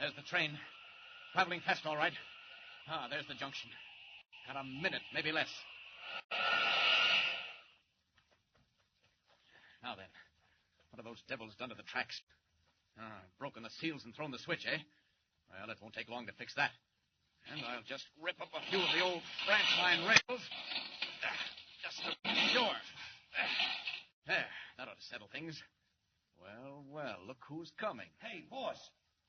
There's the train. Traveling fast, all right. Ah, there's the junction. Got a minute, maybe less. Now then, what have those devils done to the tracks? Broken the seals and thrown the switch, eh? Well, it won't take long to fix that. And I'll just rip up a few of the old branch line rails. Just to be sure. There, that ought to settle things. Well, look who's coming. Hey, boss,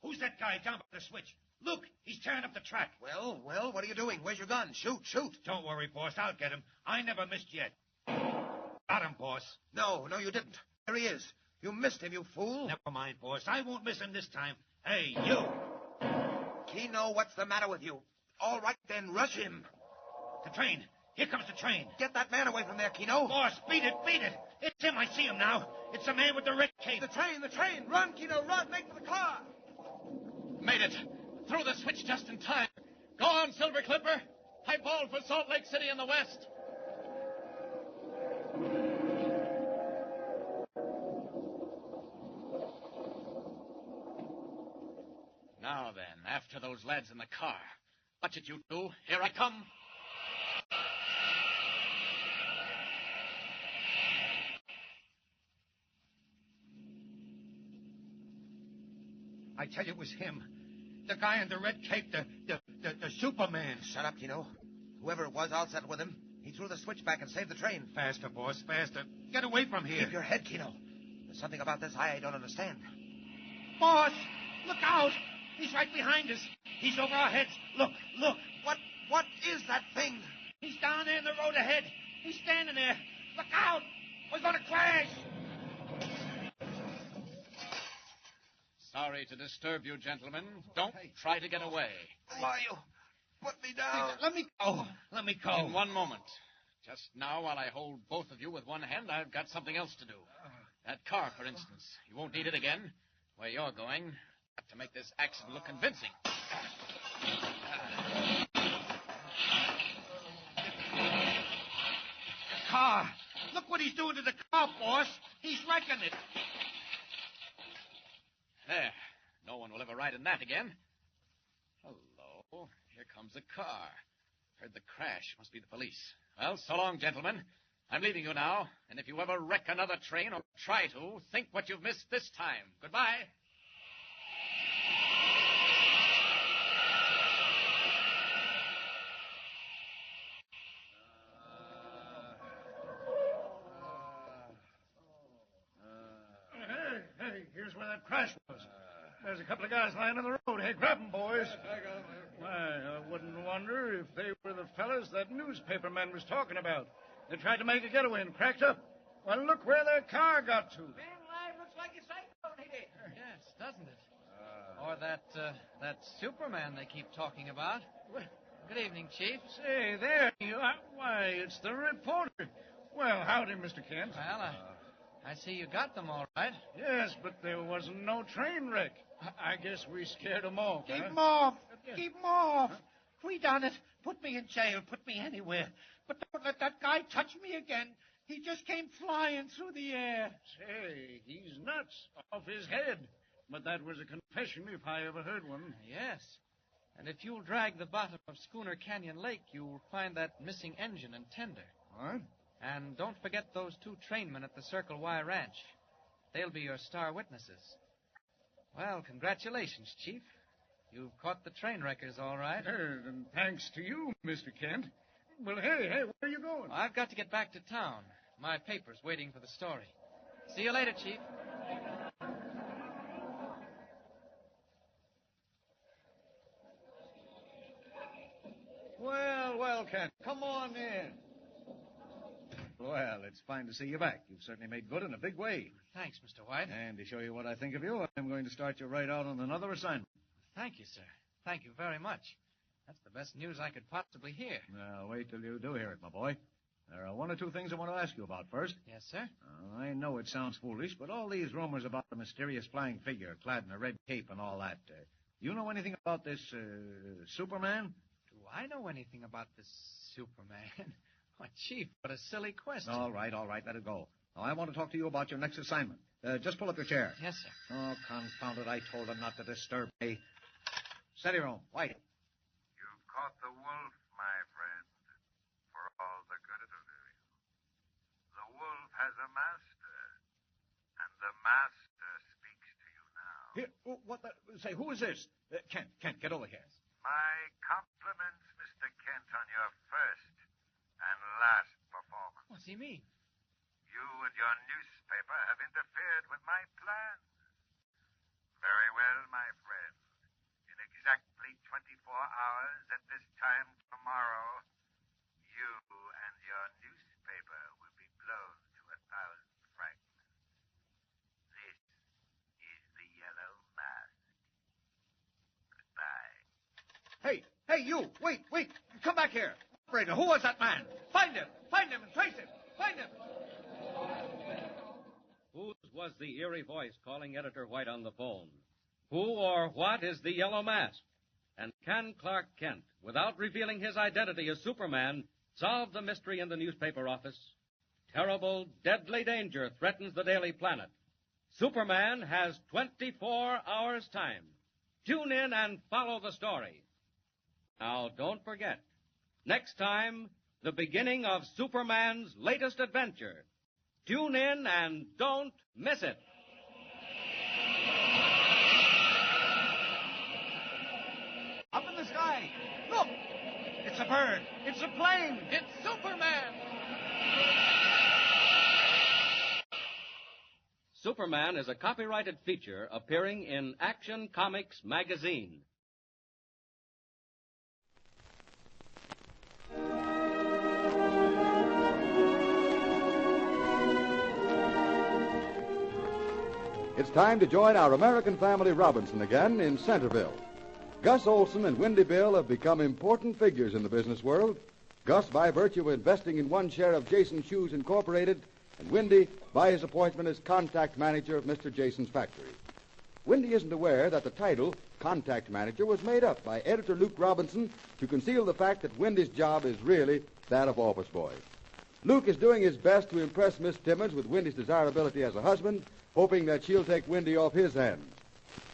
who's that guy down by the switch? Look, he's tearing up the track. Well, what are you doing? Where's your gun? Shoot. Don't worry, boss, I'll get him. I never missed yet. Got him, boss. No, you didn't. There he is. You missed him, you fool. Never mind, boss. I won't miss him this time. Hey, you. Keno, what's the matter with you? All right, then, rush him. The train. Here comes the train. Get that man away from there, Keno. Boss, beat it. It's him. I see him now. It's the man with the red cape. The train. Run, Keno, run. Make for the car. Made it. Threw the switch just in time. Go on, Silver Clipper. High ball for Salt Lake City in the west. Now then, after those lads in the car. Watch it, you two. Here I come. I tell you, it was him. The guy in the red cape, the Superman. Shut up, Keno. Whoever it was, I'll settle with him. He threw the switch back and saved the train. Faster, boss, faster. Get away from here. Keep your head, Keno. There's something about this I don't understand. Boss, look out. He's right behind us. He's over our heads. Look. What is that thing? He's down there in the road ahead. He's standing there. Look out. We're going to crash. Sorry to disturb you, gentlemen. Don't try to get away. Why, you put me down. Let me go. In one moment. Just now, while I hold both of you with one hand, I've got something else to do. That car, for instance. You won't need it again. Where you're going, have to make this accident look convincing. The car. Look what he's doing to the car, boss. He's wrecking it. There. No one will ever ride in that again. Hello. Here comes a car. Heard the crash. Must be the police. Well, so long, gentlemen. I'm leaving you now. And if you ever wreck another train or try to, think what you've missed this time. Goodbye. Hey, here's where that crash was. There's a couple of guys lying on the road. Hey, grab them, boys. I wouldn't wonder if they were the fellas that newspaper man was talking about. They tried to make a getaway and cracked up. Well, look where their car got to. Man alive, looks like a cyclone hit it. Yes, doesn't it? Or that Superman they keep talking about. Good evening, Chief. Say, there you are. Why, it's the reporter. Well, howdy, Mr. Kent. Well, I see you got them all right. Yes, but there wasn't no train wreck. I guess we scared them off. Keep huh? him off. Keep him off. We done it. Put me in jail. Put me anywhere. But don't let that guy touch me again. He just came flying through the air. Say, he's nuts off his head. But that was a confession if I ever heard one. Yes. And if you'll drag the bottom of Schooner Canyon Lake, you'll find that missing engine and tender. What? And don't forget those 2 trainmen at the Circle Y Ranch. They'll be your star witnesses. Well, congratulations, Chief. You've caught the train wreckers all right. And thanks to you, Mr. Kent. Well, hey, where are you going? I've got to get back to town. My paper's waiting for the story. See you later, Chief. Well, Kent, come on in. Well, it's fine to see you back. You've certainly made good in a big way. Thanks, Mr. White. And to show you what I think of you, I'm going to start you right out on another assignment. Thank you, sir. Thank you very much. That's the best news I could possibly hear. Now, wait till you do hear it, my boy. There are 1 or 2 things I want to ask you about first. Yes, sir? I know it sounds foolish, but all these rumors about the mysterious flying figure clad in a red cape and all that, you know anything about this, Superman? Do I know anything about this Superman? Why, Chief, what a silly question. All right, let it go. Now, I want to talk to you about your next assignment. Just pull up your chair. Yes, sir. Oh, confound it, I told him not to disturb me. Steady, room. White. You've caught the wolf, my friend, for all the good it'll do you. The wolf has a master, and the master speaks to you now. Here, what the... Say, who is this? Kent, get over here. My compliments, Mr. Kent, on your first and last performance. What's he mean? You and your newspaper have interfered with my plans. Very well, my friend. In exactly 24 hours at this time tomorrow, you and your newspaper will be blown to 1,000 fragments. This is the Yellow Mask. Goodbye. Hey, you! Wait! Come back here! Operator, who was that man? Find him and trace him! Find him! Whose was the eerie voice calling Editor White on the phone? Who or what is the Yellow Mask? And can Clark Kent, without revealing his identity as Superman, solve the mystery in the newspaper office? Terrible, deadly danger threatens the Daily Planet. Superman has 24 hours' time. Tune in and follow the story. Now, don't forget, next time, the beginning of Superman's latest adventure. Tune in and don't miss it. Up in the sky! Look! It's a bird! It's a plane! It's Superman! Superman is a copyrighted feature appearing in Action Comics magazine. It's time to join our American family Robinson again in Centerville. Gus Olson and Windy Bill have become important figures in the business world. Gus by virtue of investing in one share of Jason Shoes Incorporated, and Windy by his appointment as contact manager of Mr. Jason's factory. Windy isn't aware that the title, contact manager, was made up by editor Luke Robinson to conceal the fact that Windy's job is really that of office boy. Luke is doing his best to impress Miss Timmons with Windy's desirability as a husband, hoping that she'll take Windy off his hands.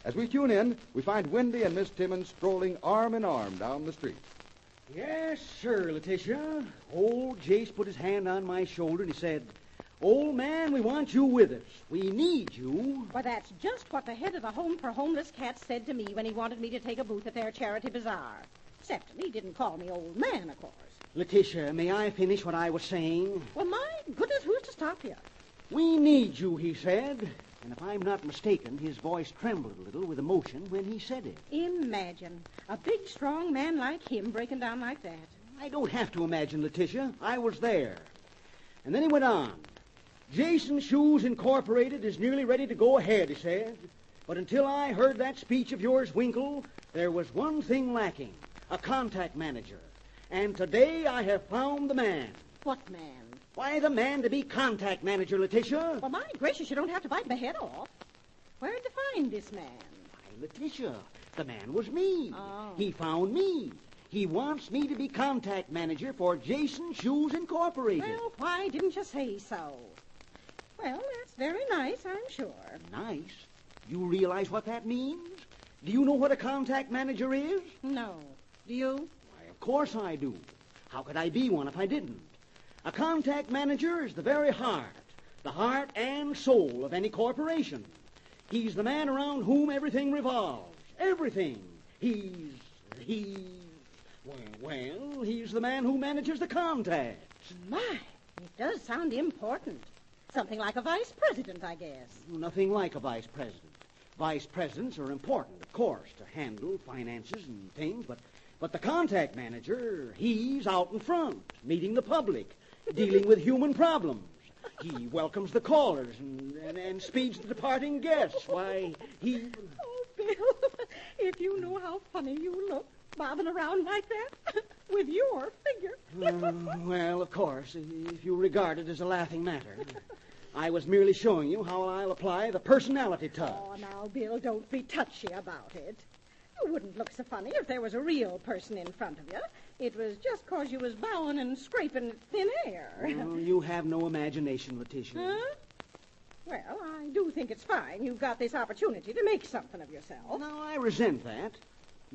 As we tune in, we find Windy and Miss Timmons strolling arm in arm down the street. Yes, sir, Letitia. Old Jace put his hand on my shoulder and he said, "Old man, we want you with us. We need you." Well, that's just what the head of the Home for Homeless Cats said to me when he wanted me to take a booth at their charity bazaar. Except he didn't call me old man, of course. Letitia, may I finish what I was saying? Well, my goodness, who's to stop you? We need you, he said. And if I'm not mistaken, his voice trembled a little with emotion when he said it. Imagine a big, strong man like him breaking down like that. I don't have to imagine, Letitia. I was there. And then he went on. Jason Shoes Incorporated is nearly ready to go ahead, he said. But until I heard that speech of yours, Winkle, there was one thing lacking, a contact manager. And today I have found the man. What man? Why, the man to be contact manager, Letitia. Well, my gracious, you don't have to bite my head off. Where'd you find this man? Why, Letitia, the man was me. Oh. He found me. He wants me to be contact manager for Jason Shoes Incorporated. Well, why didn't you say so? Well, that's very nice, I'm sure. Nice? You realize what that means? Do you know what a contact manager is? No. Do you? Why, of course I do. How could I be one if I didn't? A contact manager is the very heart and soul of any corporation. He's the man around whom everything revolves. Everything. He's the man who manages the contacts. My, it does sound important. Something like a vice president, I guess. Nothing like a vice president. Vice presidents are important, of course, to handle finances and things, but the contact manager, he's out in front, meeting the public, dealing with human problems. He welcomes the callers and speeds the departing guests. Why, he... Oh, Bill, if you knew how funny you look, bobbing around like that, with your figure. Well, of course, if you regard it as a laughing matter. I was merely showing you how I'll apply the personality touch. Oh, now, Bill, don't be touchy about it. You wouldn't look so funny if there was a real person in front of you. It was just 'cause you was bowing and scraping at thin air. Well, you have no imagination, Letitia. Huh? Well, I do think it's fine. You've got this opportunity to make something of yourself. No, I resent that.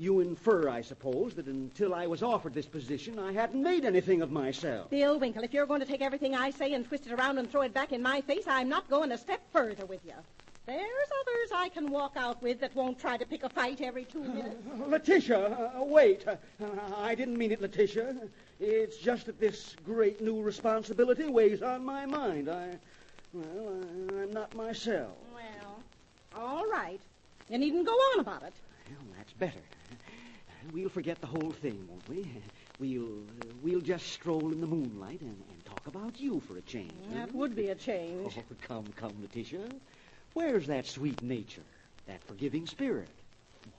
You infer, I suppose, that until I was offered this position, I hadn't made anything of myself. Bill Winkle, if you're going to take everything I say and twist it around and throw it back in my face, I'm not going a step further with you. There's others I can walk out with that won't try to pick a fight every 2 minutes. Letitia, wait. I didn't mean it, Letitia. It's just that this great new responsibility weighs on my mind. I'm not myself. Well, all right. You needn't go on about it. Well, that's better. We'll forget the whole thing, won't we? We'll just stroll in the moonlight and talk about you for a change. That would be a change. Oh, come, Letitia. Where's that sweet nature, that forgiving spirit?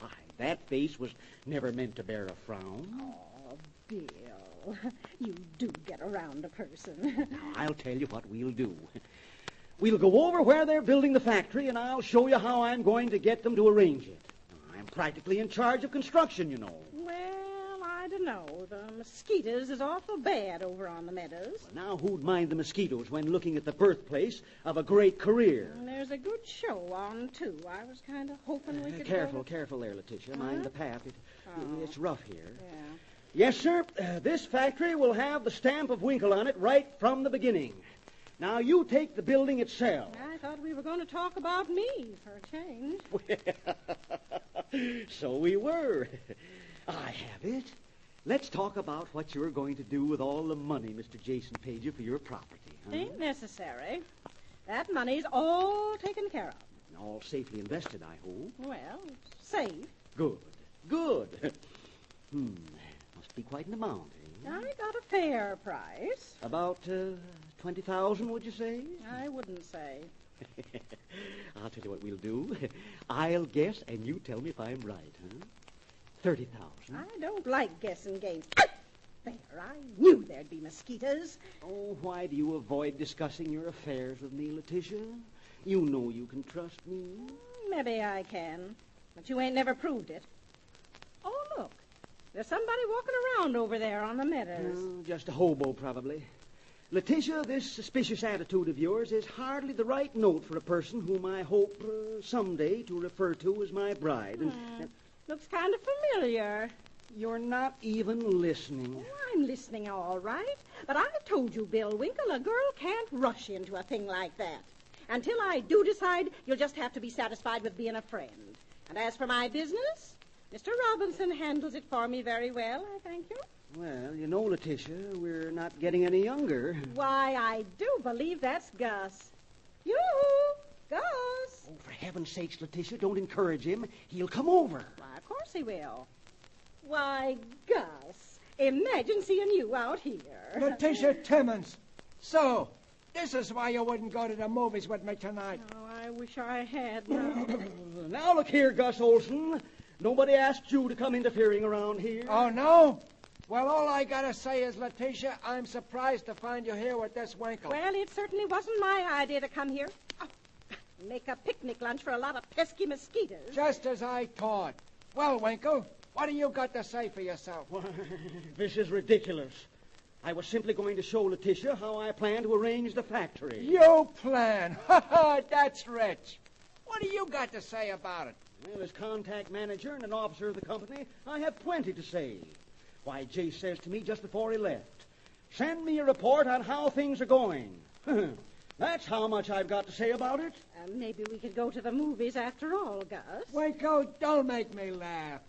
Why, that face was never meant to bear a frown. Oh, Bill, you do get around a person. Now, I'll tell you what we'll do. We'll go over where they're building the factory, and I'll show you how I'm going to get them to arrange it. I'm practically in charge of construction, you know. Well, I don't know. The mosquitoes is awful bad over on the meadows. Well, now, who'd mind the mosquitoes when looking at the birthplace of a great career? And there's a good show on, too. I was kind of hoping we could Careful there, Letitia. Mind the path. It's rough here. Yeah. Yes, sir. This factory will have the stamp of Winkle on it right from the beginning. Now, you take the building itself. I thought we were going to talk about me for a change. So we were. I have it. Let's talk about what you're going to do with all the money Mr. Jason paid you for your property. Huh? Ain't necessary. That money's all taken care of. And all safely invested, I hope. Well, safe. Good. Must be quite an amount, eh? I got a fair price. About 20,000, would you say? I wouldn't say. I'll tell you what we'll do. I'll guess, and you tell me if I'm right, huh? 30,000. I don't like guessing games. There, I knew there'd be mosquitoes. Oh, why do you avoid discussing your affairs with me, Letitia? You know you can trust me. Maybe I can, but you ain't never proved it. Oh, look. There's somebody walking around over there on the meadows. Just a hobo, probably. Letitia, this suspicious attitude of yours is hardly the right note for a person whom I hope someday to refer to as my bride. Looks kind of familiar. You're not even listening. Oh, I'm listening all right. But I've told you, Bill Winkle, a girl can't rush into a thing like that. Until I do decide, you'll just have to be satisfied with being a friend. And as for my business, Mr. Robinson handles it for me very well, I thank you. Well, you know, Letitia, we're not getting any younger. Why, I do believe that's Gus. Yoo-hoo! Gus! Oh, for heaven's sakes, Letitia, don't encourage him. He'll come over. Why, of course he will. Why, Gus, imagine seeing you out here. Letitia Timmons. So, this is why you wouldn't go to the movies with me tonight. Oh, I wish I had now. Now, look here, Gus Olson. Nobody asked you to come interfering around here. Oh, no? Well, all I gotta say is, Letitia, I'm surprised to find you here with this Winkle. Well, it certainly wasn't my idea to come here. Oh, make a picnic lunch for a lot of pesky mosquitoes. Just as I thought. Well, Winkle, what do you got to say for yourself? This is ridiculous. I was simply going to show Letitia how I plan to arrange the factory. You plan? That's rich. What do you got to say about it? Well, as contact manager and an officer of the company, I have plenty to say. Why, Jace says to me just before he left, send me a report on how things are going. That's how much I've got to say about it. Maybe we could go to the movies after all, Gus. Winkle, don't make me laugh.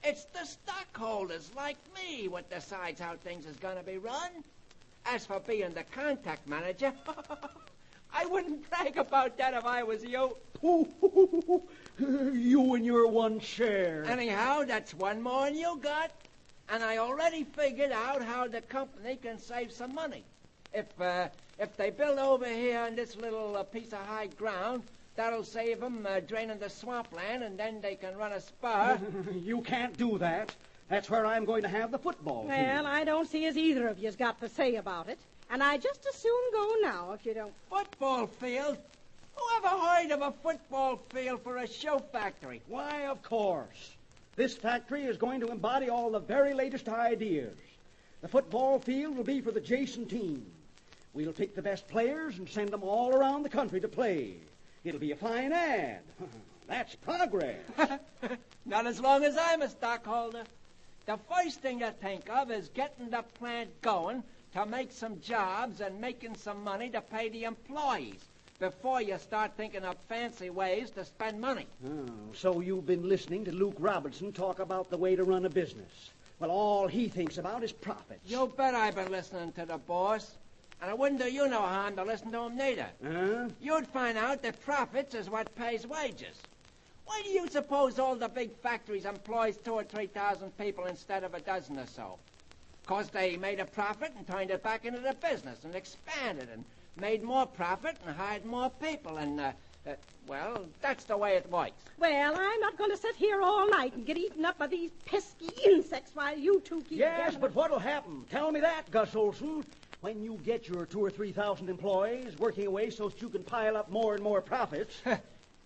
It's the stockholders like me what decides how things is going to be run. As for being the contact manager, I wouldn't brag about that if I was you. You and your one share. Anyhow, that's one more than you got. And I already figured out how the company can save some money. If they build over here on this little piece of high ground, that'll save them draining the swampland, and then they can run a spur. You can't do that. That's where I'm going to have the football field. Well, I don't see as either of you's got to say about it. And I just as soon go now if you don't. Football field? Who ever heard of a football field for a show factory? Why, of course. This factory is going to embody all the very latest ideas. The football field will be for the Jason team. We'll pick the best players and send them all around the country to play. It'll be a fine ad. That's progress. Not as long as I'm a stockholder. The first thing you think of is getting the plant going to make some jobs and making some money to pay the employees before you start thinking of fancy ways to spend money. Oh, so you've been listening to Luke Robinson talk about the way to run a business. Well, all he thinks about is profits. You bet I've been listening to the boss. And it wouldn't do you no harm to listen to him neither. Huh? You'd find out that profits is what pays wages. Why do you suppose all the big factories employs 2,000 or 3,000 people instead of a dozen or so? 'Cause they made a profit and turned it back into the business and expanded and made more profit and hired more people and, well, that's the way it works. Well, I'm not going to sit here all night and get eaten up by these pesky insects while you two keep... Yes, but what'll happen? Tell me that, Gus Olson. When you get your 2,000 or 3,000 employees working away so that you can pile up more and more profits...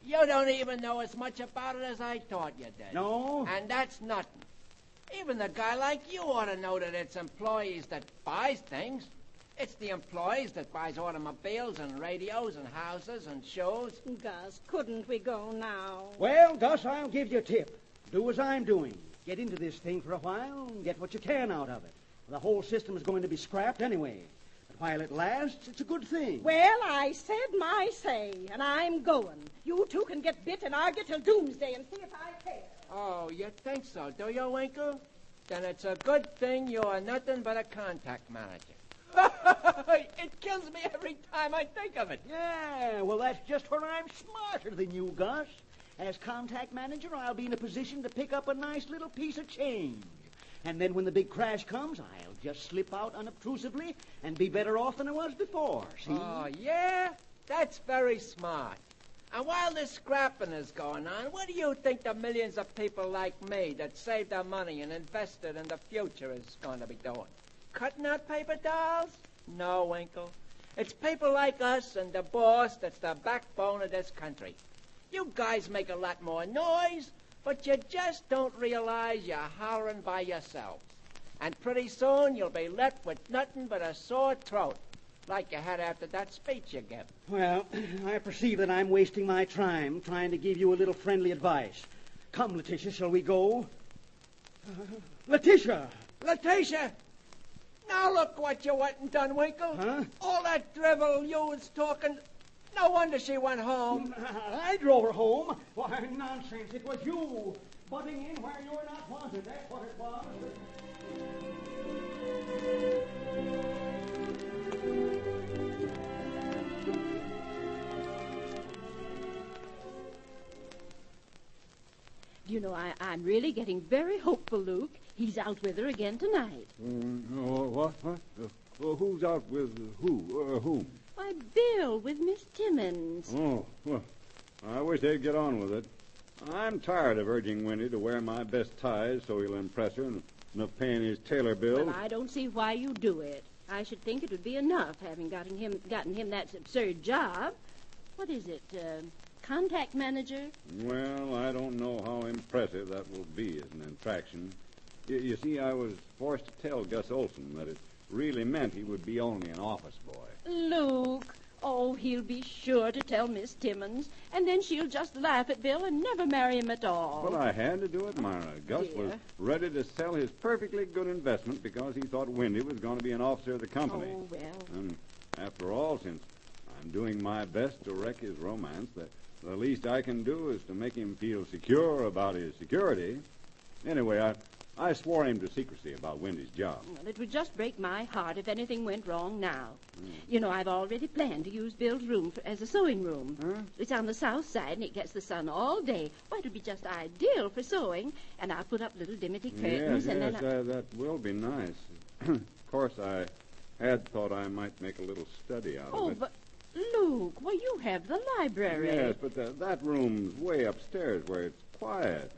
You don't even know as much about it as I thought you did. No? And that's nothing. Even a guy like you ought to know that it's employees that buys things. It's the employees that buys automobiles and radios and houses and shows. Gus, couldn't we go now? Well, Gus, I'll give you a tip. Do as I'm doing. Get into this thing for a while and get what you can out of it. The whole system is going to be scrapped anyway. But while it lasts, it's a good thing. Well, I said my say, and I'm going. You two can get bit and argue till doomsday and see if I care. Oh, you think so, do you, Winkle? Then it's a good thing you are nothing but a contact manager. It kills me every time I think of it. Yeah, well, that's just where I'm smarter than you, Gus. As contact manager, I'll be in a position to pick up a nice little piece of change. And then when the big crash comes, I'll just slip out unobtrusively and be better off than I was before, see? Oh, yeah? That's very smart. And while this scrapping is going on, what do you think the millions of people like me that saved their money and invested in the future is going to be doing? Cutting out paper dolls? No, Winkle. It's people like us and the boss that's the backbone of this country. You guys make a lot more noise, but you just don't realize you're hollering by yourselves. And pretty soon you'll be left with nothing but a sore throat, like you had after that speech you gave. Well, I perceive that I'm wasting my time trying to give you a little friendly advice. Come, Letitia, shall we go? Letitia! Letitia! Now look what you went and done, Winkle. Huh? All that drivel you was talking... No wonder she went home. I drove her home. Why, nonsense. It was you butting in where you're not wanted. That's what it was. You know, I'm really getting very hopeful, Luke. He's out with her again tonight. What? Who's out with who? Whom? Why, Bill with Miss Timmons. Oh, well, I wish they'd get on with it. I'm tired of urging Winnie to wear my best ties so he'll impress her and of paying his tailor bill. Well, I don't see why you do it. I should think it would be enough having gotten him that absurd job. What is it, contact manager? Well, I don't know how impressive that will be as an attraction. You see, I was forced to tell Gus Olson that it really meant he would be only an office boy. Luke. Oh, he'll be sure to tell Miss Timmons, and then she'll just laugh at Bill and never marry him at all. Well, I had to do it, Myra. Gus was ready to sell his perfectly good investment because he thought Wendy was going to be an officer of the company. Oh, well. And after all, since I'm doing my best to wreck his romance, the least I can do is to make him feel secure about his security. Anyway, I swore him to secrecy about Wendy's job. Well, it would just break my heart if anything went wrong now. You know, I've already planned to use Bill's room as a sewing room. Huh? It's on the south side, and it gets the sun all day. Why, it would be just ideal for sewing. And I'll put up little dimity curtains, Yes, and then... that will be nice. Of course, I had thought I might make a little study out of Oh, it. but, Luke, well, you have the library. Yes, but that room's way upstairs where it's quiet.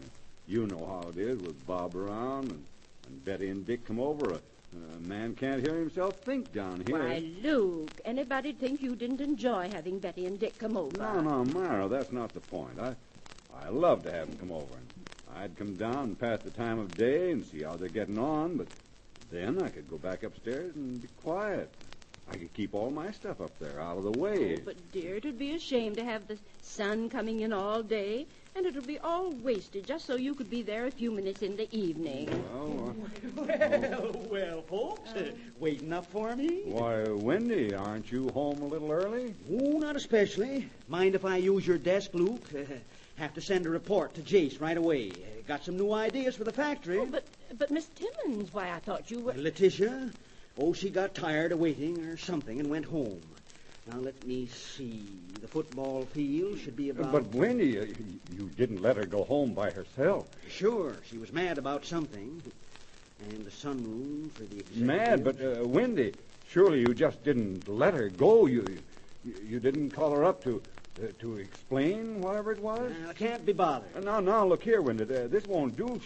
You know how it is with Bob around and Betty and Dick come over. A man can't hear himself think down here. Why, Luke, anybody'd think you didn't enjoy having Betty and Dick come over. No, Myra, that's not the point. I love to have them come over. And I'd come down and pass the time of day and see how they're getting on, but then I could go back upstairs and be quiet. I could keep all my stuff up there out of the way. Oh, but, dear, it would be a shame to have the sun coming in all day, and And it'll be all wasted just so you could be there a few minutes in the evening. Well, folks, waiting up for me? Why, Wendy, aren't you home a little early? Oh, not especially. Mind if I use your desk, Luke? Have to send a report to Jace right away. Got some new ideas for the factory. Oh, but Miss Timmons, why, I thought you were... Letitia? Oh, she got tired of waiting or something and went home. Now, let me see. The football field should be about... But, Wendy, you didn't let her go home by herself. Sure, she was mad about something. And the sunroom for the executive... Mad, but, Wendy, surely you just didn't let her go. You didn't call her up to explain whatever it was? I can't be bothered. Now, look here, Wendy. This won't do.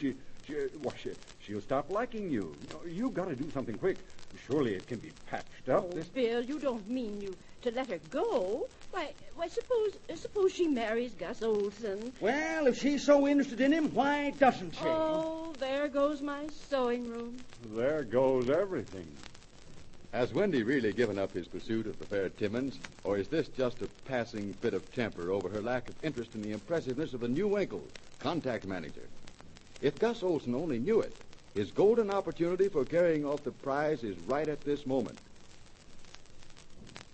She'll stop liking you. You got to do something quick. Surely it can be patched up. Oh, Bill, you don't mean you to let her go. Why, suppose she marries Gus Olson. Well, if she's so interested in him, why doesn't she? Oh, there goes my sewing room. There goes everything. Has Wendy really given up his pursuit of the fair Timmons, or is this just a passing fit of temper over her lack of interest in the impressiveness of the new Winkle, contact manager? If Gus Olson only knew it, his golden opportunity for carrying off the prize is right at this moment.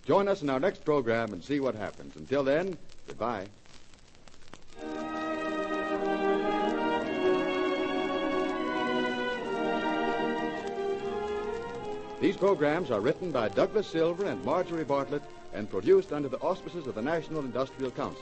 Join us in our next program and see what happens. Until then, goodbye. These programs are written by Douglas Silver and Marjorie Bartlett and produced under the auspices of the National Industrial Council.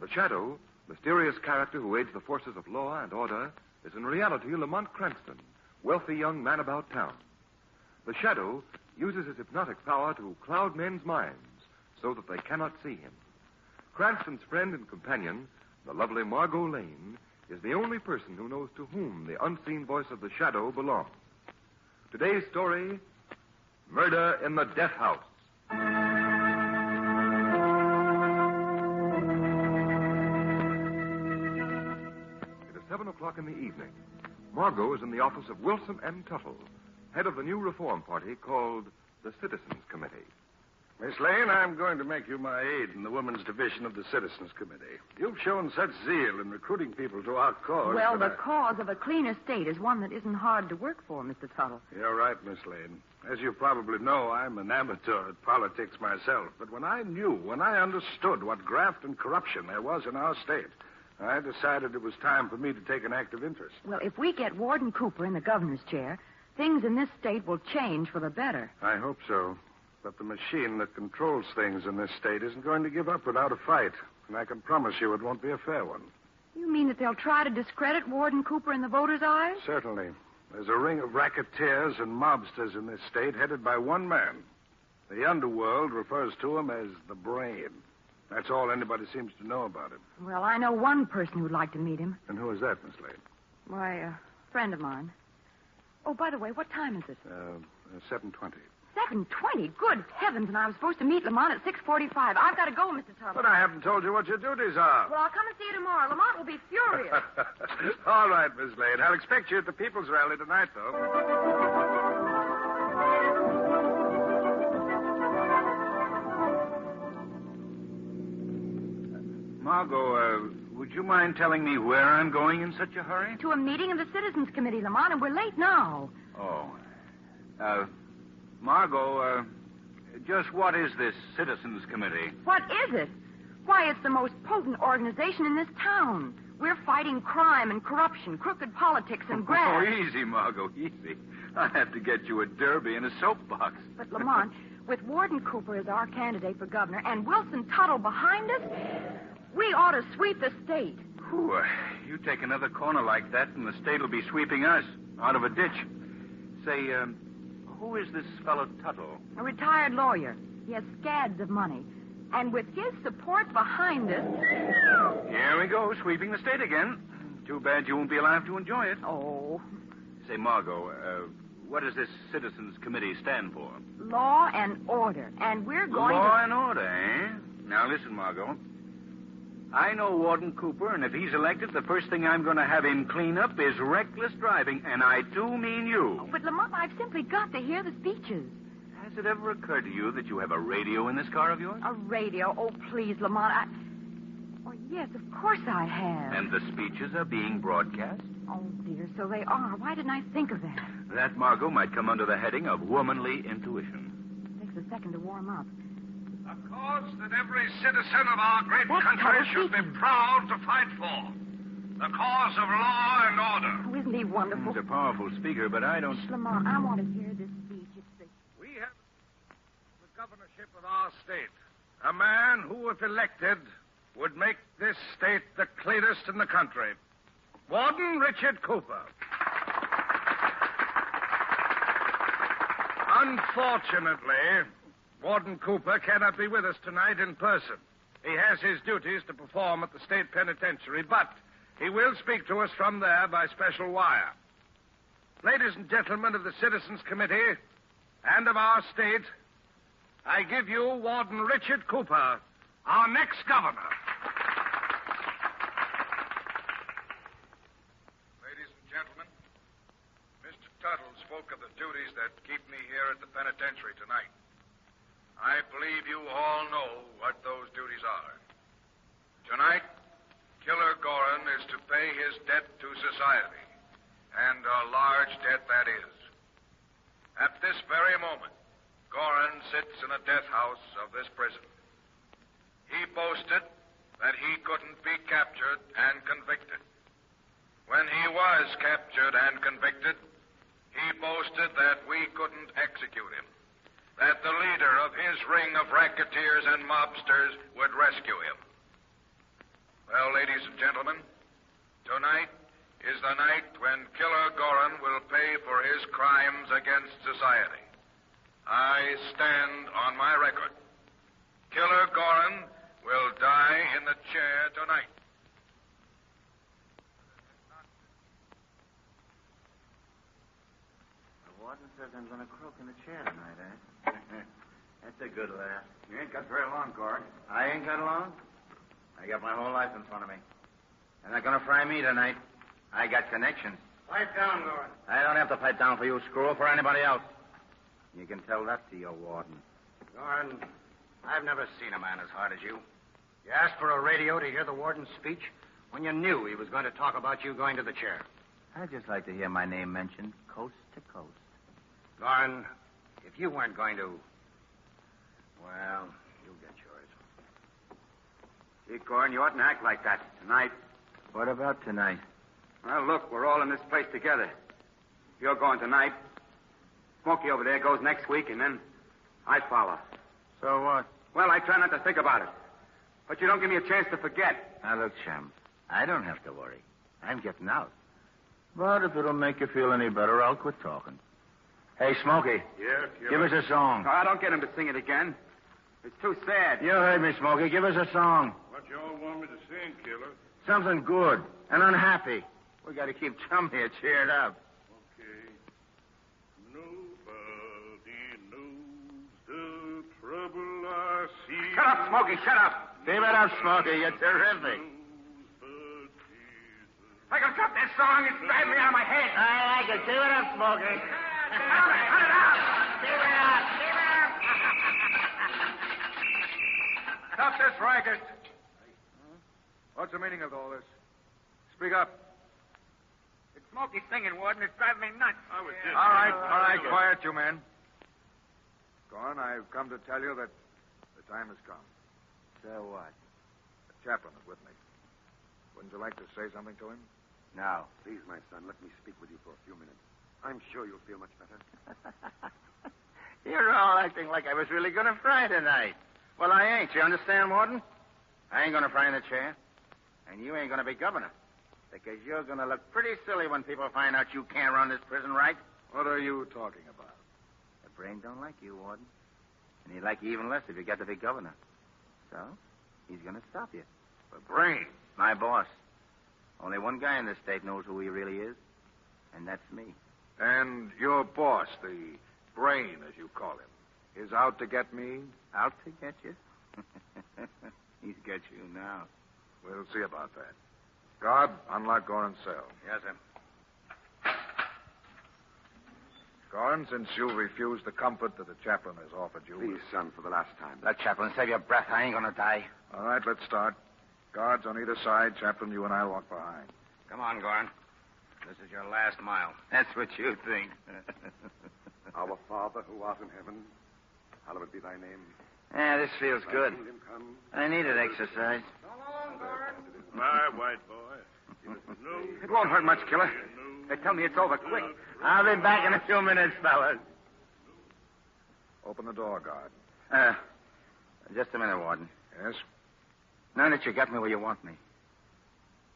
The Shadow, mysterious character who aids the forces of law and order, is in reality Lamont Cranston, wealthy young man about town. The Shadow uses his hypnotic power to cloud men's minds so that they cannot see him. Cranston's friend and companion, the lovely Margot Lane, is the only person who knows to whom the unseen voice of the Shadow belongs. Today's story, Murder in the Death House. It is 7 o'clock in the evening. Margot is in the office of Wilson M. Tuttle, head of the new reform party called the Citizens Committee. Miss Lane, I'm going to make you my aide in the Women's Division of the Citizens Committee. You've shown such zeal in recruiting people to our cause. Well, the cause of a cleaner state is one that isn't hard to work for, Mr. Tuttle. You're right, Miss Lane. As you probably know, I'm an amateur at politics myself. But when I understood what graft and corruption there was in our state, I decided it was time for me to take an active interest. Well, if we get Warden Cooper in the governor's chair, things in this state will change for the better. I hope so. But the machine that controls things in this state isn't going to give up without a fight. And I can promise you it won't be a fair one. You mean that they'll try to discredit Warden Cooper in the voters' eyes? Certainly. There's a ring of racketeers and mobsters in this state headed by one man. The underworld refers to him as the Brain. That's all anybody seems to know about him. Well, I know one person who'd like to meet him. And who is that, Miss Lane? Why, a friend of mine. Oh, by the way, what time is it? 7:20. 7:20? Good heavens, and I was supposed to meet Lamont at 6:45. I've got to go, Mr. Tuttle. But I haven't told you what your duties are. Well, I'll come and see you tomorrow. Lamont will be furious. All right, Miss Lane. I'll expect you at the People's Rally tonight, though. Margot, would you mind telling me where I'm going in such a hurry? To a meeting of the Citizens Committee, Lamont, and we're late now. Oh. Margot, just what is this Citizens Committee? What is it? Why, it's the most potent organization in this town. We're fighting crime and corruption, crooked politics and graft. Oh, easy, Margot, easy. I have to get you a derby and a soapbox. But, Lamont, With Warden Cooper as our candidate for governor and Wilson Tuttle behind us, we ought to sweep the state. Whew, you take another corner like that, and the state will be sweeping us out of a ditch. Say, who is this fellow Tuttle? A retired lawyer. He has scads of money. And with his support behind us... Here we go, sweeping the state again. Too bad you won't be alive to enjoy it. Oh. Say, Margot, what does this Citizens Committee stand for? Law and order. And we're going to... Law and order, eh? Now, listen, Margot. I know Warden Cooper, and if he's elected, the first thing I'm going to have him clean up is reckless driving, and I do mean you. Oh, but, Lamont, I've simply got to hear the speeches. Has it ever occurred to you that you have a radio in this car of yours? A radio? Oh, please, Lamont, Oh, yes, of course I have. And the speeches are being broadcast? Oh, dear, so they are. Why didn't I think of that? That, Margot, might come under the heading of womanly intuition. Takes a second to warm up. A cause that every citizen of our great country should be proud to fight for. The cause of law and order. Oh, isn't he wonderful? He's a powerful speaker, but I don't... Lamont, I want to hear this speech. We have the governorship of our state. A man who, if elected, would make this state the cleanest in the country. Warden Richard Cooper. Unfortunately, Warden Cooper cannot be with us tonight in person. He has his duties to perform at the state penitentiary, but he will speak to us from there by special wire. Ladies and gentlemen of the Citizens Committee and of our state, I give you Warden Richard Cooper, our next governor. Ladies and gentlemen, Mr. Tuttle spoke of the duties that keep me here at the penitentiary tonight. I believe you all know what those duties are. Tonight, Killer Gorin is to pay his debt to society, and a large debt that is. At this very moment, Gorin sits in a death house of this prison. He boasted that he couldn't be captured and convicted. When he was captured and convicted, he boasted that we couldn't execute him, that the leader of his ring of racketeers and mobsters would rescue him. Well, ladies and gentlemen, tonight is the night when Killer Gorin will pay for his crimes against society. I stand on my record. Killer Gorin will die in the chair tonight. The warden says I'm going to croak in the chair tonight, eh? That's a good laugh. You ain't got very long, Gorin. I ain't got long? I got my whole life in front of me. They're not going to fry me tonight. I got connections. Pipe down, Gorin. I don't have to pipe down for you, screw, or for anybody else. You can tell that to your warden. Gorin, I've never seen a man as hard as you. You asked for a radio to hear the warden's speech when you knew he was going to talk about you going to the chair. I'd just like to hear my name mentioned coast to coast. Gorin, if you weren't going to... Well, you'll get yours. Gee, Gorin, you oughtn't act like that tonight. What about tonight? Well, look, we're all in this place together. You're going tonight. Smokey over there goes next week, and then I follow. So what? Well, I try not to think about it. But you don't give me a chance to forget. Now, look, Chum, I don't have to worry. I'm getting out. But if it'll make you feel any better, I'll quit talking. Hey, Smokey. Yeah? Give us a song. No, I don't get him to sing it again. It's too sad. You heard me, Smokey. Give us a song. What you all want me to sing, Killer? Something good and unhappy. We got to keep Chum here cheered up. Okay. Nobody knows the trouble I see. Shut up, Smokey, shut up. Keep it up, Smokey. You're terrific. I can cut this song. It's driving me out of my head. I like it. Keep it up, Smokey. Cut it out. Keep it up. Keep it up. Stop this racket. What's the meaning of all this? Speak up. It's Smokey singing, Warden. It's driving me nuts. All right, quiet, you men. Gorin, I've come to tell you that the time has come. So what? The chaplain is with me. Wouldn't you like to say something to him? No. Please, my son, let me speak with you for a few minutes. I'm sure you'll feel much better. You're all acting like I was really going to fry tonight. Well, I ain't. You understand, Warden? I ain't going to fry in the chair. And you ain't going to be governor. Because you're going to look pretty silly when people find out you can't run this prison right. What are you talking about? The brain don't like you, Warden. And he'd like you even less if you got to be governor. So, he's going to stop you. The brain? My boss. Only one guy in this state knows who he really is. And that's me. And your boss, the brain, as you call him, is out to get me? Out to get you? He's got you now. We'll see about that. Guard, unlock Gorin's cell. Yes, sir. Gorin, since you refused the comfort that the chaplain has offered you... Please, son, for the last time. Let chaplain save your breath. I ain't gonna die. All right, let's start. Guards on either side. Chaplain, you and I walk behind. Come on, Gorin. This is your last mile. That's what you think. Our Father who art in heaven, hallowed be thy name. Yeah, this feels Thy good. kingdom come. I needed exercise. My white boy. It won't hurt much, killer. They tell me it's over quick. I'll be back in a few minutes, fellas. Open the door, guard. Just a minute, Warden. Yes? Now that you got me where you want me,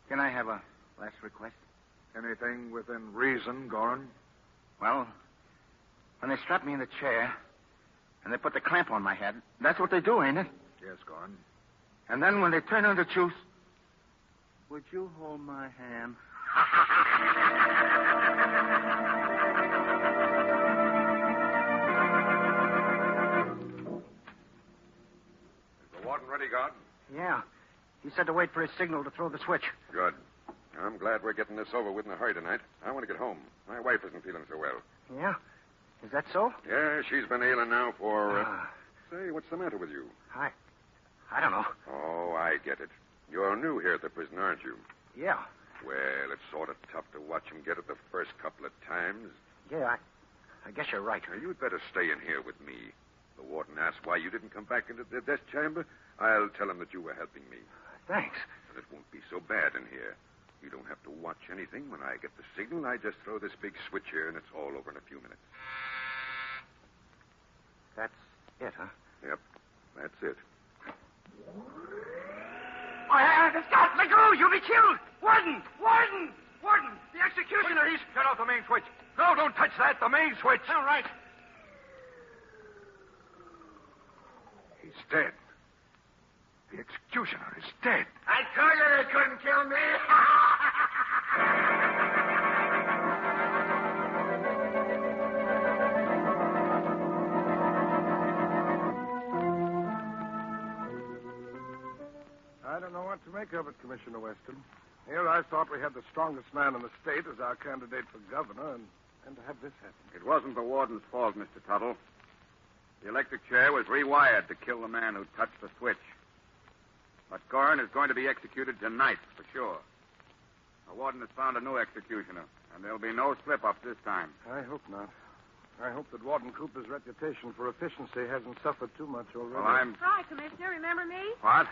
can I have a last request? Anything within reason, Gorin? Well, when they strap me in the chair and they put the clamp on my head, that's what they do, ain't it? Yes, Gorin. And then when they turn on the juice, would you hold my hand? Is the warden ready, guard? Yeah. He said to wait for his signal to throw the switch. Good. I'm glad we're getting this over with in a hurry tonight. I want to get home. My wife isn't feeling so well. Yeah? Is that so? Yeah, she's been ailing now for... Say, what's the matter with you? I don't know. Oh, I get it. You're new here at the prison, aren't you? Yeah. Well, it's sort of tough to watch him get it the first couple of times. Yeah, I guess you're right. Now, you'd better stay in here with me. The warden asks why you didn't come back into the death chamber. I'll tell him that you were helping me. Thanks. And it won't be so bad in here. You don't have to watch anything. When I get the signal, I just throw this big switch here, and it's all over in a few minutes. That's it, huh? Yep, that's it. The Scott, let go! You'll be killed! Warden! Warden! Warden! The executioner, he's... Turn off the main switch. No, don't touch that. The main switch. All right. He's dead. The executioner is dead. I told you they couldn't kill me! I don't know what to make of it, Commissioner Weston. Here I thought we had the strongest man in the state as our candidate for governor, and to have this happen. It wasn't the warden's fault, Mr. Tuttle. The electric chair was rewired to kill the man who touched the switch. But Gorin is going to be executed tonight, for sure. The warden has found a new executioner, and there'll be no slip-ups this time. I hope not. I hope that Warden Cooper's reputation for efficiency hasn't suffered too much already. Well, I'm... Hi, Commissioner. Remember me? What?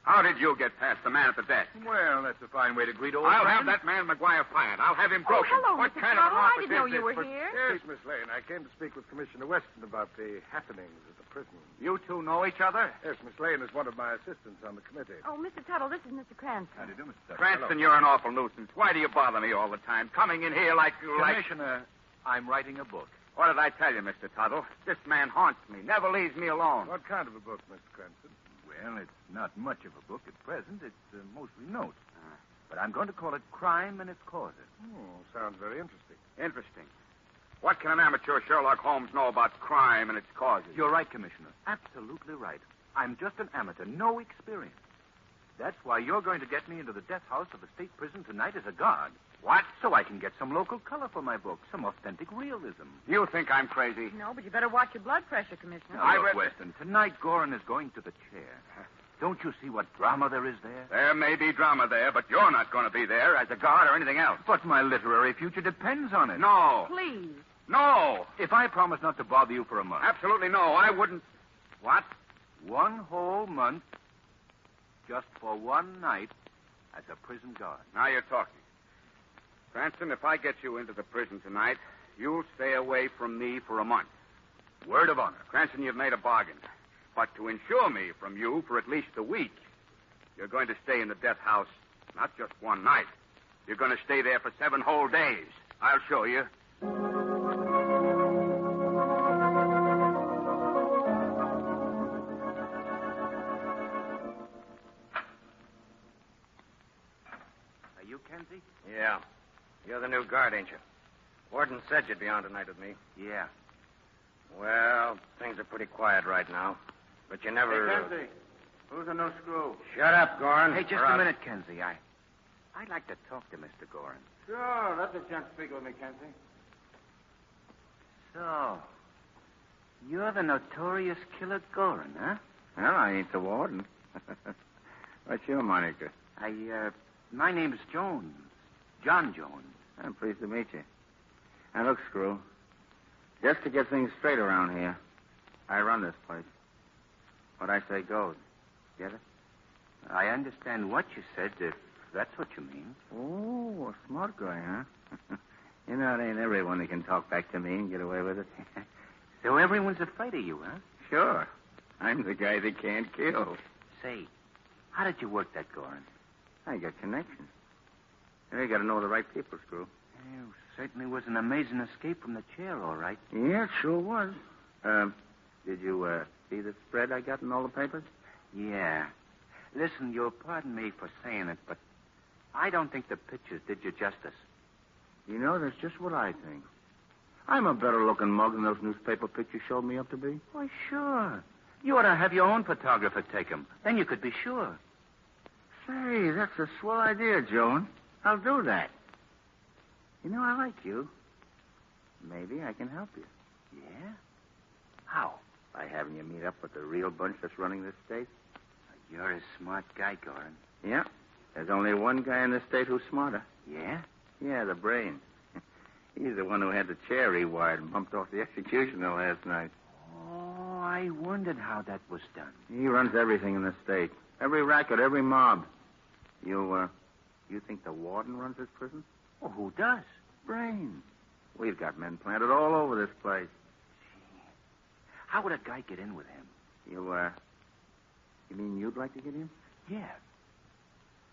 How did you get past the man at the desk? Well, that's a fine way to greet old I'll friends. have that man McGuire fired. I'll have him broken. hello, What Mr. kind of an Tuttle. I office didn't know is you this? were here. Yes, Miss Lane. I came to speak with Commissioner Weston about the happenings at the prison. You two know each other? Yes, Miss Lane is one of my assistants on the committee. Oh, Mr. Tuttle, this is Mr. Cranston. How do you do, Mr. Tuttle? Cranston, you're an awful nuisance. Why do you bother me all the time? Coming in here like... Commissioner, I'm writing a book. What did I tell you, Mr. Tuttle? This man haunts me, never leaves me alone. What kind of a book, Mr. Cranston? Well, it's not much of a book at present. It's mostly notes. But I'm going to call it Crime and Its Causes. Oh, sounds very interesting. Interesting. What can an amateur Sherlock Holmes know about crime and its causes? You're right, Commissioner. Absolutely right. I'm just an amateur, no experience. That's why you're going to get me into the death house of a state prison tonight as a guard. What? So I can get some local color for my book, some authentic realism. You think I'm crazy? No, but you better watch your blood pressure, Commissioner. Now, look, Weston, tonight Gorin is going to the chair. Don't you see what drama there is there? There may be drama there, but you're not going to be there as a guard or anything else. But my literary future depends on it. No. Please. No. If I promise not to bother you for a month. Absolutely no. I wouldn't. What? 1 whole month, just for one night, as a prison guard. Now you're talking. Cranston, if I get you into the prison tonight, you'll stay away from me for a month. Word of honor. Cranston, you've made a bargain. But to insure me from you for at least a week, you're going to stay in the death house not just one night. You're going to stay there for 7 whole days. I'll show you. Are you Kenzie? Yeah. You're the new guard, ain't you? Warden said you'd be on tonight with me. Yeah. Well, things are pretty quiet right now. But you never... Hey, Kenzie. Who's the new screw? Shut up, Gorin. Hey, just We're a out. minute, Kenzie. I'd like to talk to Mr. Gorin. Sure, let the gent speak with me, Kenzie. So, you're the notorious killer Gorin, huh? Well, I ain't the warden. What's your moniker? My name's Jones. John Jones. I'm pleased to meet you. Now, look, Screw. Just to get things straight around here, I run this place. What I say goes. Get it? I understand what you said, if that's what you mean. Oh, a smart guy, huh? You know, it ain't everyone that can talk back to me and get away with it. So everyone's afraid of you, huh? Sure. I'm the guy that can't kill. Say, how did you work that, Gorin? I got connections. You got to know the right people, Screw. You certainly was an amazing escape from the chair, all right. Yeah, it sure was. Did you see the spread I got in all the papers? Yeah. Listen, you'll pardon me for saying it, but I don't think the pictures did you justice. You know, that's just what I think. I'm a better-looking mug than those newspaper pictures showed me up to be. Why, sure. You ought to have your own photographer take 'em. Then you could be sure. Say, that's a swell idea, Joan. I'll do that. You know, I like you. Maybe I can help you. Yeah? How? By having you meet up with the real bunch that's running this state. You're a smart guy, Gorin. Yeah. There's only one guy in this state who's smarter. Yeah? Yeah, the brain. He's the one who had the chair rewired and bumped off the executioner last night. Oh, I wondered how that was done. He runs everything in the state. Every racket, every mob. You think the warden runs this prison? Well, who does? Brain. We've got men planted all over this place. How would a guy get in with him? You mean you'd like to get in? Yeah.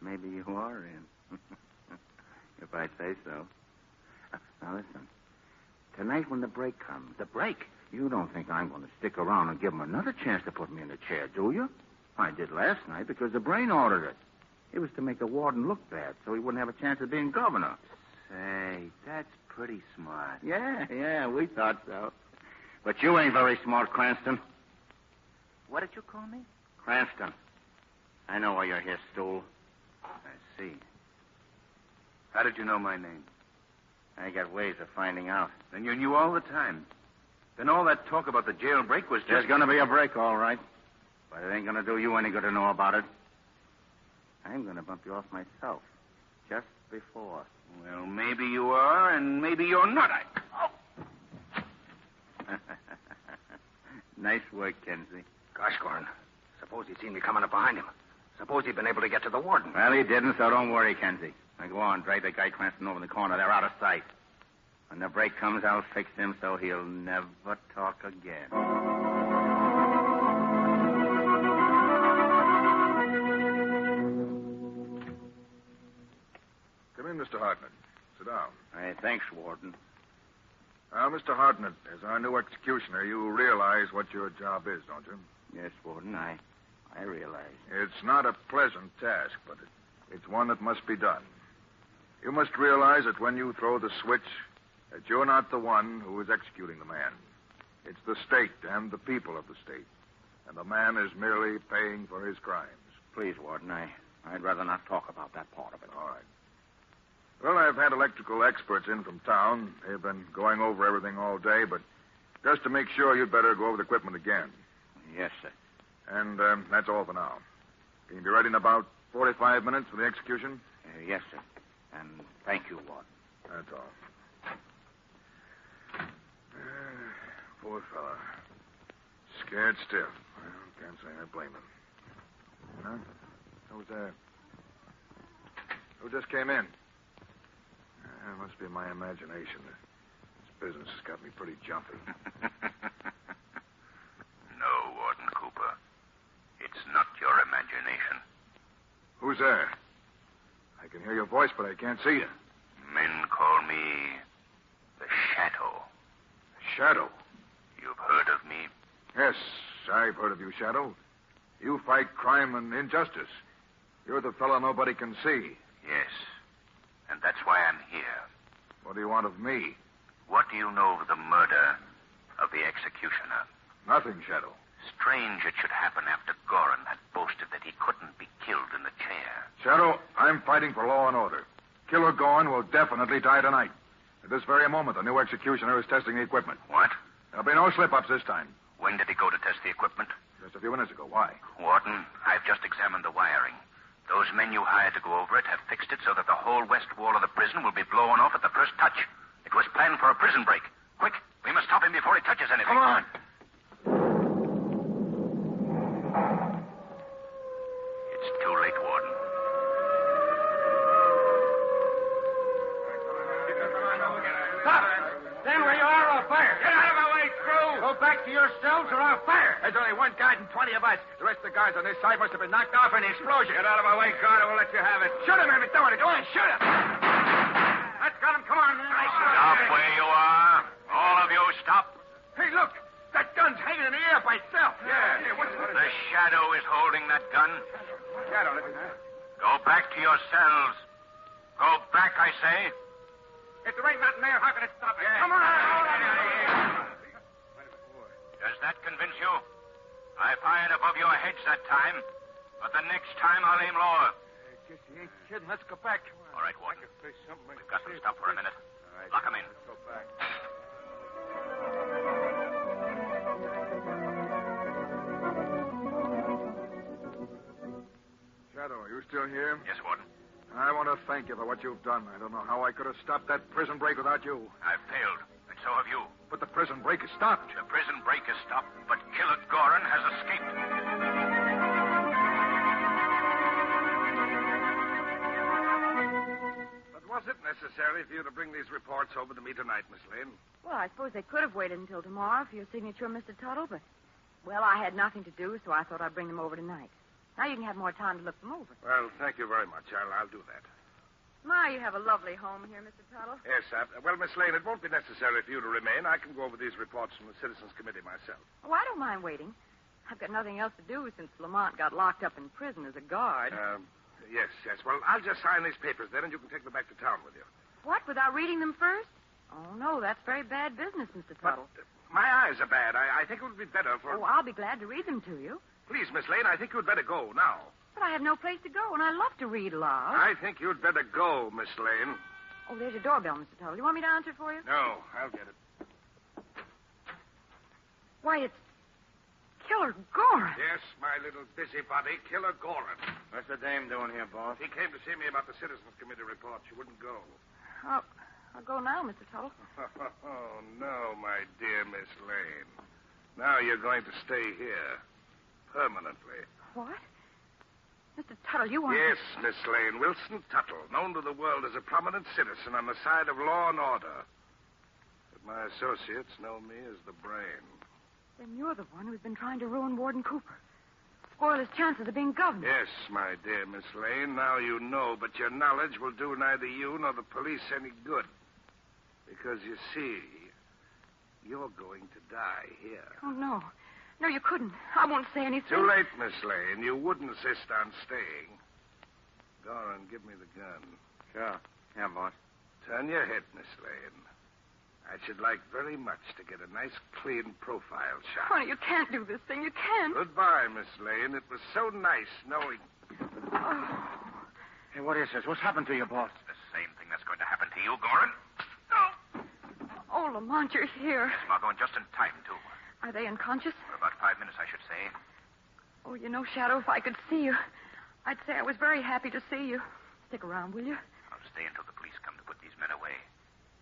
Maybe you are in. If I say so. Now, listen. Tonight when the break comes... The break? You don't think I'm going to stick around and give him another chance to put me in the chair, do you? I did last night because the brain ordered it. It was to make the warden look bad so he wouldn't have a chance of being governor. Say, that's pretty smart. Yeah, we thought so. But you ain't very smart, Cranston. What did you call me? Cranston. I know why you're here, Stool. I see. How did you know my name? I got ways of finding out. Then you knew all the time. Then all that talk about the jailbreak was just... There's going to be a break, all right. But it ain't going to do you any good to know about it. I'm going to bump you off myself. Just before. Well, maybe you are, and maybe you're not. Nice work, Kenzie. Gosh, Gorin. Suppose he'd seen me coming up behind him. Suppose he'd been able to get to the warden. Well, he didn't, so don't worry, Kenzie. Now go on, drag the guy Cranston over in the corner. They're out of sight. When the break comes, I'll fix him so he'll never talk again. Come in, Mr. Hartnett. Sit down. Hey, thanks, Warden. Now, Mr. Hartnett, as our new executioner, you realize what your job is, don't you? Yes, Warden, I realize. It's not a pleasant task, but it's one that must be done. You must realize that when you throw the switch, that you're not the one who is executing the man. It's the state and the people of the state. And the man is merely paying for his crimes. Please, Warden, I'd rather not talk about that part of it. All right. Well, I've had electrical experts in from town. They've been going over everything all day, but just to make sure, you'd better go over the equipment again. Yes, sir. And that's all for now. Can you be ready in about 45 minutes for the execution? Yes, sir. And thank you, Warden. That's all. Poor fella. Scared stiff. Well, can't say I blame him. Huh? Who's there? Who just came in? It must be my imagination. This business has got me pretty jumpy. Who's there? I can hear your voice, but I can't see you. Men call me the Shadow. Shadow? You've heard of me? Yes, I've heard of you, Shadow. You fight crime and injustice. You're the fellow nobody can see. Yes. And that's why I'm here. What do you want of me? What do you know of the murder of the executioner? Nothing, Shadow. Strange it should happen after Gorin had boasted that he couldn't be killed in the chair. Shadow, I'm fighting for law and order. Killer Gorn will definitely die tonight. At this very moment, the new executioner is testing the equipment. What? There'll be no slip-ups this time. When did he go to test the equipment? Just a few minutes ago. Why? Warden, I've just examined the wiring. Those men you hired to go over it have fixed it so that the whole west wall of the prison will be blown off at the first touch. It was planned for a prison break. Quick, we must stop him before he touches anything. Come on. It's too late, Warden. Stop! Stand where you are or I'll fire. Get out of my way, crew! Go back to your cells or I'll fire. There's only one guard and 20 of us. The rest of the guards on this side must have been knocked off in the explosion. Get out of my way, guard, or we'll let you have it. Shoot him if it's doing it. Go on, shoot him. That's got him. Come on. Stop where you are. All of you, stop. Hey, look. That gun's hanging in the air by itself. Yeah. What's The Shadow is holding that gun. Shadow, listen, huh? Go back to your cells. Go back, I say. If there ain't nothing there, how can it stop it? Come on. Does that convince you? I fired above your heads that time, but the next time I'll aim lower. Guess you ain't kidding. Let's go back. All right, Warden. We've got to stop for a minute. Lock him in. Let's go back. Shadow, are you still here? Yes, Warden. I want to thank you for what you've done. I don't know how I could have stopped that prison break without you. I've failed, and so have you. But the prison break is stopped. The prison break is stopped, but Killer Gorin has escaped. But was it necessary for you to bring these reports over to me tonight, Miss Lane? Well, I suppose they could have waited until tomorrow for your signature, Mr. Tuttle, but, well, I had nothing to do, so I thought I'd bring them over tonight. Now you can have more time to look them over. Well, thank you very much. I'll do that. My, you have a lovely home here, Mr. Tuttle. Yes, well, Miss Lane, it won't be necessary for you to remain. I can go over these reports from the Citizens Committee myself. Oh, I don't mind waiting. I've got nothing else to do since Lamont got locked up in prison as a guard. Yes. Well, I'll just sign these papers then, and you can take them back to town with you. What, without reading them first? Oh, no, that's very bad business, Mr. Tuttle. My eyes are bad. I think it would be better for... Oh, I'll be glad to read them to you. Please, Miss Lane, I think you'd better go now. But I have no place to go, and I love to read aloud. I think you'd better go, Miss Lane. Oh, there's your doorbell, Mr. Tuttle. You want me to answer for you? No, I'll get it. Why, it's Killer Gorin. Yes, my little busybody, Killer Gorin. What's the dame doing here, boss? He came to see me about the Citizens Committee report. She wouldn't go. I'll go now, Mr. Tuttle. Oh, no, my dear Miss Lane. Now you're going to stay here. Permanently. What? Mr. Tuttle, you want... Yes, Miss Lane. Wilson Tuttle, known to the world as a prominent citizen on the side of law and order. But my associates know me as the brain. Then you're the one who's been trying to ruin Warden Cooper. Spoil his chances of being governor. Yes, my dear Miss Lane. Now you know, but your knowledge will do neither you nor the police any good. Because, you see, you're going to die here. Oh, no. No, you couldn't. I won't say anything. Too late, Miss Lane. You would insist on staying. Gorin, give me the gun. Sure. Yeah, boss. Turn your head, Miss Lane. I should like very much to get a nice, clean profile shot. Honey, you can't do this thing. You can't. Goodbye, Miss Lane. It was so nice knowing... Oh. Hey, what is this? What's happened to you, boss? The same thing that's going to happen to you, Gorin. Oh, Lamont, you're here. Yes, Margot, and just in time, too. Are they unconscious? For about 5 minutes, I should say. Oh, you know, Shadow, if I could see you, I'd say I was very happy to see you. Stick around, will you? I'll stay until the police come to put these men away.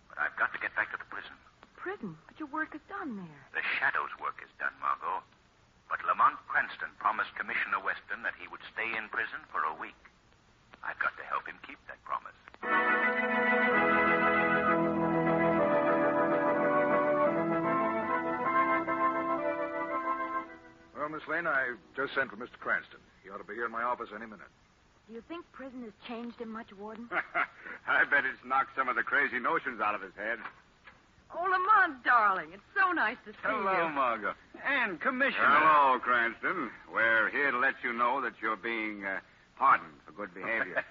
But I've got to get back to the prison. Prison? But your work is done there. The Shadow's work is done, Margot. But Lamont Cranston promised Commissioner Weston that he would stay in prison for a week. I've got to help him keep that promise. Well, Miss Lane, I just sent for Mr. Cranston. He ought to be here in my office any minute. Do you think prison has changed him much, Warden? I bet it's knocked some of the crazy notions out of his head. Oh, Lamont, darling, it's so nice to see Hello, you. Margot. And Commissioner. Hello, Cranston. We're here to let you know that you're being pardoned for good behavior.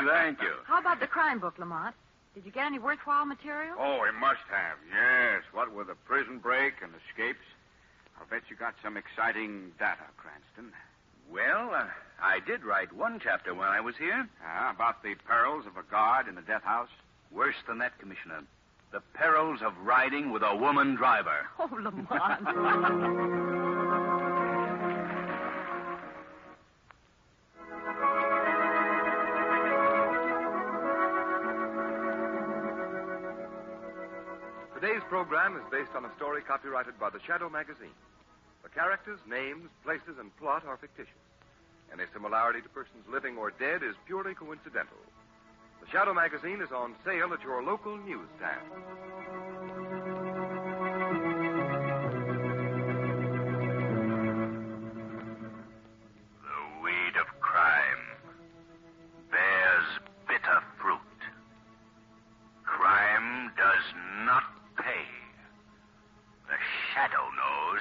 Thank you. How about the crime book, Lamont? Did you get any worthwhile material? Oh, we must have. Yes. What with the prison break and escapes, I'll bet you got some exciting data, Cranston. Well, I did write one chapter when I was here. About the perils of a guard in the death house? Worse than that, Commissioner. The perils of riding with a woman driver. Oh, Lamont. Today's program is based on a story copyrighted by the Shadow magazine. The characters, names, places, and plot are fictitious. Any similarity to persons living or dead is purely coincidental. The Shadow magazine is on sale at your local newsstand. The weed of crime bears bitter fruit. Crime does not pay. The Shadow knows.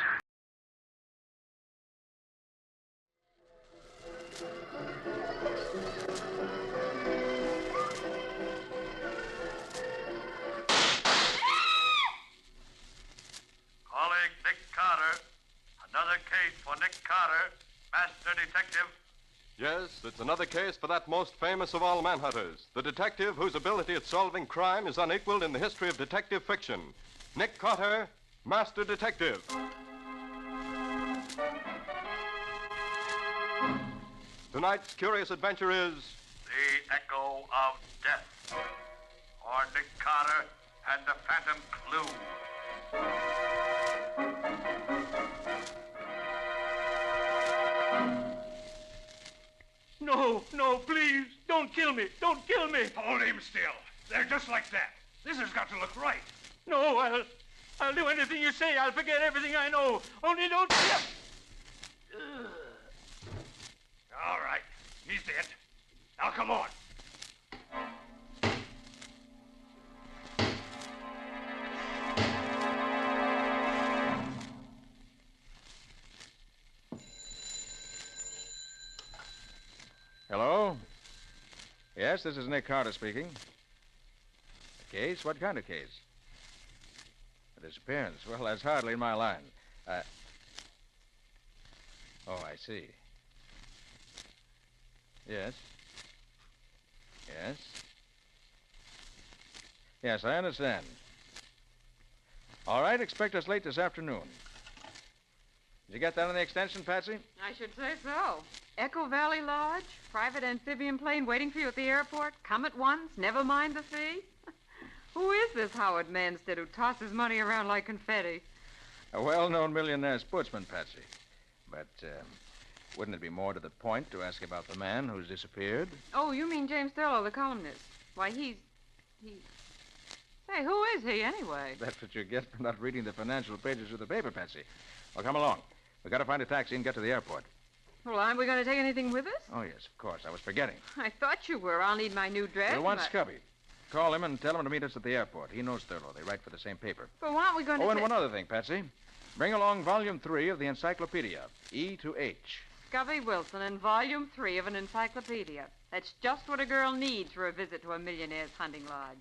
Calling Nick Carter. Another case for Nick Carter, Master Detective. Yes, it's another case for that most famous of all manhunters, the detective whose ability at solving crime is unequaled in the history of detective fiction. Nick Carter, Master Detective. Tonight's curious adventure is The Echo of Death. Or Nick Carter and the Phantom Clue. No, please, don't kill me. Don't kill me. Hold him still. They're just like that. This has got to look right. No, I'll do anything you say. I'll forget everything I know. Only don't... All right. He's dead. Now, come on. Hello? Yes, this is Nick Carter speaking. A case? What kind of case? A disappearance. Well, that's hardly in my line. Oh, I see. Yes. Yes. Yes, I understand. All right, expect us late this afternoon. Did you get that on the extension, Patsy? I should say so. Echo Valley Lodge, private amphibian plane waiting for you at the airport. Come at once, never mind the fee. Who is this Howard Manstead who tosses money around like confetti? A well-known millionaire sportsman, Patsy. But wouldn't it be more to the point to ask about the man who's disappeared? Oh, you mean James Thurlow, the columnist. Why, he's... Say, who is he, anyway? That's what you get for not reading the financial pages of the paper, Patsy. Well, come along. We've got to find a taxi and get to the airport. Well, aren't we going to take anything with us? Oh, yes, of course. I was forgetting. I thought you were. I'll need my new dress. We'll want Scubby. Call him and tell him to meet us at the airport. He knows Thurlow. They write for the same paper. But why aren't we going to... Oh, and one other thing, Patsy. Bring along Volume 3 of the Encyclopedia, E to H. Scubby Wilson and Volume 3 of an encyclopedia. That's just what a girl needs for a visit to a millionaire's hunting lodge.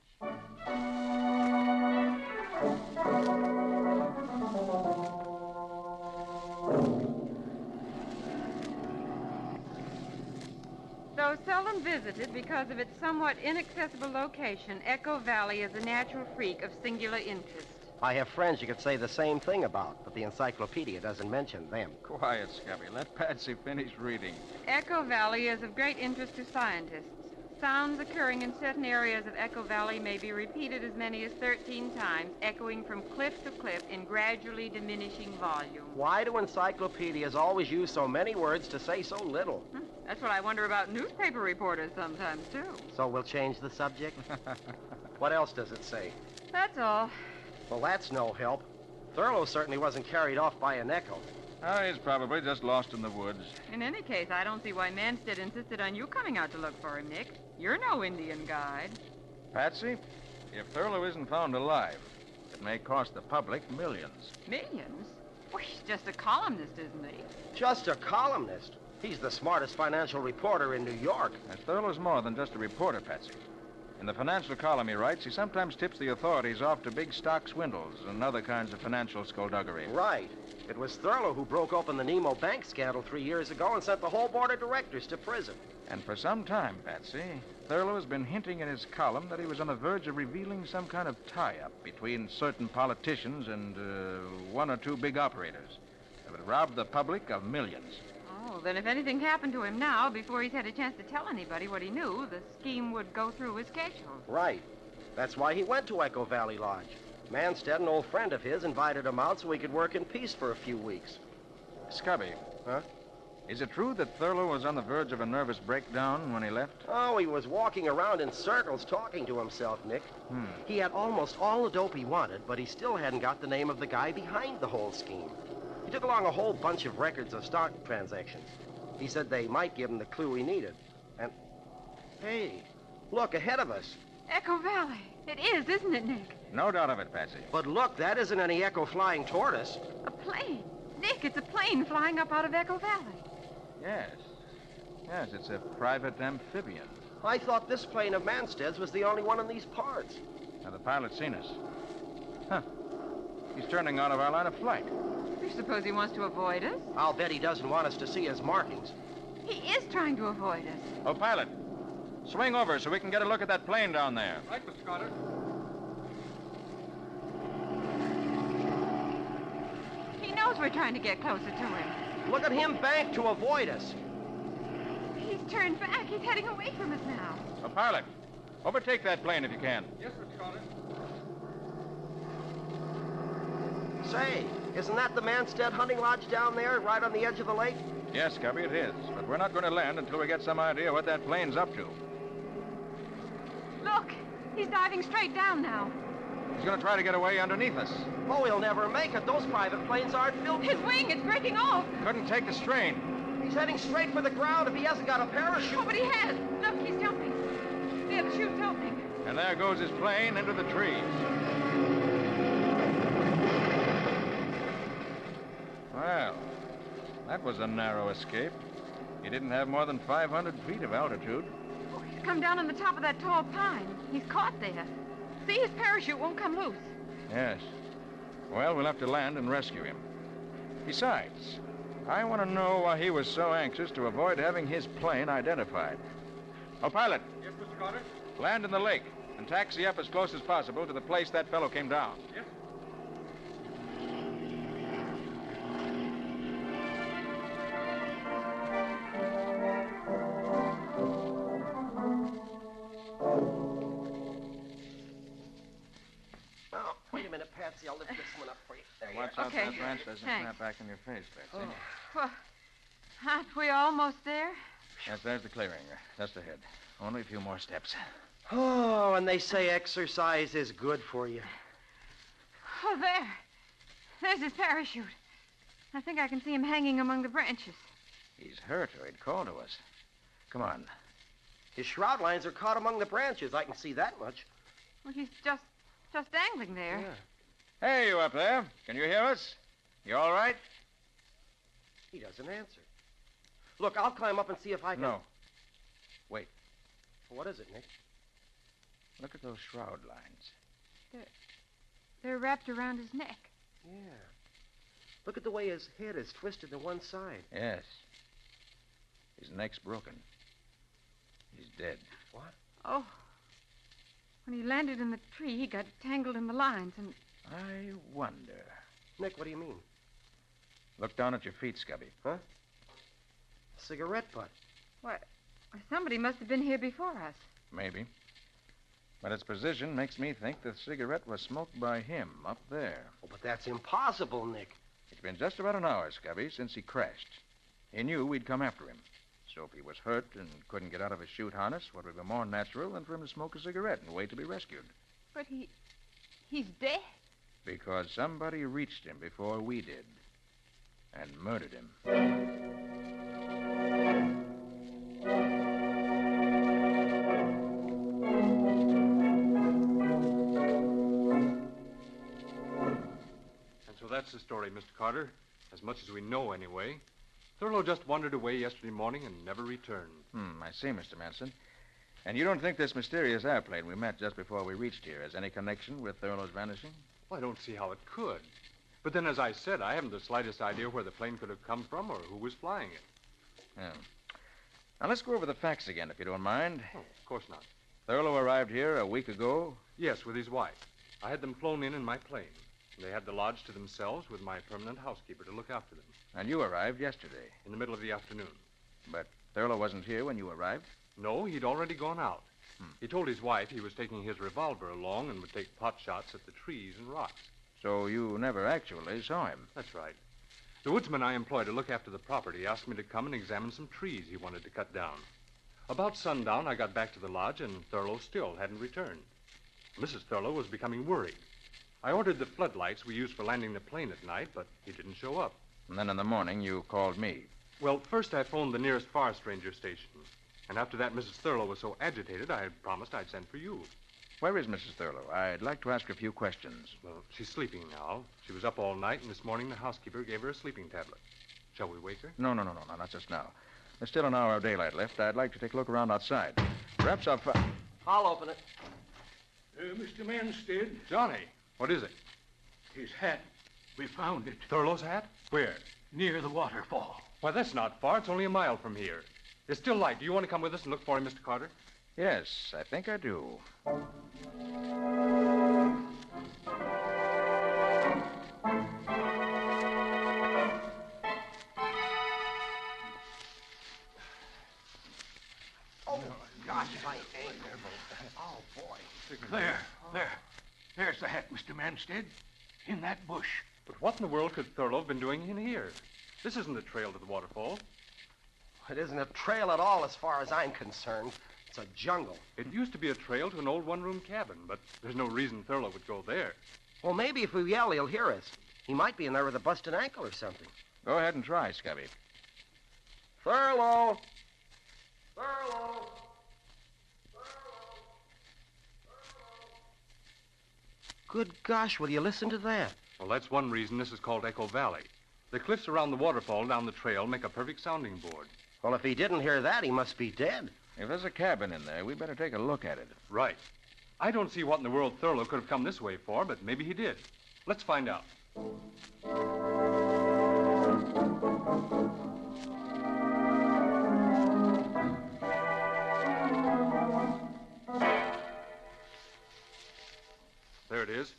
Though seldom visited because of its somewhat inaccessible location, Echo Valley is a natural freak of singular interest. I have friends you could say the same thing about, but the encyclopedia doesn't mention them. Quiet, Scubby. Let Patsy finish reading. Echo Valley is of great interest to scientists. Sounds occurring in certain areas of Echo Valley may be repeated as many as 13 times, echoing from cliff to cliff in gradually diminishing volume. Why do encyclopedias always use so many words to say so little? That's what I wonder about newspaper reporters sometimes, too. So we'll change the subject? What else does it say? That's all. Well, that's no help. Thurlow certainly wasn't carried off by an echo. Oh, he's probably just lost in the woods. In any case, I don't see why Manstead insisted on you coming out to look for him, Nick. You're no Indian guide. Patsy, if Thurlow isn't found alive, it may cost the public millions. Millions? Well, he's just a columnist, isn't he? Just a columnist. He's the smartest financial reporter in New York. And Thurlow's more than just a reporter, Patsy. In the financial column he writes, he sometimes tips the authorities off to big stock swindles and other kinds of financial skullduggery. Right. It was Thurlow who broke open the Nemo Bank scandal 3 years ago and sent the whole board of directors to prison. And for some time, Patsy, Thurlow has been hinting in his column that he was on the verge of revealing some kind of tie-up between certain politicians and one or two big operators that would rob the public of millions. Oh, then if anything happened to him now, before he's had a chance to tell anybody what he knew, the scheme would go through his schedule. Right. That's why he went to Echo Valley Lodge. Manstead, an old friend of his, invited him out so he could work in peace for a few weeks. Scubby. Huh? Is it true that Thurlow was on the verge of a nervous breakdown when he left? Oh, he was walking around in circles talking to himself, Nick. He had almost all the dope he wanted, but he still hadn't got the name of the guy behind the whole scheme. He took along a whole bunch of records of stock transactions. He said they might give him the clue he needed. And, hey, look, ahead of us. Echo Valley. It is, isn't it, Nick? No doubt of it, Patsy. But look, that isn't any Echo flying toward us. A plane. Nick, it's a plane flying up out of Echo Valley. Yes. Yes, it's a private amphibian. I thought this plane of Manstead's was the only one in these parts. Now, the pilot's seen us. Huh. He's turning out of our line of flight. You suppose he wants to avoid us? I'll bet he doesn't want us to see his markings. He is trying to avoid us. Oh, pilot, swing over so we can get a look at that plane down there. Right, Mr. Carter. He knows we're trying to get closer to him. Look at him bank to avoid us. He's turned back. He's heading away from us now. Oh, pilot, overtake that plane if you can. Yes, Mr. Carter. Say, isn't that the Manstead hunting lodge down there, right on the edge of the lake? Yes, Scubby, it is. But we're not going to land until we get some idea what that plane's up to. Look, he's diving straight down now. He's going to try to get away underneath us. Oh, he'll never make it. Those private planes aren't built. His wing, it's breaking off. Couldn't take the strain. He's heading straight for the ground if he hasn't got a parachute. Oh, but he has. Look, he's jumping. There, the chute's opening. And there goes his plane into the trees. Well, that was a narrow escape. He didn't have more than 500 feet of altitude. Oh, he's come down on the top of that tall pine. He's caught there. See, his parachute won't come loose. Yes. Well, we'll have to land and rescue him. Besides, I want to know why he was so anxious to avoid having his plane identified. Oh, pilot. Yes, Mr. Carter. Land in the lake and taxi up as close as possible to the place that fellow came down. Yes. Oh, wait a minute, Patsy. I'll lift this one up for you. There you Watch are. out Okay. that branch doesn't Thanks. snap back in your face, Patsy. Well, aren't we almost there? Yes, there's the clearing. Just ahead. Only a few more steps. Oh, and they say exercise is good for you. Oh, there. There's his parachute. I think I can see him hanging among the branches. He's hurt or he'd call to us. Come on. His shroud lines are caught among the branches. I can see that much. Well, he's just dangling there. Yeah. Hey, you up there. Can you hear us? You all right? He doesn't answer. Look, I'll climb up and see if I can... No. Wait. What is it, Nick? Look at those shroud lines. They're wrapped around his neck. Yeah. Look at the way his head is twisted to one side. Yes. His neck's broken. He's dead. What? Oh. When he landed in the tree, he got tangled in the lines and... I wonder. Nick, what do you mean? Look down at your feet, Scubby. Huh? Cigarette butt. Why, somebody must have been here before us. Maybe. But its position makes me think the cigarette was smoked by him up there. Oh, but that's impossible, Nick. It's been just about an hour, Scubby, since he crashed. He knew we'd come after him. So if he was hurt and couldn't get out of his chute harness, what would be more natural than for him to smoke a cigarette and wait to be rescued? But he's dead. Because somebody reached him before we did. and murdered him. And so that's the story, Mr. Carter. As much as we know, anyway. Thurlow just wandered away yesterday morning and never returned. I see, Mr. Manson. And you don't think this mysterious airplane we met just before we reached here has any connection with Thurlow's vanishing? Well, I don't see how it could. But then, as I said, I haven't the slightest idea where the plane could have come from or who was flying it. Yeah. Now, let's go over the facts again, if you don't mind. Oh, of course not. Thurlow arrived here a week ago? Yes, with his wife. I had them flown in my plane. They had the lodge to themselves with my permanent housekeeper to look after them. And you arrived yesterday? In the middle of the afternoon. But Thurlow wasn't here when you arrived? No, he'd already gone out. He told his wife he was taking his revolver along and would take pot shots at the trees and rocks. So you never actually saw him? That's right. The woodsman I employ to look after the property asked me to come and examine some trees he wanted to cut down. About sundown, I got back to the lodge, and Thurlow still hadn't returned. Mrs. Thurlow was becoming worried. I ordered the floodlights we used for landing the plane at night, but he didn't show up. And then in the morning, you called me. Well, first I phoned the nearest forest ranger station. And after that, Mrs. Thurlow was so agitated, I had promised I'd send for you. Where is Mrs. Thurlow? I'd like to ask her a few questions. Well, she's sleeping now. She was up all night, and this morning the housekeeper gave her a sleeping tablet. Shall we wake her? No, not just now. There's still an hour of daylight left. I'd like to take a look around outside. Perhaps I'll open it. Mr. Manstead. Johnny, what is it? His hat. We found it. Thurlow's hat? Where? Near the waterfall. Why, that's not far. It's only a mile from here. It's still light. Do you want to come with us and look for him, Mr. Carter? Yes, I think I do. Oh, gosh, my ankle. Oh, boy. There's the hat, Mr. Manstead. In that bush. But what in the world could Thurlow have been doing in here? This isn't a trail to the waterfall. It isn't a trail at all as far as I'm concerned. It's a jungle. It used to be a trail to an old one-room cabin, but there's no reason Thurlow would go there. Well, maybe if we yell, he'll hear us. He might be in there with a busted ankle or something. Go ahead and try, Scubby. Thurlow! Thurlow! Good gosh, will you listen to that? Well, that's one reason this is called Echo Valley. The cliffs around the waterfall down the trail make a perfect sounding board. Well, if he didn't hear that, he must be dead. If there's a cabin in there, we better take a look at it. Right. I don't see what in the world Thurlow could have come this way for, but maybe he did. Let's find out. There it is.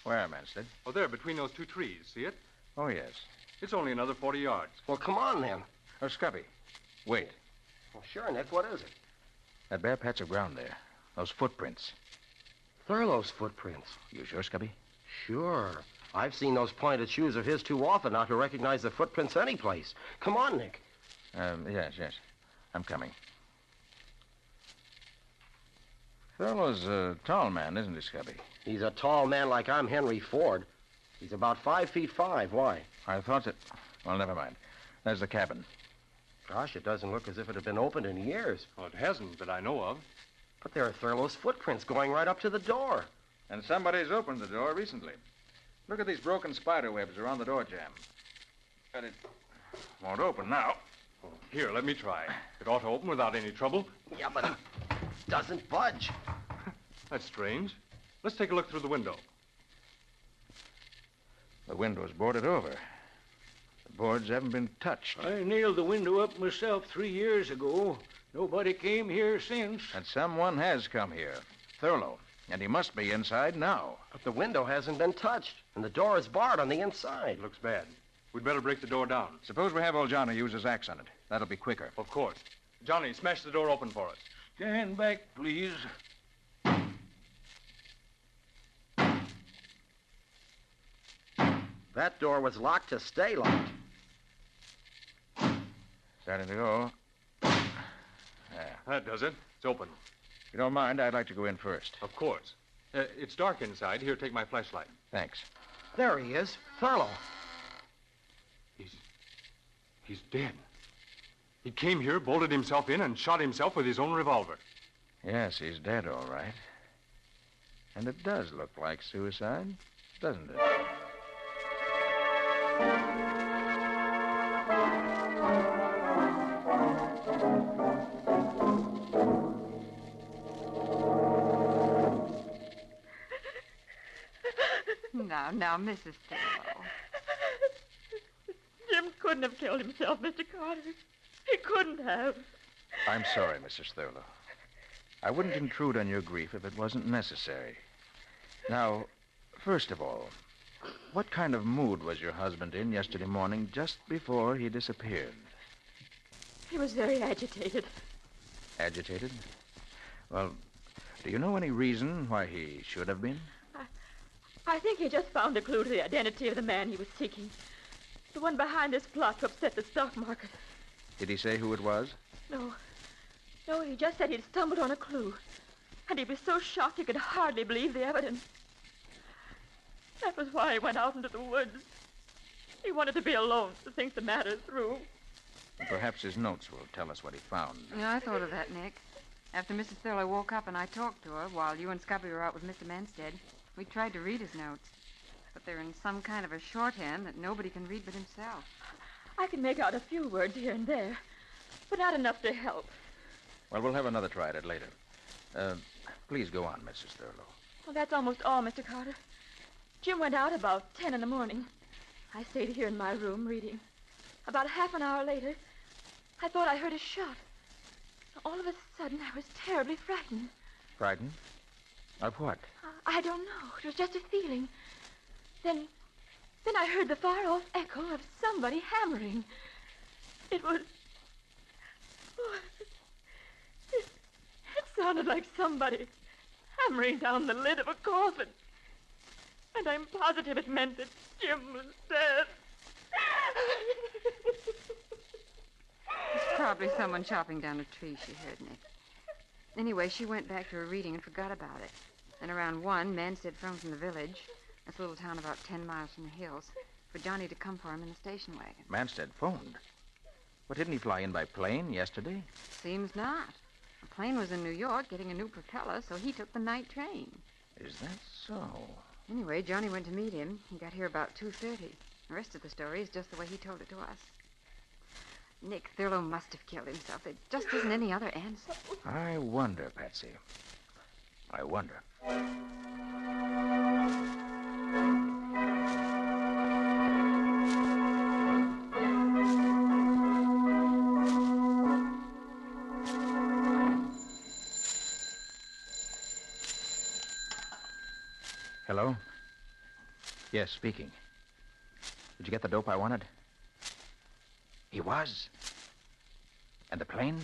Where, Manstead? Oh, there, between those two trees. See it? Oh, yes. It's only another 40 yards. Well, come on, then. Oh, Scubby, wait. Well, sure, Nick. What is it? That bare patch of ground there. Those footprints. Thurlow's footprints. You sure, Scubby? Sure. I've seen those pointed shoes of his too often not to recognize the footprints anyplace. Come on, Nick. Yes. I'm coming. Thurlow's a tall man, isn't he, Scubby? He's a tall man like I'm Henry Ford. He's about 5'5". Why? I thought that... Well, never mind. There's the cabin. Gosh, it doesn't look as if it had been opened in years. Well, it hasn't that I know of. But there are Thurlow's footprints going right up to the door. And somebody's opened the door recently. Look at these broken spider webs around the door jamb. But it won't open now. Oh, here, let me try. It ought to open without any trouble. Yeah, but it doesn't budge. That's strange. Let's take a look through the window. The window's boarded over. The boards haven't been touched. I nailed the window up myself 3 years ago. Nobody came here since. And someone has come here. Thurlow. And he must be inside now. But the window hasn't been touched, and the door is barred on the inside. Looks bad. We'd better break the door down. Suppose we have old Johnny use his axe on it. That'll be quicker. Of course. Johnny, smash the door open for us. Stand back, please. That door was locked to stay locked. Starting to go. There. That does it. It's open. If you don't mind, I'd like to go in first. Of course. It's dark inside. Here, take my flashlight. Thanks. There he is. Thurlow. He's dead. He came here, bolted himself in, and shot himself with his own revolver. Yes, he's dead, all right. And it does look like suicide, doesn't it? Now, Mrs. Thurlow. Jim couldn't have killed himself, Mr. Carter. He couldn't have. I'm sorry, Mrs. Thurlow. I wouldn't intrude on your grief if it wasn't necessary. Now, first of all, what kind of mood was your husband in yesterday morning just before he disappeared? He was very agitated. Agitated? Well, do you know any reason why he should have been? I think he just found a clue to the identity of the man he was seeking. The one behind this plot to upset the stock market. Did he say who it was? No, he just said he'd stumbled on a clue. And he'd be so shocked he could hardly believe the evidence. That was why he went out into the woods. He wanted to be alone to think the matter through. Perhaps his notes will tell us what he found. Yeah, I thought of that, Nick. After Mrs. Thurlow woke up and I talked to her while you and Scubby were out with Mr. Manstead, we tried to read his notes. But they're in some kind of a shorthand that nobody can read but himself. I can make out a few words here and there, but not enough to help. Well, we'll have another try at it later. Please go on, Mrs. Thurlow. Well, that's almost all, Mr. Carter. Jim went out about 10 in the morning. I stayed here in my room reading. About half an hour later, I thought I heard a shot. All of a sudden, I was terribly frightened. Frightened? Of what? I don't know. It was just a feeling. Then I heard the far-off echo of somebody hammering. It was... Oh, it sounded like somebody hammering down the lid of a coffin. And I'm positive it meant that Jim was dead. It's probably someone chopping down a tree, she heard, Nick. Anyway, she went back to her reading and forgot about it. Then around 1, Manstead phoned from the village. That's a little town about 10 miles from the hills, for Johnny to come for him in the station wagon. Manstead phoned? But didn't he fly in by plane yesterday? Seems not. The plane was in New York getting a new propeller, so he took the night train. Is that so? Anyway, Johnny went to meet him. He got here about 2:30. The rest of the story is just the way he told it to us. Nick Thurlow must have killed himself. There just isn't any other answer. I wonder, Patsy. I wonder. Hello? Yes, speaking. Did you get the dope I wanted? He was? And the plane?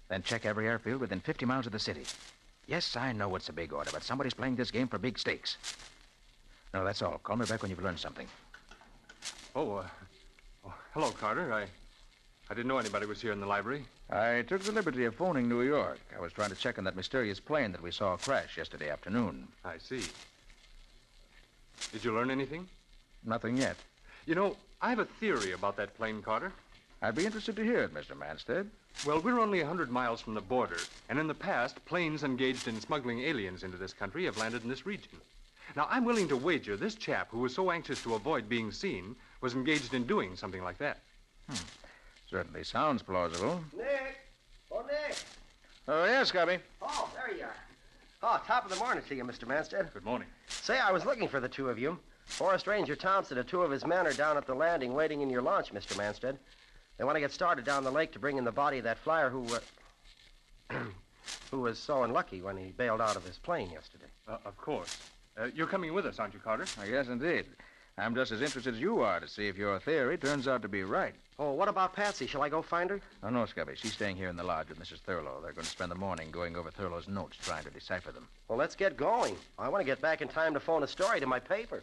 Then check every airfield within 50 miles of the city. Yes, I know it's a big order, but somebody's playing this game for big stakes. No, that's all. Call me back when you've learned something. Hello, Carter. I didn't know anybody was here in the library. I took the liberty of phoning New York. I was trying to check on that mysterious plane that we saw crash yesterday afternoon. I see. Did you learn anything? Nothing yet. You know, I have a theory about that plane, Carter. I'd be interested to hear it, Mr. Manstead. Well, we're only 100 miles from the border, and in the past, planes engaged in smuggling aliens into this country have landed in this region. Now, I'm willing to wager this chap who was so anxious to avoid being seen was engaged in doing something like that. Certainly sounds plausible. Nick! Oh, Nick! Oh, yes, Scubby. Oh, there you are. Oh, top of the morning to you, Mr. Manstead. Good morning. Say, I was looking for the two of you. Forest Ranger Thompson and 2 of his men are down at the landing waiting in your launch, Mr. Manstead. They want to get started down the lake to bring in the body of that flyer who was so unlucky when he bailed out of his plane yesterday. Of course. You're coming with us, aren't you, Carter? Yes, indeed. I'm just as interested as you are to see if your theory turns out to be right. Oh, what about Patsy? Shall I go find her? Oh, no, Scubby. She's staying here in the lodge with Mrs. Thurlow. They're going to spend the morning going over Thurlow's notes, trying to decipher them. Well, let's get going. I want to get back in time to phone a story to my paper.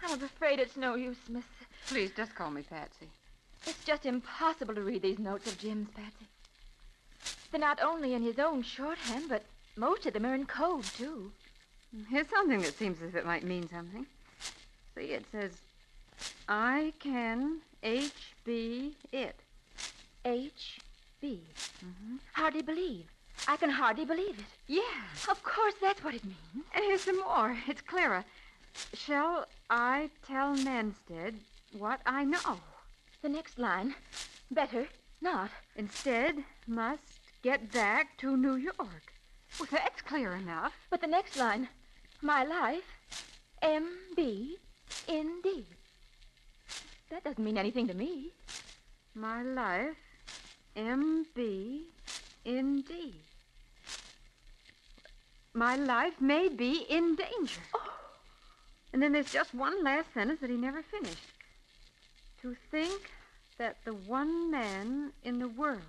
I'm afraid it's no use, Miss. Please, just call me Patsy. It's just impossible to read these notes of Jim's, Patsy. They're not only in his own shorthand, but most of them are in code, too. Here's something that seems as if it might mean something. See, it says, I can HB it. HB. Hardly believe. I can hardly believe it. Yeah. Of course, that's what it means. And here's some more. It's clearer. Shall I tell Manstead what I know? The next line. Better not. Instead, must get back to New York. Well, that's clear enough. But the next line. My life, M.B. N.D. That doesn't mean anything to me. My life, M.B. N.D. My life may be in danger. Oh. And then there's just one last sentence that he never finished. To think that the one man in the world.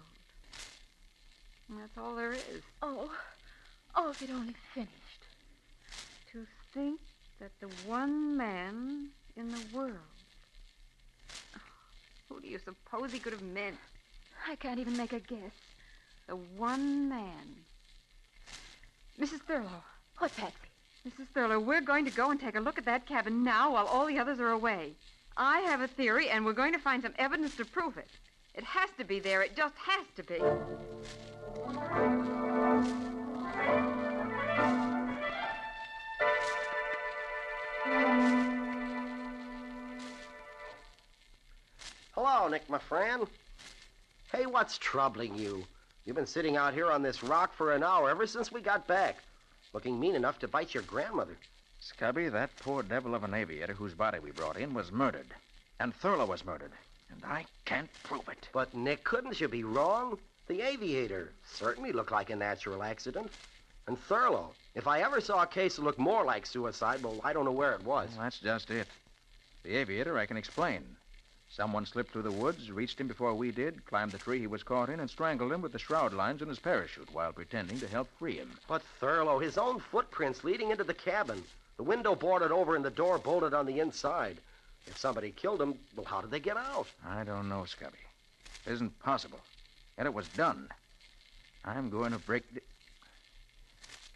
And that's all there is. Oh, if it only finished. To think that the one man in the world. Oh, who do you suppose he could have meant? I can't even make a guess. The one man. Mrs. Thurlow. What, Patsy? Mrs. Thurlow, we're going to go and take a look at that cabin now while all the others are away. I have a theory, and we're going to find some evidence to prove it. It has to be there. It just has to be. Hello, Nick, my friend. Hey, what's troubling you? You've been sitting out here on this rock for an hour ever since we got back, looking mean enough to bite your grandmother. Scubby, that poor devil of an aviator whose body we brought in was murdered. And Thurlow was murdered. And I can't prove it. But, Nick, couldn't you be wrong? The aviator certainly looked like a natural accident. And Thurlow, if I ever saw a case that looked more like suicide, well, I don't know where it was. Well, that's just it. The aviator I can explain. Someone slipped through the woods, reached him before we did, climbed the tree he was caught in, and strangled him with the shroud lines in his parachute while pretending to help free him. But Thurlow, his own footprints leading into the cabin. The window boarded over and the door bolted on the inside. If somebody killed him, well, how did they get out? I don't know, Scubby. It isn't possible. Yet it was done. I'm going to break the...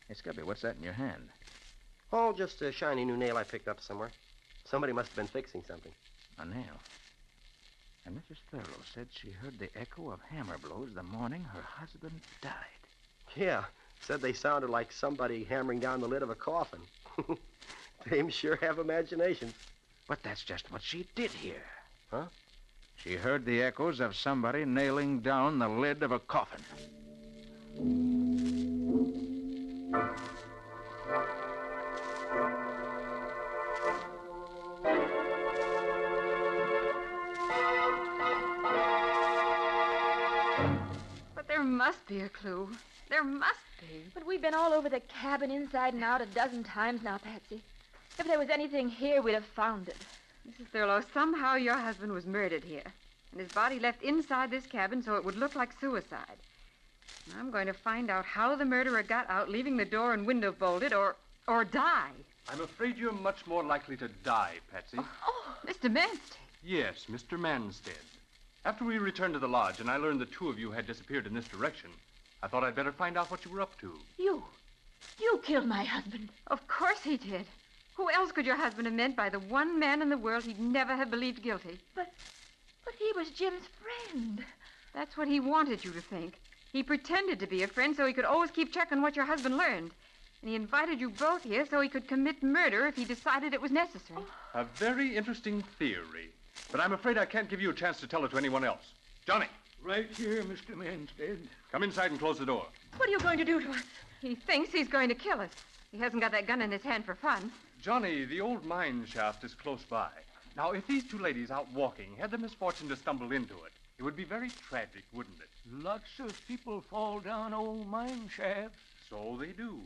Hey, Scubby, what's that in your hand? Oh, just a shiny new nail I picked up somewhere. Somebody must have been fixing something. A nail. And Mrs. Thurlow said she heard the echo of hammer blows the morning her husband died. Yeah, said they sounded like somebody hammering down the lid of a coffin. Dames sure have imaginations. But that's just what she did hear. Huh? She heard the echoes of somebody nailing down the lid of a coffin. But there must be a clue. There must be. But we've been all over the cabin inside and out a dozen times now, Patsy. If there was anything here, we'd have found it. Mrs. Thurlow, somehow your husband was murdered here. And his body left inside this cabin so it would look like suicide. I'm going to find out how the murderer got out, leaving the door and window bolted, or die. I'm afraid you're much more likely to die, Patsy. Oh, Mr. Manstead. Yes, Mr. Manstead. After we returned to the lodge and I learned the two of you had disappeared in this direction, I thought I'd better find out what you were up to. You killed my husband. Of course he did. Who else could your husband have meant by the one man in the world he'd never have believed guilty? But he was Jim's friend. That's what he wanted you to think. He pretended to be a friend so he could always keep checking what your husband learned. And he invited you both here so he could commit murder if he decided it was necessary. A very interesting theory. But I'm afraid I can't give you a chance to tell it to anyone else. Johnny. Right here, Mr. Manstead. Come inside and close the door. What are you going to do to us? He thinks he's going to kill us. He hasn't got that gun in his hand for fun. Johnny, the old mine shaft is close by. Now, if these two ladies out walking had the misfortune to stumble into it, it would be very tragic, wouldn't it? Lots of people fall down old mine shafts. So they do.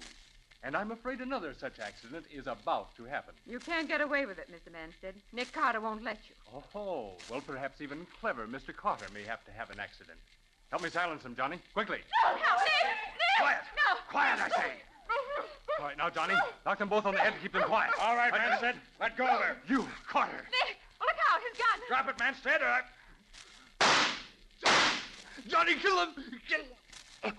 And I'm afraid another such accident is about to happen. You can't get away with it, Mr. Manstead. Nick Carter won't let you. Oh, well, perhaps even clever Mr. Carter may have to have an accident. Help me silence him, Johnny. Quickly. No, Nick! Quiet! No! Quiet, I say! All right, now, Johnny, knock them both on the head and keep them quiet. All right, Manstead. Let go of her. You, Carter. Nick, look out, his gun! Drop it, Manstead, or Johnny, kill him! Kill him!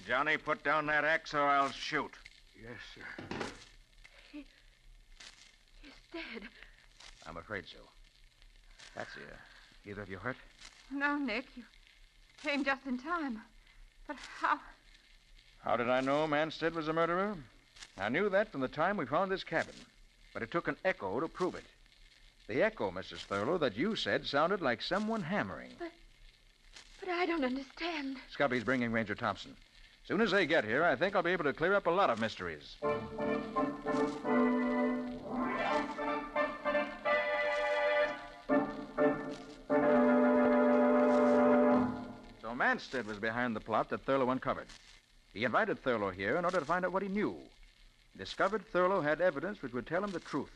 Johnny, put down that axe or I'll shoot. Yes, sir. He's dead. I'm afraid so. Patsy, either of you hurt? No, Nick. You came just in time. But how? How did I know Manstead was a murderer? I knew that from the time we found this cabin. But it took an echo to prove it. The echo, Mrs. Thurlow, that you said sounded like someone hammering. But I don't understand. Scubby's bringing Ranger Thompson. Soon as they get here, I think I'll be able to clear up a lot of mysteries. So Manstead was behind the plot that Thurlow uncovered. He invited Thurlow here in order to find out what he knew. He discovered Thurlow had evidence which would tell him the truth,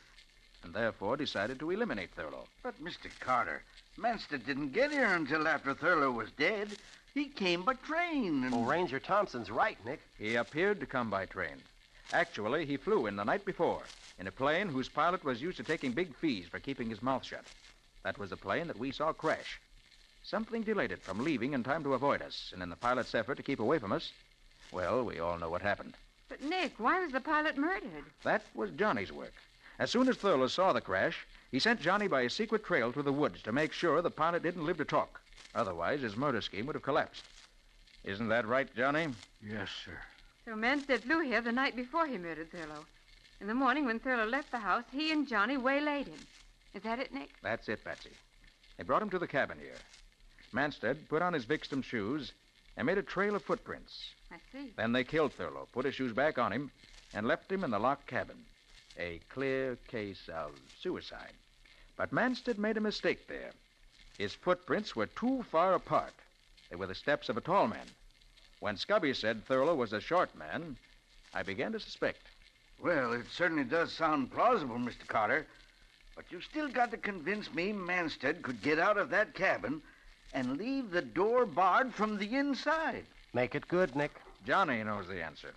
and therefore decided to eliminate Thurlow. But, Mr. Carter, Manstead didn't get here until after Thurlow was dead. He came by train. And... Oh, Ranger Thompson's right, Nick. He appeared to come by train. Actually, he flew in the night before in a plane whose pilot was used to taking big fees for keeping his mouth shut. That was the plane that we saw crash. Something delayed it from leaving in time to avoid us, and in the pilot's effort to keep away from us, well, we all know what happened. But, Nick, why was the pilot murdered? That was Johnny's work. As soon as Thurlow saw the crash, he sent Johnny by a secret trail through the woods to make sure the pilot didn't live to talk. Otherwise, his murder scheme would have collapsed. Isn't that right, Johnny? Yes, sir. So Manstead flew here the night before he murdered Thurlow. In the morning, when Thurlow left the house, he and Johnny waylaid him. Is that it, Nick? That's it, Patsy. They brought him to the cabin here. Manstead put on his victim's shoes and made a trail of footprints. I see. Then they killed Thurlow, put his shoes back on him, and left him in the locked cabin. A clear case of suicide. But Manstead made a mistake there. His footprints were too far apart. They were the steps of a tall man. When Scubby said Thurlow was a short man, I began to suspect. Well, it certainly does sound plausible, Mr. Carter. But you still got to convince me Manstead could get out of that cabin and leave the door barred from the inside. Make it good, Nick. Johnny knows the answer.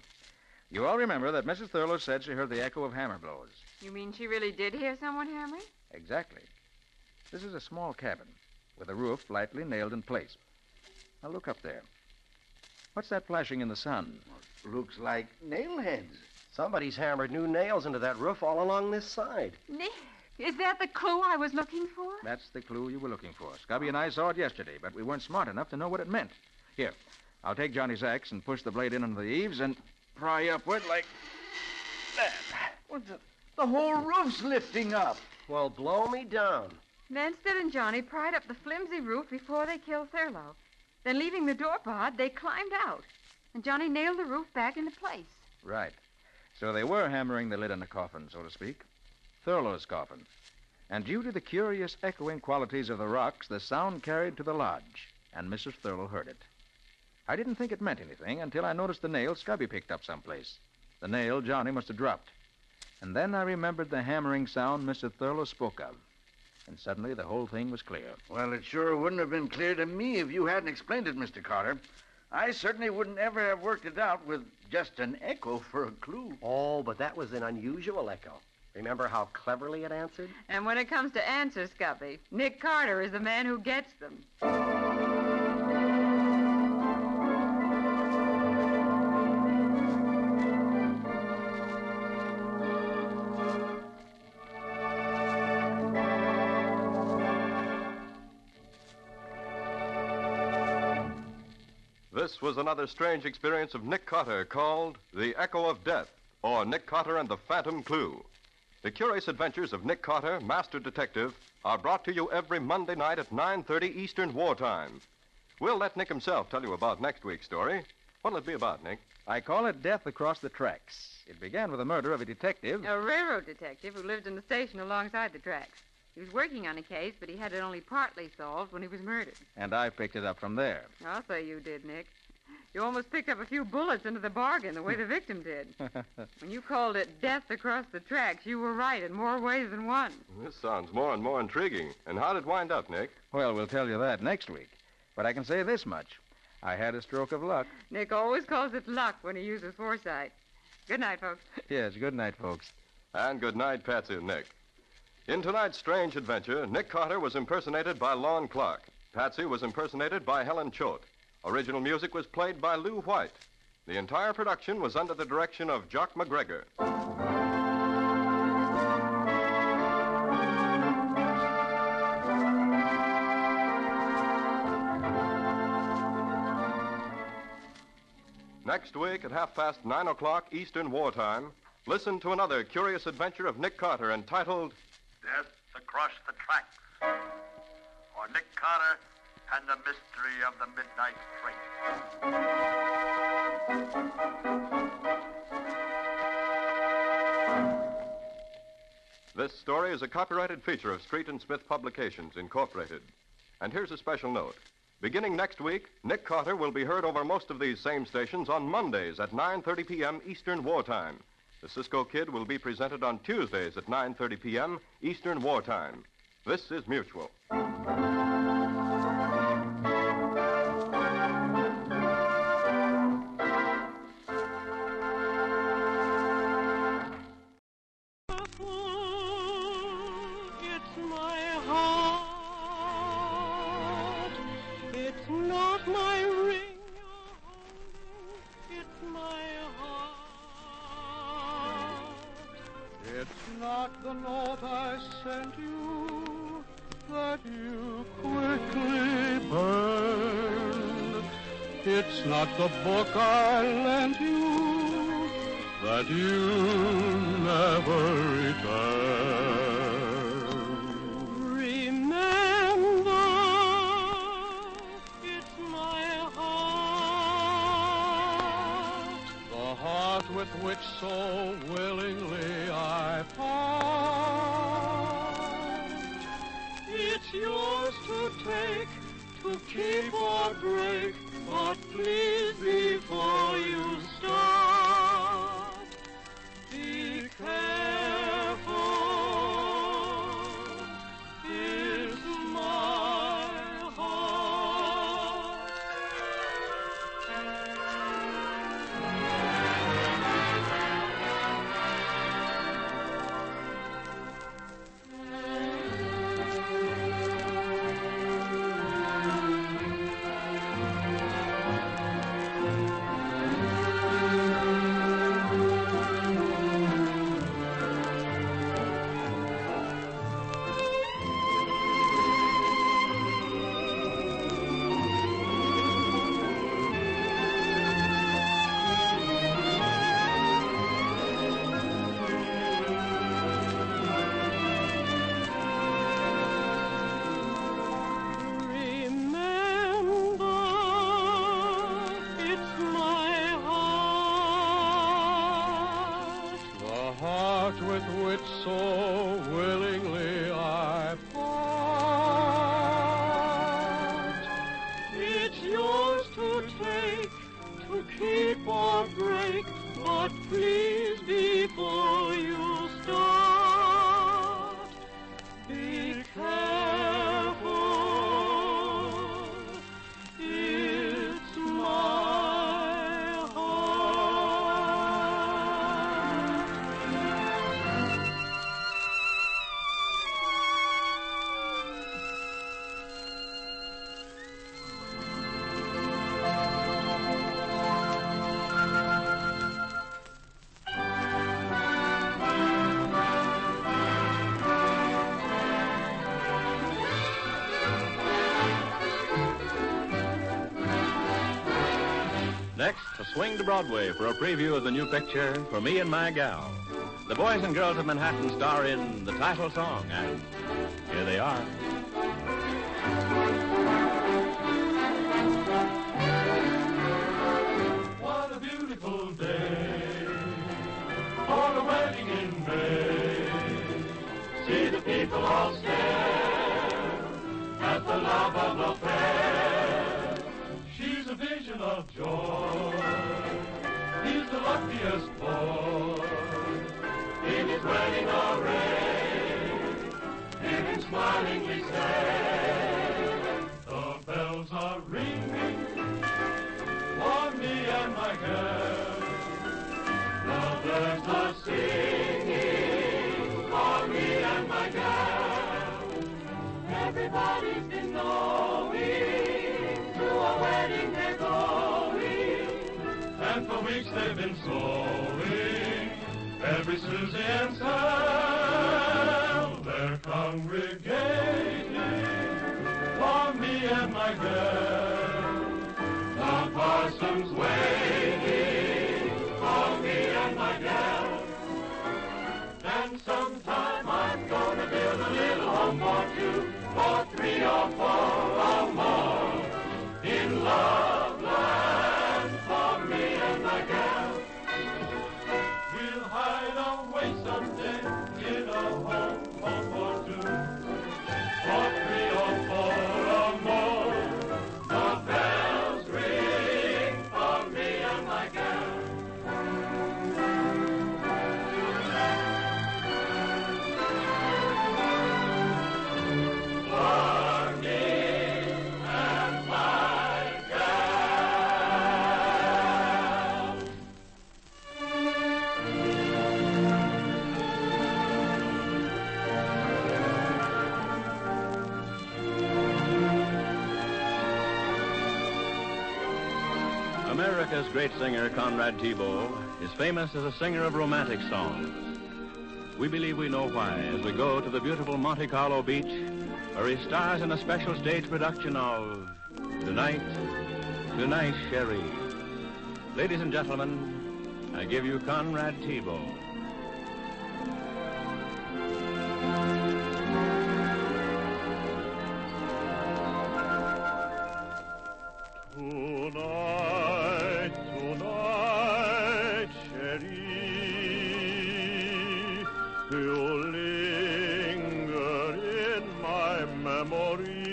You all remember that Mrs. Thurlow said she heard the echo of hammer blows. You mean she really did hear someone hammering? Exactly. This is a small cabin with a roof lightly nailed in place. Now look up there. What's that flashing in the sun? Looks like nail heads. Somebody's hammered new nails into that roof all along this side. Nick, is that the clue I was looking for? That's the clue you were looking for. Scubby and I saw it yesterday, but we weren't smart enough to know what it meant. Here, I'll take Johnny's axe and push the blade in under the eaves and pry upward like that. What the whole roof's lifting up. Well, blow me down. Manstead and Johnny pried up the flimsy roof before they killed Thurlow. Then, leaving the door barred, they climbed out. And Johnny nailed the roof back into place. Right. So they were hammering the lid on the coffin, so to speak. Thurlow's coffin. And due to the curious echoing qualities of the rocks, the sound carried to the lodge, and Mrs. Thurlow heard it. I didn't think it meant anything until I noticed the nail Scubby picked up someplace. The nail Johnny must have dropped. And then I remembered the hammering sound Mr. Thurlow spoke of. And suddenly the whole thing was clear. Well, it sure wouldn't have been clear to me if you hadn't explained it, Mr. Carter. I certainly wouldn't ever have worked it out with just an echo for a clue. Oh, but that was an unusual echo. Remember how cleverly it answered? And when it comes to answers, Scubby, Nick Carter is the man who gets them. This was another strange experience of Nick Carter called The Echo of Death, or Nick Carter and the Phantom Clue. The curious adventures of Nick Carter, Master Detective, are brought to you every Monday night at 9:30 Eastern Wartime. We'll let Nick himself tell you about next week's story. What'll it be about, Nick? I call it Death Across the Tracks. It began with the murder of a detective. A railroad detective who lived in the station alongside the tracks. He was working on a case, but he had it only partly solved when he was murdered. And I picked it up from there. I'll say you did, Nick. You almost picked up a few bullets into the bargain the way the victim did. When you called it Death Across the Tracks, you were right in more ways than one. This sounds more and more intriguing. And how did it wind up, Nick? Well, we'll tell you that next week. But I can say this much. I had a stroke of luck. Nick always calls it luck when he uses foresight. Good night, folks. Yes, good night, folks. And good night, Patsy and Nick. In tonight's strange adventure, Nick Carter was impersonated by Lon Clark. Patsy was impersonated by Helen Choate. Original music was played by Lou White. The entire production was under the direction of Jock McGregor. Next week at 9:30 Eastern Wartime, listen to another curious adventure of Nick Carter entitled Death Across the Tracks, or Nick Carter and the Mystery of the Midnight Train. This story is a copyrighted feature of Street and Smith Publications, Incorporated. And here's a special note. Beginning next week, Nick Carter will be heard over most of these same stations on Mondays at 9:30 p.m. Eastern Wartime. The Cisco Kid will be presented on Tuesdays at 9:30 p.m. Eastern Wartime. This is Mutual. Not the note I sent you that you quickly burned. It's not the book I lent you that you never returned. Remember, it's my heart, the heart with which so willingly I It's yours to take, to keep or break, but please before you start, be careful. It's my heart. With which so willingly I part. It's yours to take, to keep or break, but please before you start, be careful. It's my Next, a swing to Broadway for a preview of the new picture, For Me and My Gal. The boys and girls of Manhattan star in the title song, and here they are. What a beautiful day for a wedding in May. See the people all stare at the love of the pair. She's a vision of joy. He's the luckiest boy in his wedding array. Hear him smilingly say, the bells are ringing for me and my girl. The birds are singing for me and my girl. Everybody's been knowing to a wedding they're going, and for me weeks they've been sowing. Every Susie and Sal, they're congregating for me and my gal. The parson's waiting for me and my gal. And sometime I'm gonna build a little home for two, for three or four or more in love land for me and my gal. We'll hide away someday in a home for two, for three or four or more. The bells ring for me and my gal. America's great singer, Conrad Thibault, is famous as a singer of romantic songs. We believe we know why as we go to the beautiful Monte Carlo beach, where he stars in a special stage production of Tonight, Tonight, Cherie. Ladies and gentlemen, I give you Conrad Thibault. Tonight, tonight, Cherie, you linger in my memory.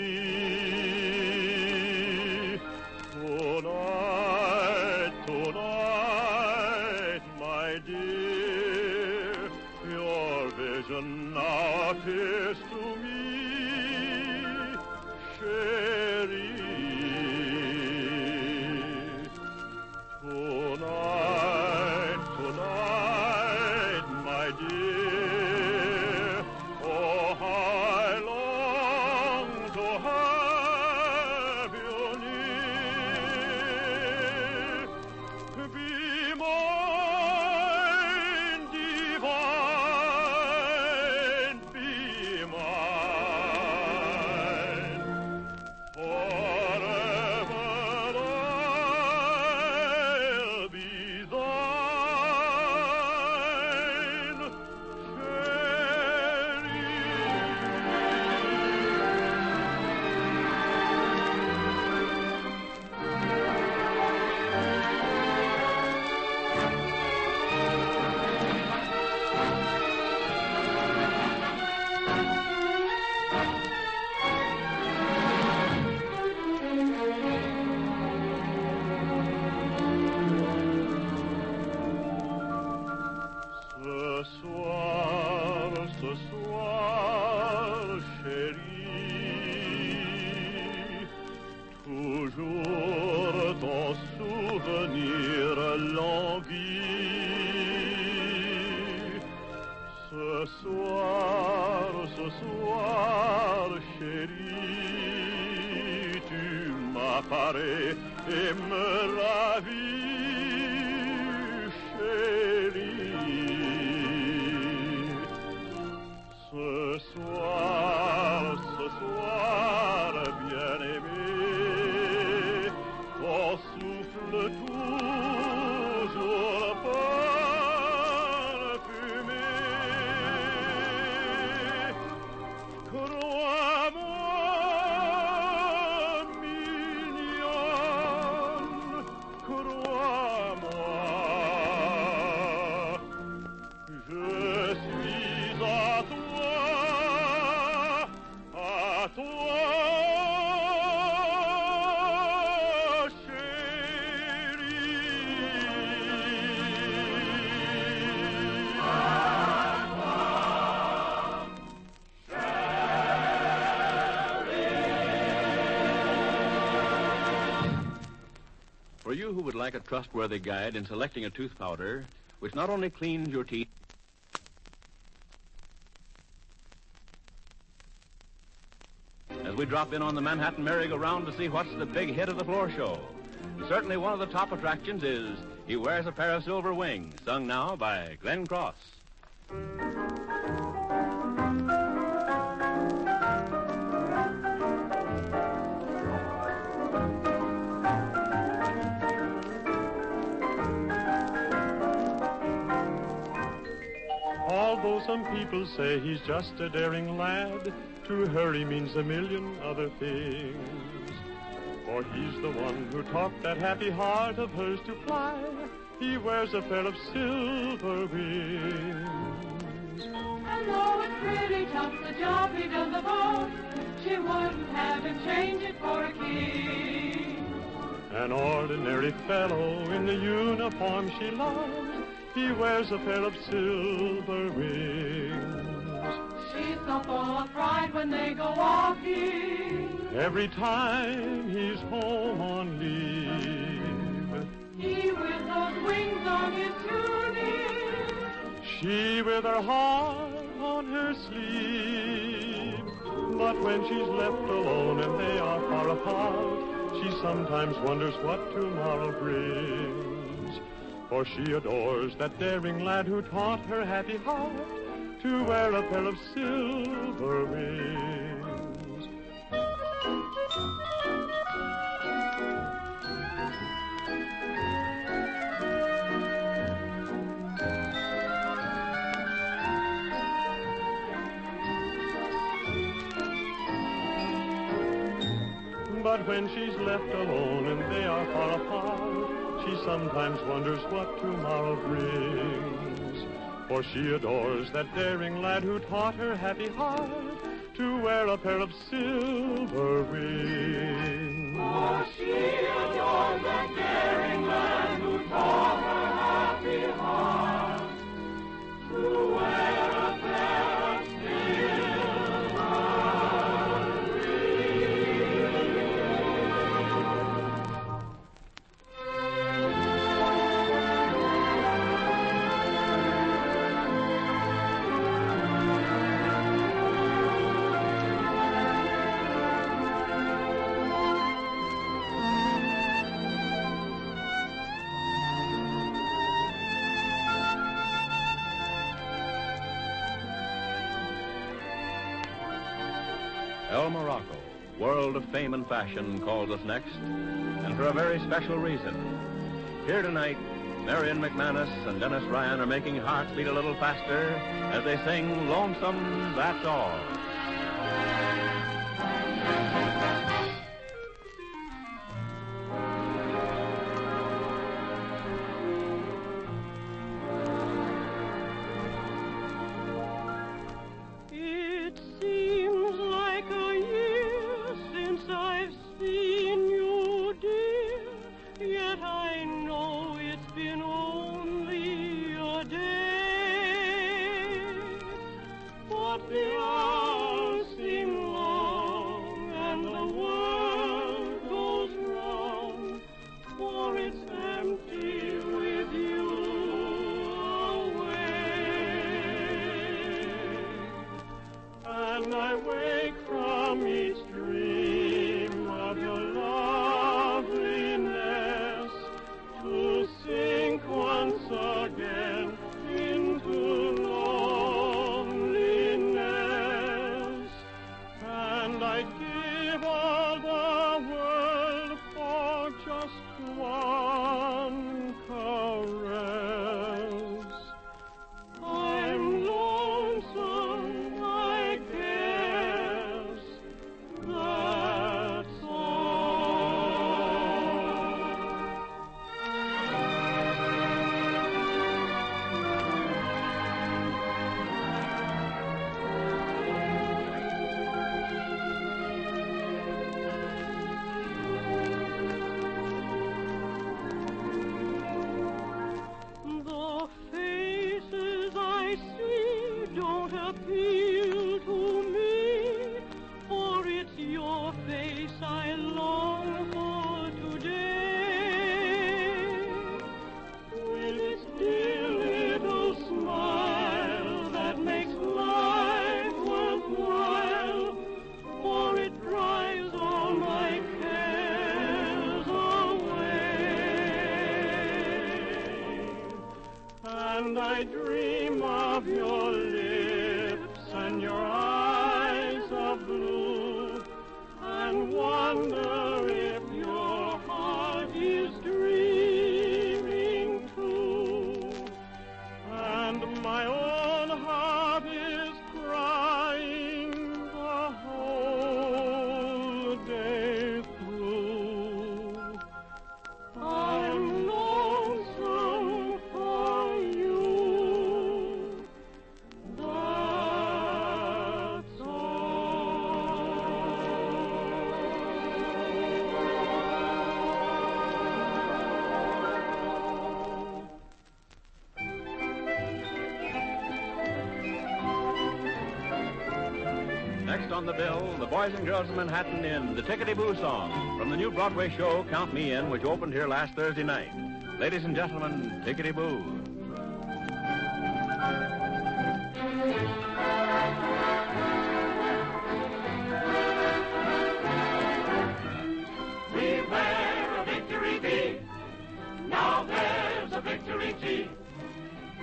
Tonight, tonight, my dear, your vision now appears to me, Cherie. Tonight, tonight, my dear, oh, how I long to have you near. Be mine, divine, be mine. Forever I'll be thine, ce soir, chérie, toujours ton souvenir l'envie. Ce soir, chérie, tu m'apparais et me ravis, chérie. Ce soir, bien-aimé, ton souffle toujours parfumé. Crois-moi, mignonne, crois-moi, je suis à toi, For you who would like a trustworthy guide in selecting a tooth powder, which not only cleans your teeth, as we drop in on the Manhattan merry-go-round to see what's the big hit of the floor show. Certainly one of the top attractions is He wears a pair of silver wings, sung now by Glenn Cross. Although some people say he's just a daring lad, to her he means a million other things. For he's the one who taught that happy heart of hers to fly. He wears a pair of silver wings. And though it's pretty tough, the job he does of ours, she wouldn't have him change it for a king. An ordinary fellow in the uniform she loves, he wears a pair of silver wings. She's so full of pride when they go walking. Every time he's home on leave, He with those wings on his tunic. she with her heart on her sleeve. But when she's left alone and they are far apart, she sometimes wonders what tomorrow brings. For she adores that daring lad who taught her happy heart to wear a pair of silver wings. But when she's left alone and they are far apart, she sometimes wonders what tomorrow brings. For she adores that daring lad who taught her happy heart to wear a pair of silver wings. For she adores that daring lad who taught her happy heart to wear a pair of silver El Morocco, world of fame and fashion, calls us next, and for a very special reason. Here tonight, Marion McManus and Dennis Ryan are making hearts beat a little faster as they sing Lonesome, That's All. It seems like a year since I've seen you, dear, yet I know it's been only a day. But the hours seem long and the world goes round, for it's empty with you away. And I wake from each dream of your loveliness to sink once again into loneliness. And I'd give all the world for just one caress. I'm lonesome, I guess. That's The faces I see don't appeal to me, for it's your face I long for today. With its dear little smile that makes life worthwhile, for it drives all my cares away. Next on the bill, the Boys and Girls of Manhattan in the Tickety-Boo song from the new Broadway show Count Me In, which opened here last Thursday night. Ladies and gentlemen, Tickety-Boo. Beware a victory bee. Now there's a victory G.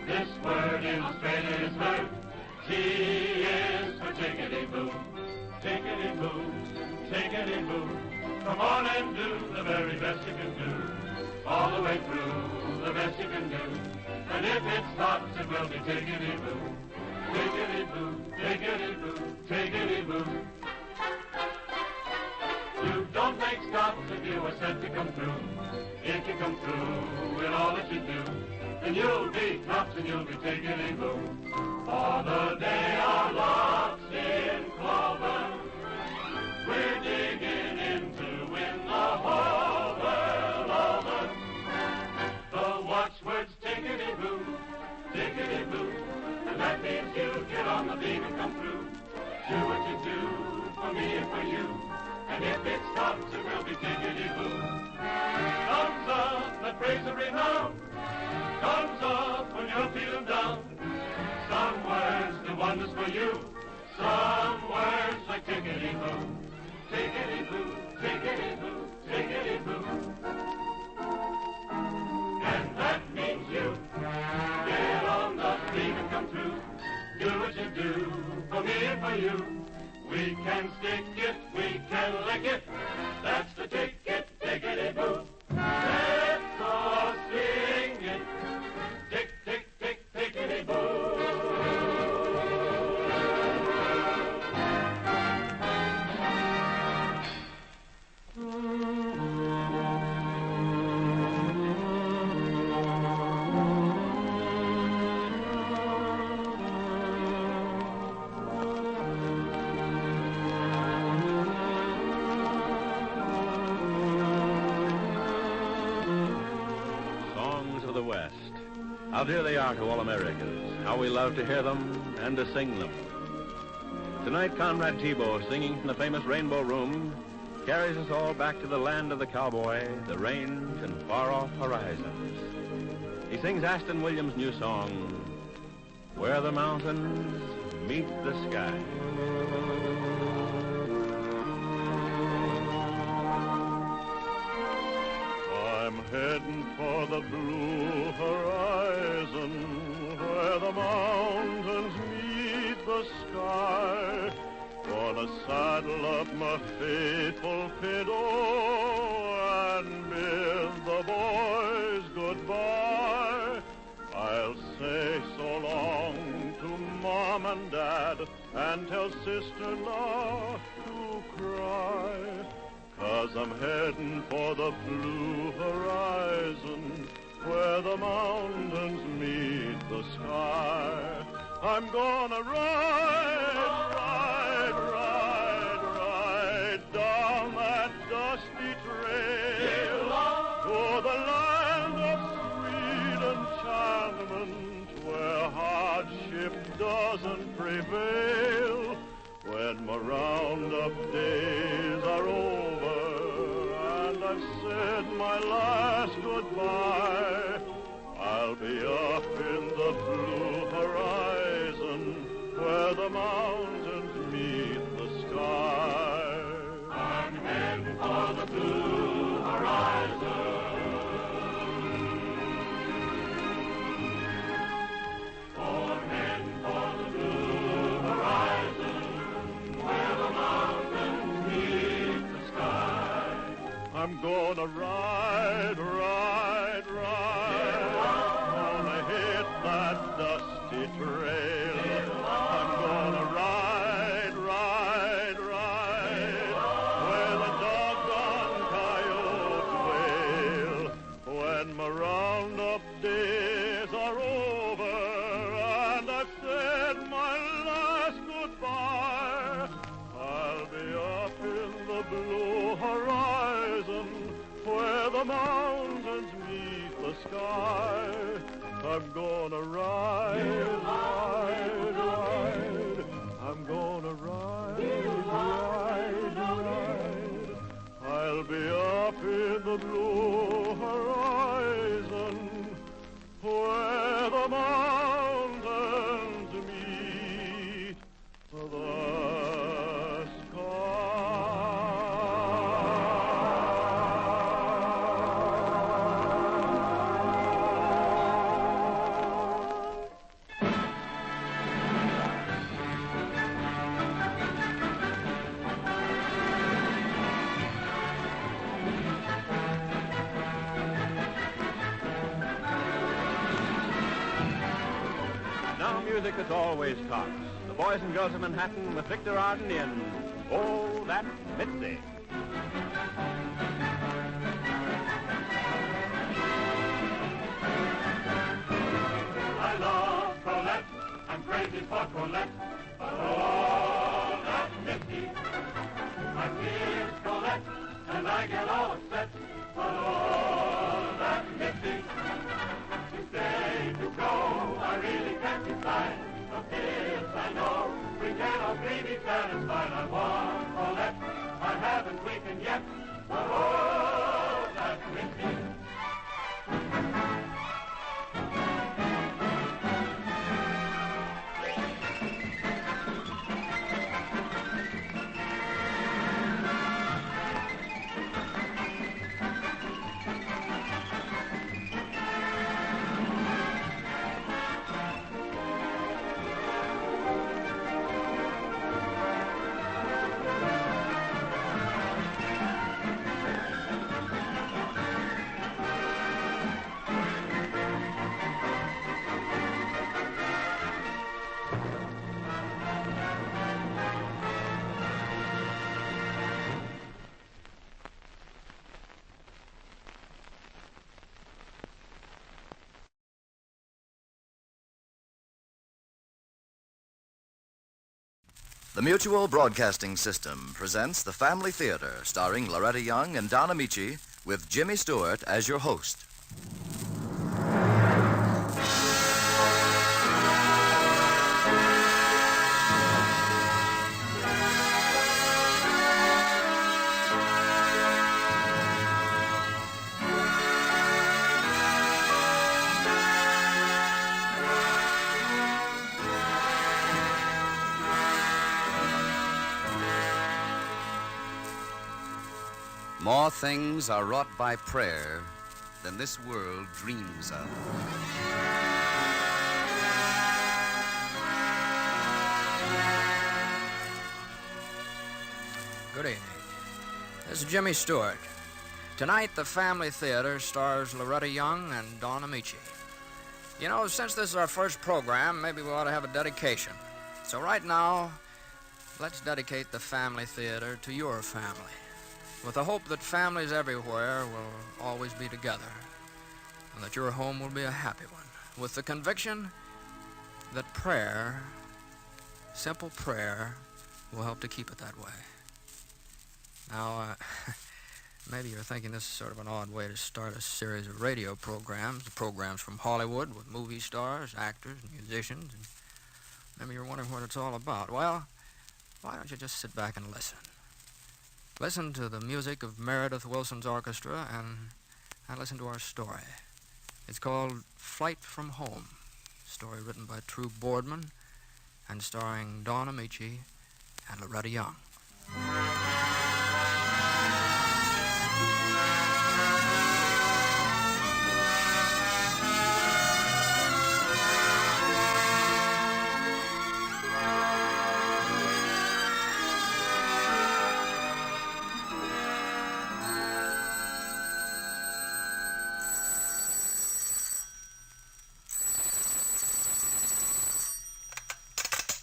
This word in Australia is heard. G is for tickety-boo. Tickety-boo, tickety-boo. Come on and do the very best you can do. All the way through, the best you can do. And if it stops, it will be tickety-boo. Tickety-boo, tickety-boo, tickety-boo. You don't make stops if you are sent to come through. If you come through in all that you do, then you'll be tops and you'll be tickety-boo. For the day our lock's in clover, we're digging in to win the whole world over. The watchword's tickety-boo, tickety-boo, and that means you get on the beam and come through. Do what you do for me and for you. And if it stops, it will be tickety-boo. Thumbs up, that praise of renown. Thumbs up when you're feeling down. Some words do wonders for you. Some words like tickety-boo. Tickety-boo, tickety-boo, tickety-boo. And that means you get on the beam and come through. Do what you do for me and for you. We can stick it, we can lick it. That's the ticket, tickety-boo. Let's all sing it. Tick, tick, tick, tickety-boo. How dear they are to all Americans. How we love to hear them and to sing them. Tonight, Conrad Thibault, singing from the famous Rainbow Room, carries us all back to the land of the cowboy, the range, and far-off horizons. He sings Aston Williams' new song, Where the Mountains Meet the Sky. I'm heading for the blue horizon, where the mountains meet the sky. Gonna saddle up my faithful Fido and bid the boys goodbye. I'll say so long to Mom and Dad and tell Sister not to cry. 'Cause I'm heading for the blue horizon, where the mountains meet the sky. I'm gonna ride down that dusty trail to the land of sweet enchantment, where hardship doesn't prevail. When my roundup days are over and I've said my last goodbye, I'll be up in the blue horizon where the mountains meet the sky. I'm heading for the blue horizon. I'm heading for the blue horizon, where the mountains meet the sky. I'm gonna ride. Gonna hit that dusty trail. I'm gonna ride. Where the doggone coyotes wail. When my roundup days are over and I've said my last goodbye, I'll be up in the blue horizon where the mountains meet the sky. I'm gonna ride. I'm gonna ride. music that's always tops. The Boys and Girls of Manhattan with Victor Arden in Oh, That Mitzi. I love Colette. I'm crazy for Colette. Oh, that Mitzi. My dear Colette, and I get all upset. Oh, that Mitzi. To stay, to go, I really can't decide. Of this I know, we cannot really be satisfied. I want Colette, I haven't weakened yet. Oh, that Mitzi. The Mutual Broadcasting System presents The Family Theater, starring Loretta Young and Don Amici, with Jimmy Stewart as your host. More things are wrought by prayer than this world dreams of. Good evening. This is Jimmy Stewart. Tonight, the Family Theater stars Loretta Young and Don Amici. You know, since this is our first program, maybe we ought to have a dedication. So right now, let's dedicate the Family Theater to your family, with the hope that families everywhere will always be together, and that your home will be a happy one, with the conviction that prayer, simple prayer, will help to keep it that way. Now, maybe you're thinking this is sort of an odd way to start a series of radio programs from Hollywood with movie stars, actors, and musicians, and maybe you're wondering what it's all about. Well, why don't you just sit back and listen? Listen to the music of Meredith Wilson's orchestra and listen to our story. It's called Flight from Home, a story written by True Boardman and starring Don Amici and Loretta Young.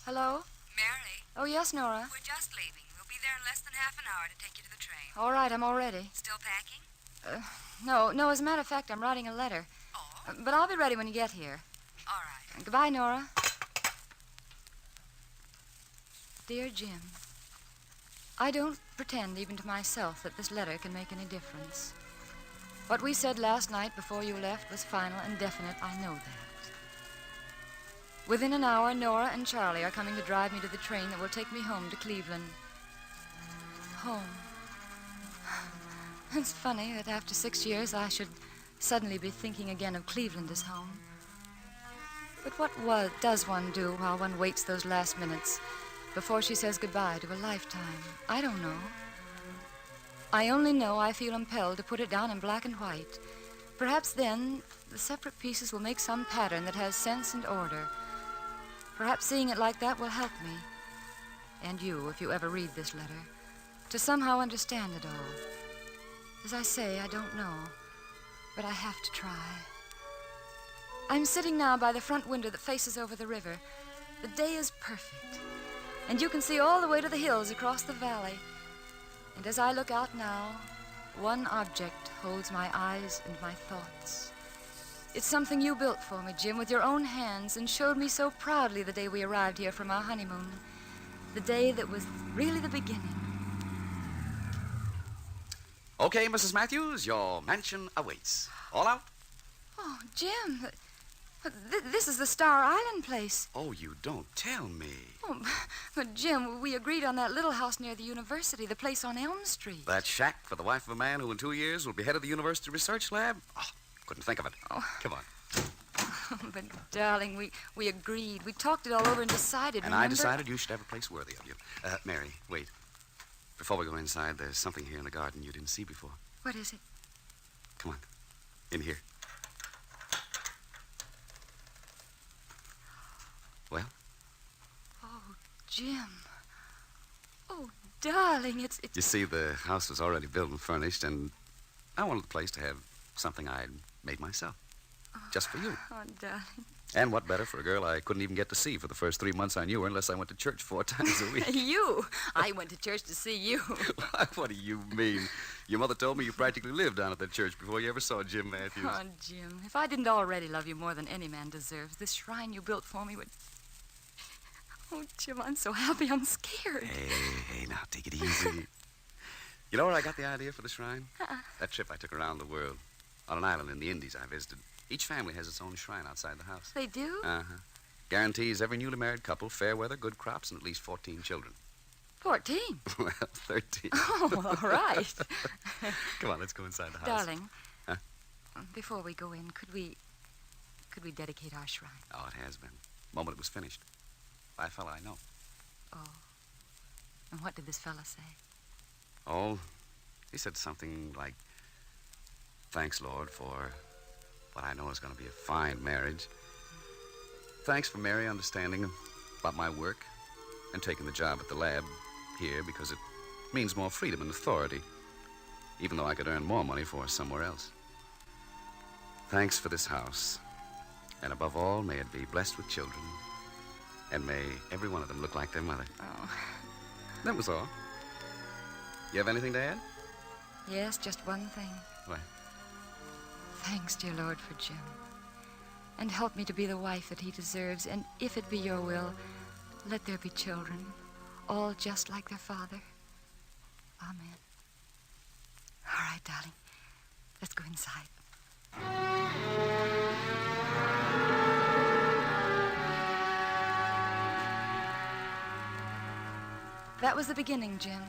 Hello? Mary? Oh, yes, Nora. We're just leaving. We'll be there in less than half an hour to take you to the train. All right, I'm all ready. Still packing? No, as a matter of fact, I'm writing a letter. Oh? But I'll be ready when you get here. All right. Goodbye, Nora. Dear Jim, I don't pretend even to myself that this letter can make any difference. What we said last night before you left was final and definite. I know that. Within an hour, Nora and Charlie are coming to drive me to the train that will take me home to Cleveland. Home. It's funny that after 6 years I should suddenly be thinking again of Cleveland as home. But what does one do while one waits those last minutes before she says goodbye to a lifetime? I don't know. I only know I feel impelled to put it down in black and white. Perhaps then the separate pieces will make some pattern that has sense and order. Perhaps seeing it like that will help me, and you, if you ever read this letter, to somehow understand it all. As I say, I don't know, but I have to try. I'm sitting now by the front window that faces over the river, The day is perfect, and you can see all the way to the hills across the valley. And as I look out now, one object holds my eyes and my thoughts. It's something you built for me, Jim, with your own hands, and showed me so proudly the day we arrived here from our honeymoon. The day that was really the beginning. Okay, Mrs. Matthews, your mansion awaits. All out? Oh, Jim, this is the Star Island place. Oh, you don't tell me. Oh, but Jim, we agreed on that little house near the university, the place on Elm Street. That shack for the wife of a man who in 2 years will be head of the university research lab? Oh, couldn't think of it. Oh. Come on. But, darling, we agreed. We talked it all over and decided, And remember? I decided you should have a place worthy of you. Mary, wait. Before we go inside, there's something here in the garden you didn't see before. What is it? Come on. In here. Well? Oh, Jim. Oh, darling, it's... You see, the house was already built and furnished, and I wanted the place to have something I'd made myself. Just for you. Oh, darling. And what better for a girl I couldn't even get to see for the first 3 months I knew her unless I went to church 4 times a week. You? I went to church to see you. What do you mean? Your mother told me you practically lived down at that church before you ever saw Jim Matthews. Oh, Jim, if I didn't already love you more than any man deserves, this shrine you built for me would... Oh, Jim, I'm so happy I'm scared. Hey, now, take it easy. You know where I got the idea for the shrine? That trip I took around the world. On an island in the Indies I visited. Each family has its own shrine outside the house. They do? Uh-huh. Guarantees every newly married couple fair weather, good crops, and at least 14 children. 14? Well, 13. Oh, all right. Come on, let's go inside the house. Darling, Huh? before we go in, could we dedicate our shrine? Oh, it has been. The moment it was finished. By a fella I know. Oh. And what did this fella say? Oh, he said something like, "Thanks, Lord, for what I know is going to be a fine marriage. Thanks for Mary understanding about my work and taking the job at the lab here because it means more freedom and authority, even though I could earn more money for somewhere else. Thanks for this house, and above all, may it be blessed with children, and may every one of them look like their mother." Oh. That was all. You have anything to add? Yes, just one thing. What? Thanks, dear Lord, for Jim. And help me to be the wife that he deserves. And if it be your will, let there be children, all just like their father. Amen. All right, darling. Let's go inside. That was the beginning, Jim.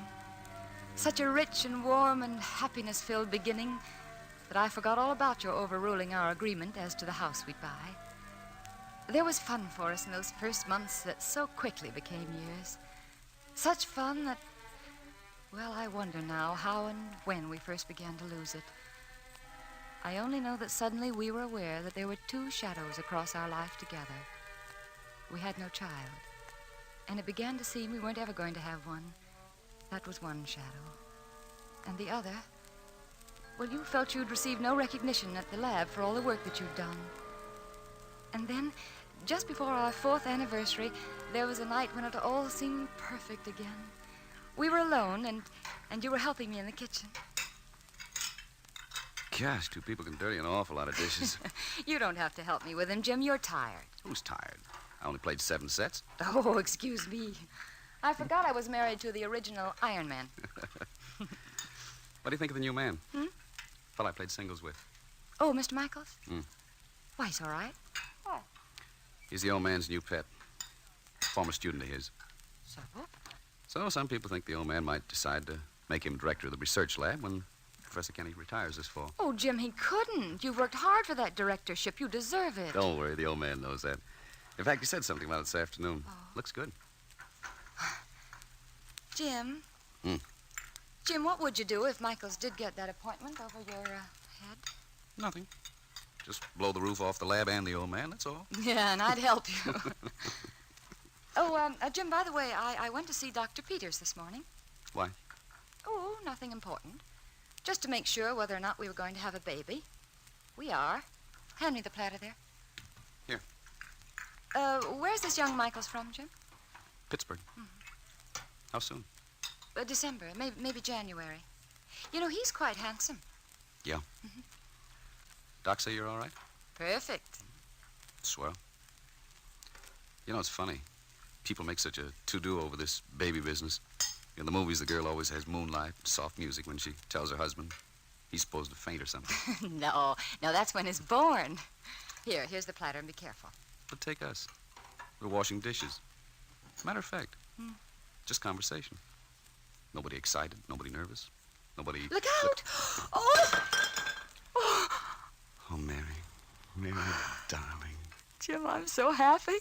Such a rich and warm and happiness-filled beginning that I forgot all about your overruling our agreement as to the house we'd buy. There was fun for us in those first months that so quickly became years. Such fun that, well, I wonder now how and when we first began to lose it. I only know that suddenly we were aware that there were 2 shadows across our life together. We had no child, and it began to seem we weren't ever going to have one. That was one shadow. And the other, well, you felt you'd received no recognition at the lab for all the work that you'd done. And then, just before our 4th anniversary, there was a night when it all seemed perfect again. We were alone, and you were helping me in the kitchen. Gosh, 2 people can dirty an awful lot of dishes. You don't have to help me with them, Jim. You're tired. Who's tired? I only played 7 sets. Oh, excuse me. I forgot I was married to the original Iron Man. What do you think of the new man? Fellow I played singles with. Oh, Mr. Michaels? Hmm. Why, he's all right. What? He's the old man's new pet. Former student of his. So some people think the old man might decide to make him director of the research lab when Professor Kenny retires this fall. Oh, Jim, he couldn't. You've worked hard for that directorship. You deserve it. Don't worry, the old man knows that. In fact, he said something about it this afternoon. Looks good. Jim? Jim, what would you do if Michaels did get that appointment over your head? Nothing. Just blow the roof off the lab and the old man, that's all. Yeah, and I'd help you. Jim, by the way, I went to see Dr. Peters this morning. Why? Oh, nothing important. Just to make sure whether or not we were going to have a baby. We are. Hand me the platter there. Here. Where's this young Michaels from, Jim? Pittsburgh. How soon? December, maybe January. You know, he's quite handsome. Yeah. Doc say you're all right? Perfect. Swell. You know, it's funny. People make such a to-do over this baby business. In the movies, the girl always has moonlight, soft music when she tells her husband he's supposed to faint or something. No, that's when it's born. Here's the platter, and be careful. But take us. We're washing dishes. Matter of fact, just conversation. Nobody excited, nobody nervous, nobody... Look out! Oh! Oh, Mary. Mary, darling. Jim, I'm so happy.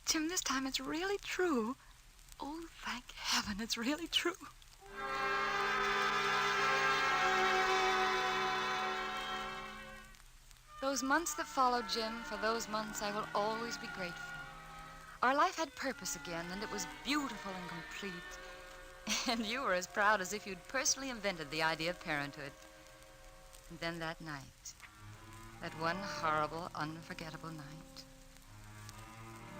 Jim, this time it's really true. Oh, thank heaven, it's really true. Those months that followed, Jim, for those months I will always be grateful. Our life had purpose again, and it was beautiful and complete. And you were as proud as if you'd personally invented the idea of parenthood. And then that night, that one horrible, unforgettable night.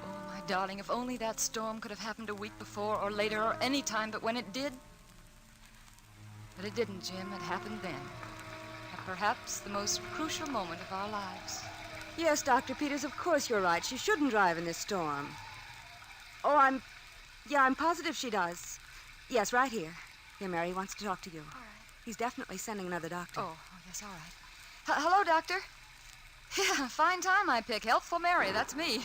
Oh, my darling, if only that storm could have happened a week before or later or any time, but when it did... But it didn't, Jim. It happened then. At perhaps the most crucial moment of our lives. Yes, Dr. Peters, of course you're right. She shouldn't drive in this storm. Oh, I'm positive she does. Yes, right here. Here, Mary, he wants to talk to you. All right. He's definitely sending another doctor. Oh, yes, all right. Hello, Doctor. Yeah, fine time I pick. Helpful Mary, that's me.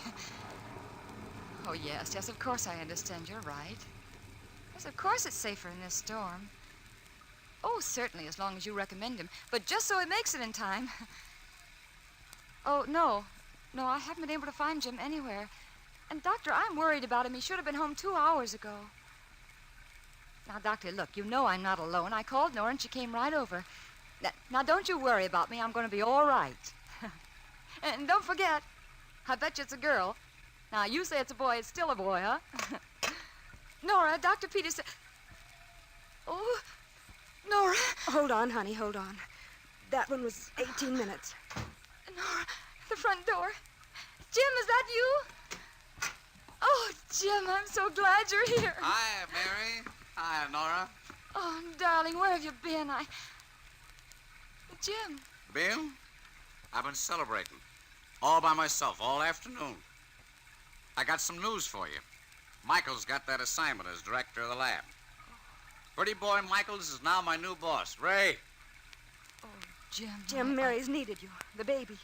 Oh, yes, of course I understand. You're right. Yes, of course it's safer in this storm. Oh, certainly, as long as you recommend him. But just so he makes it in time. Oh, no, I haven't been able to find Jim anywhere. And, Doctor, I'm worried about him. He should have been home 2 hours ago. Now, Doctor, look, you know I'm not alone. I called Nora and she came right over. Now, don't you worry about me. I'm going to be all right. And don't forget, I bet you it's a girl. Now, you say it's a boy. It's still a boy, huh? Nora, Dr. Peters said... Oh, Nora. Hold on, honey, hold on. That one was 18 minutes. Nora, the front door. Jim, is that you? Oh, Jim, I'm so glad you're here. Hi, Mary. Hi, Nora. Oh, darling, where have you been? Jim. Bill? I've been celebrating. All by myself, all afternoon. I got some news for you. Michaels got that assignment as director of the lab. Pretty boy Michaels is now my new boss. Ray. Oh, Jim. Jim, Mary's needed you. The baby.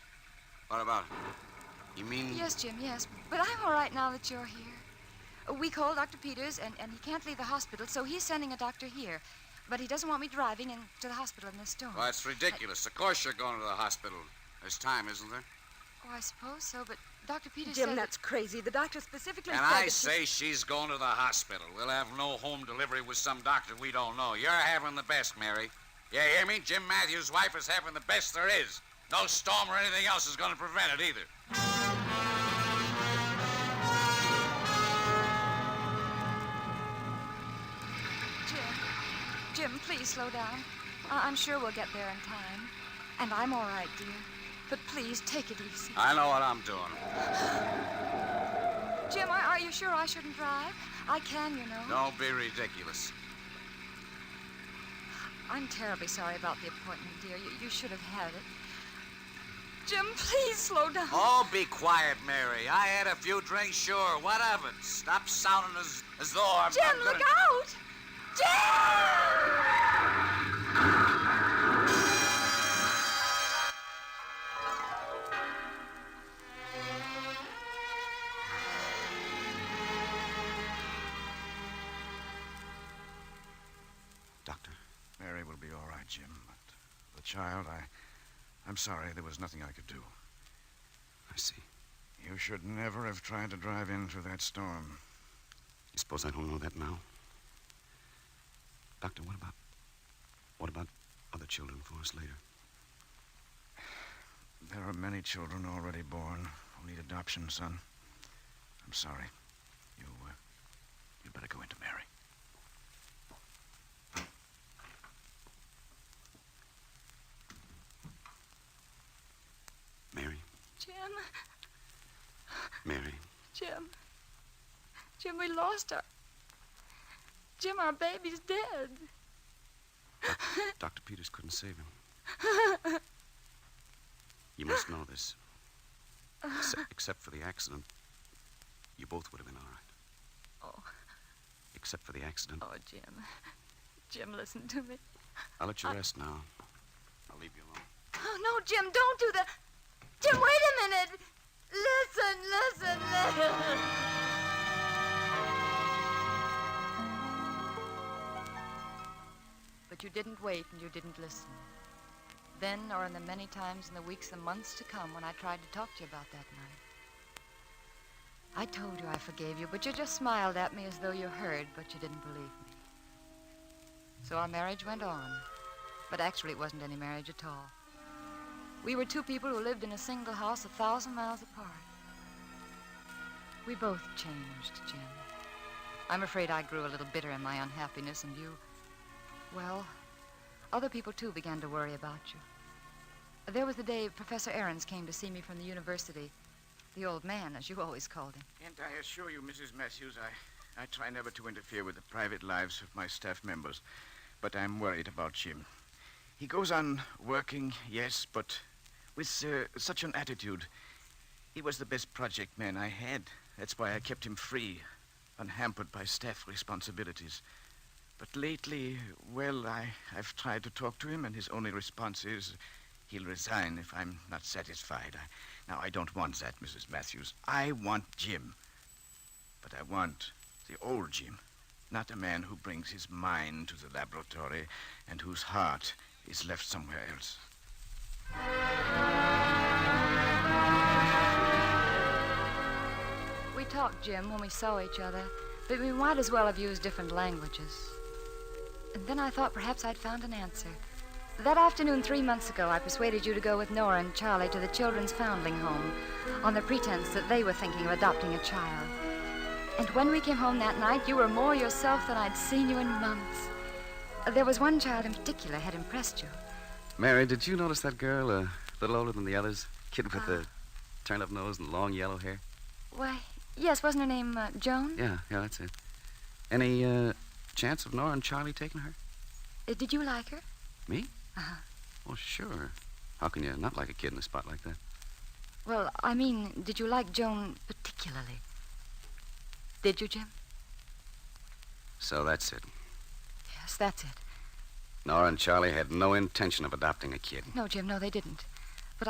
What about it? You mean... Yes, Jim, yes. But I'm all right now that you're here. We called Dr. Peters, and he can't leave the hospital, so he's sending a doctor here. But he doesn't want me driving to the hospital in this storm. Well, that's ridiculous. Of course you're going to the hospital. There's time, isn't there? Oh, I suppose so, but Dr. Peters Jim, said... that's crazy. The doctor specifically and said I that say she's going to the hospital. We'll have no home delivery with some doctor we don't know. You're having the best, Mary. You hear me? Jim Matthews' wife is having the best there is. No storm or anything else is going to prevent it either. Jim, please slow down. I'm sure we'll get there in time. And I'm all right, dear. But please, take it easy. I know what I'm doing. Jim, are you sure I shouldn't drive? I can, you know. Don't be ridiculous. I'm terribly sorry about the appointment, dear. You should have had it. Jim, please slow down. Oh, be quiet, Mary. I had a few drinks, sure. What of it? Stop sounding as though I'm... Jim, gonna... look out! Jim! Doctor. Mary will be all right, Jim. But the child, I'm sorry. There was nothing I could do. I see. You should never have tried to drive in through that storm. You suppose I don't know that now? Doctor, what about other children for us later? There are many children already born who need adoption, son. I'm sorry. You better go into Mary. Mary? Jim. Mary. Jim. Jim, we lost our... Jim, our baby's dead. Dr. Peters couldn't save him. You must know this. Except for the accident, you both would have been all right. Oh. Except for the accident. Oh, Jim. Jim, listen to me. I'll let you rest now. I'll leave you alone. Oh, no, Jim, don't do that. Jim, wait a minute. Listen. But you didn't wait and you didn't listen. Then, or in the many times in the weeks and months to come when I tried to talk to you about that night. I told you I forgave you, but you just smiled at me as though you heard, but you didn't believe me. So our marriage went on. But actually, it wasn't any marriage at all. We were two people who lived in a single house 1,000 miles apart. We both changed, Jim. I'm afraid I grew a little bitter in my unhappiness, and you... Well, other people, too, began to worry about you. There was the day Professor Ahrens came to see me from the university. The old man, as you always called him. And I assure you, Mrs. Matthews, I try never to interfere with the private lives of my staff members. But I'm worried about Jim. He goes on working, yes, but with such an attitude. He was the best project man I had. That's why I kept him free, unhampered by staff responsibilities. But lately, well, I've tried to talk to him, and his only response is he'll resign if I'm not satisfied. Now, I don't want that, Mrs. Matthews. I want Jim. But I want the old Jim, not a man who brings his mind to the laboratory and whose heart is left somewhere else. We talked, Jim, when we saw each other, but we might as well have used different languages. And then I thought perhaps I'd found an answer. That afternoon 3 months ago, I persuaded you to go with Nora and Charlie to the children's foundling home on the pretense that they were thinking of adopting a child. And when we came home that night, you were more yourself than I'd seen you in months. There was one child in particular had impressed you. Mary, did you notice that girl, a little older than the others? Kid with the turned-up nose and long yellow hair? Why, yes, wasn't her name Joan? Yeah, that's it. Any chance of Nora and Charlie taking her? Did you like her? Me? Uh-huh. Oh, sure. How can you not like a kid in a spot like that? Well, I mean, did you like Joan particularly? Did you, Jim? So that's it. Yes, that's it. Nora and Charlie had no intention of adopting a kid. No, Jim, no, they didn't. But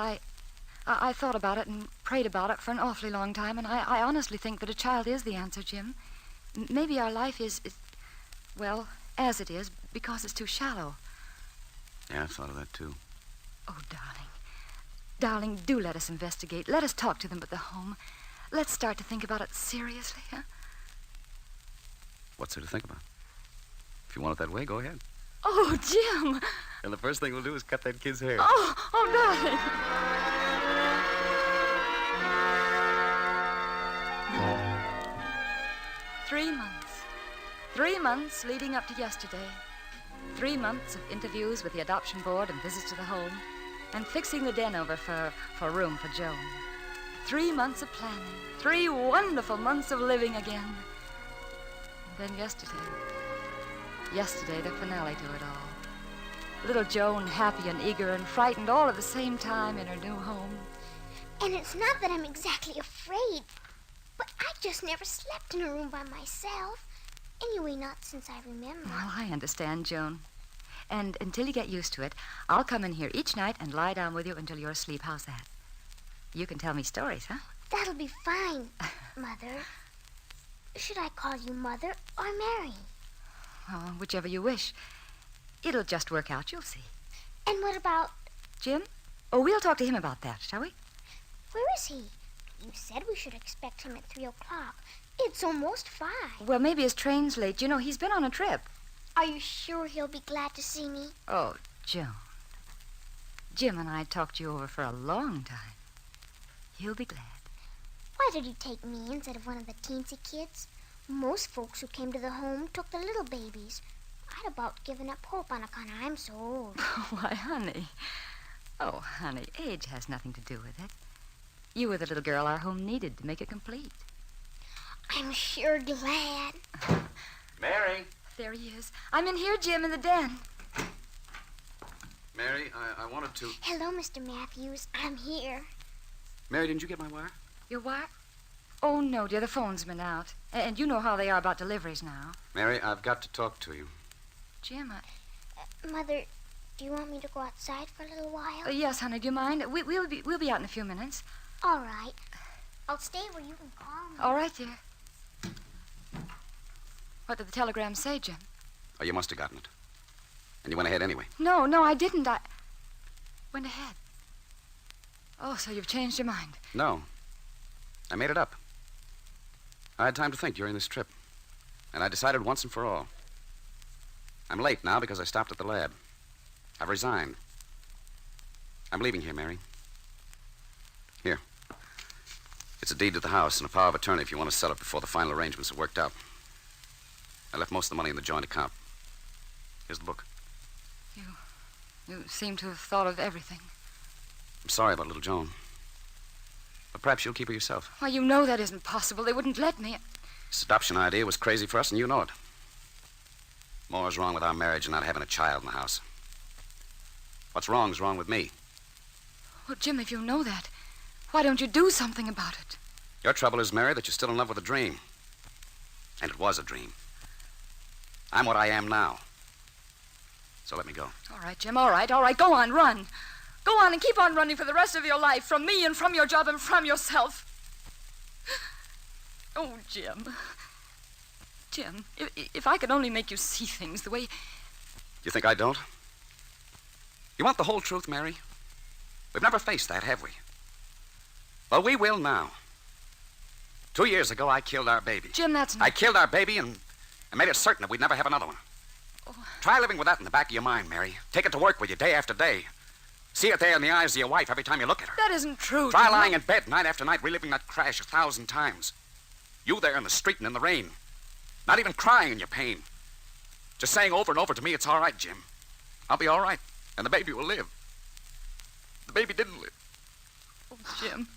I thought about it and prayed about it for an awfully long time, and I honestly think that a child is the answer, Jim. Maybe our life is, well, as it is, because it's too shallow. Yeah, I've thought of that, too. Oh, darling. Darling, do let us investigate. Let us talk to them at the home. Let's start to think about it seriously, huh? What's there to think about? If you want it that way, go ahead. Oh, Jim! And the first thing we'll do is cut that kid's hair. Oh, darling! 3 months. 3 months leading up to yesterday. 3 months of interviews with the adoption board and visits to the home, and fixing the den over for room for Joan. 3 months of planning. 3 wonderful months of living again. And then yesterday, the finale to it all. Little Joan, happy and eager and frightened all at the same time in her new home. And it's not that I'm exactly afraid, but I just never slept in a room by myself. Anyway, not since I remember. Well, I understand, Joan. And until you get used to it, I'll come in here each night and lie down with you until you're asleep. How's that? You can tell me stories, huh? That'll be fine, Mother. Should I call you Mother or Mary? Oh, whichever you wish. It'll just work out, you'll see. And what about... Jim? Oh, we'll talk to him about that, shall we? Where is he? You said we should expect him at 3 o'clock. It's almost 5. Well, maybe his train's late. You know, he's been on a trip. Are you sure he'll be glad to see me? Oh, Joan. Jim and I talked you over for a long time. He'll be glad. Why did you take me instead of one of the teensy kids? Most folks who came to the home took the little babies. I'd about given up hope on account I'm so old. Why, honey. Oh, honey, age has nothing to do with it. You were the little girl our home needed to make it complete. I'm sure glad. Mary. There he is. I'm in here, Jim, in the den. Mary, I wanted to... Hello, Mr. Matthews. I'm here. Mary, didn't you get my wire? Your wire? Oh, no, dear. The phone's been out. And you know how they are about deliveries now. Mary, I've got to talk to you. Jim, Mother, do you want me to go outside for a little while? Yes, honey. Do you mind? We'll be out in a few minutes. All right. I'll stay where you can call me. All right, dear. What did the telegram say, Jim? Oh, you must have gotten it. And you went ahead anyway. No, I didn't. I went ahead. Oh, so you've changed your mind. No. I made it up. I had time to think during this trip. And I decided once and for all. I'm late now because I stopped at the lab. I've resigned. I'm leaving here, Mary. Here. It's a deed to the house and a power of attorney if you want to sell it before the final arrangements are worked out. I left most of the money in the joint account. Here's the book. You seem to have thought of everything. I'm sorry about little Joan. But perhaps you'll keep her yourself. Why, you know that isn't possible. They wouldn't let me. This adoption idea was crazy for us, and you know it. More's wrong with our marriage and not having a child in the house. What's wrong is wrong with me. Well, Jim, if you know that, why don't you do something about it? Your trouble is, Mary, that you're still in love with a dream. And it was a dream. I'm what I am now. So let me go. All right, Jim, all right. Go on, run. Go on and keep on running for the rest of your life, from me and from your job and from yourself. Oh, Jim. Jim, if I could only make you see things the way... You think I don't? You want the whole truth, Mary? We've never faced that, have we? Well, we will now. 2 years ago, I killed our baby. Jim, that's not... I killed our baby and made it certain that we'd never have another one. Oh. Try living with that in the back of your mind, Mary. Take it to work with you day after day. See it there in the eyes of your wife every time you look at her. That isn't true, Try Jim. lying in bed night after night, reliving that crash 1,000 times. You there in the street and in the rain. Not even crying in your pain. Just saying over and over to me, it's all right, Jim. I'll be all right, and the baby will live. The baby didn't live. Oh, Jim.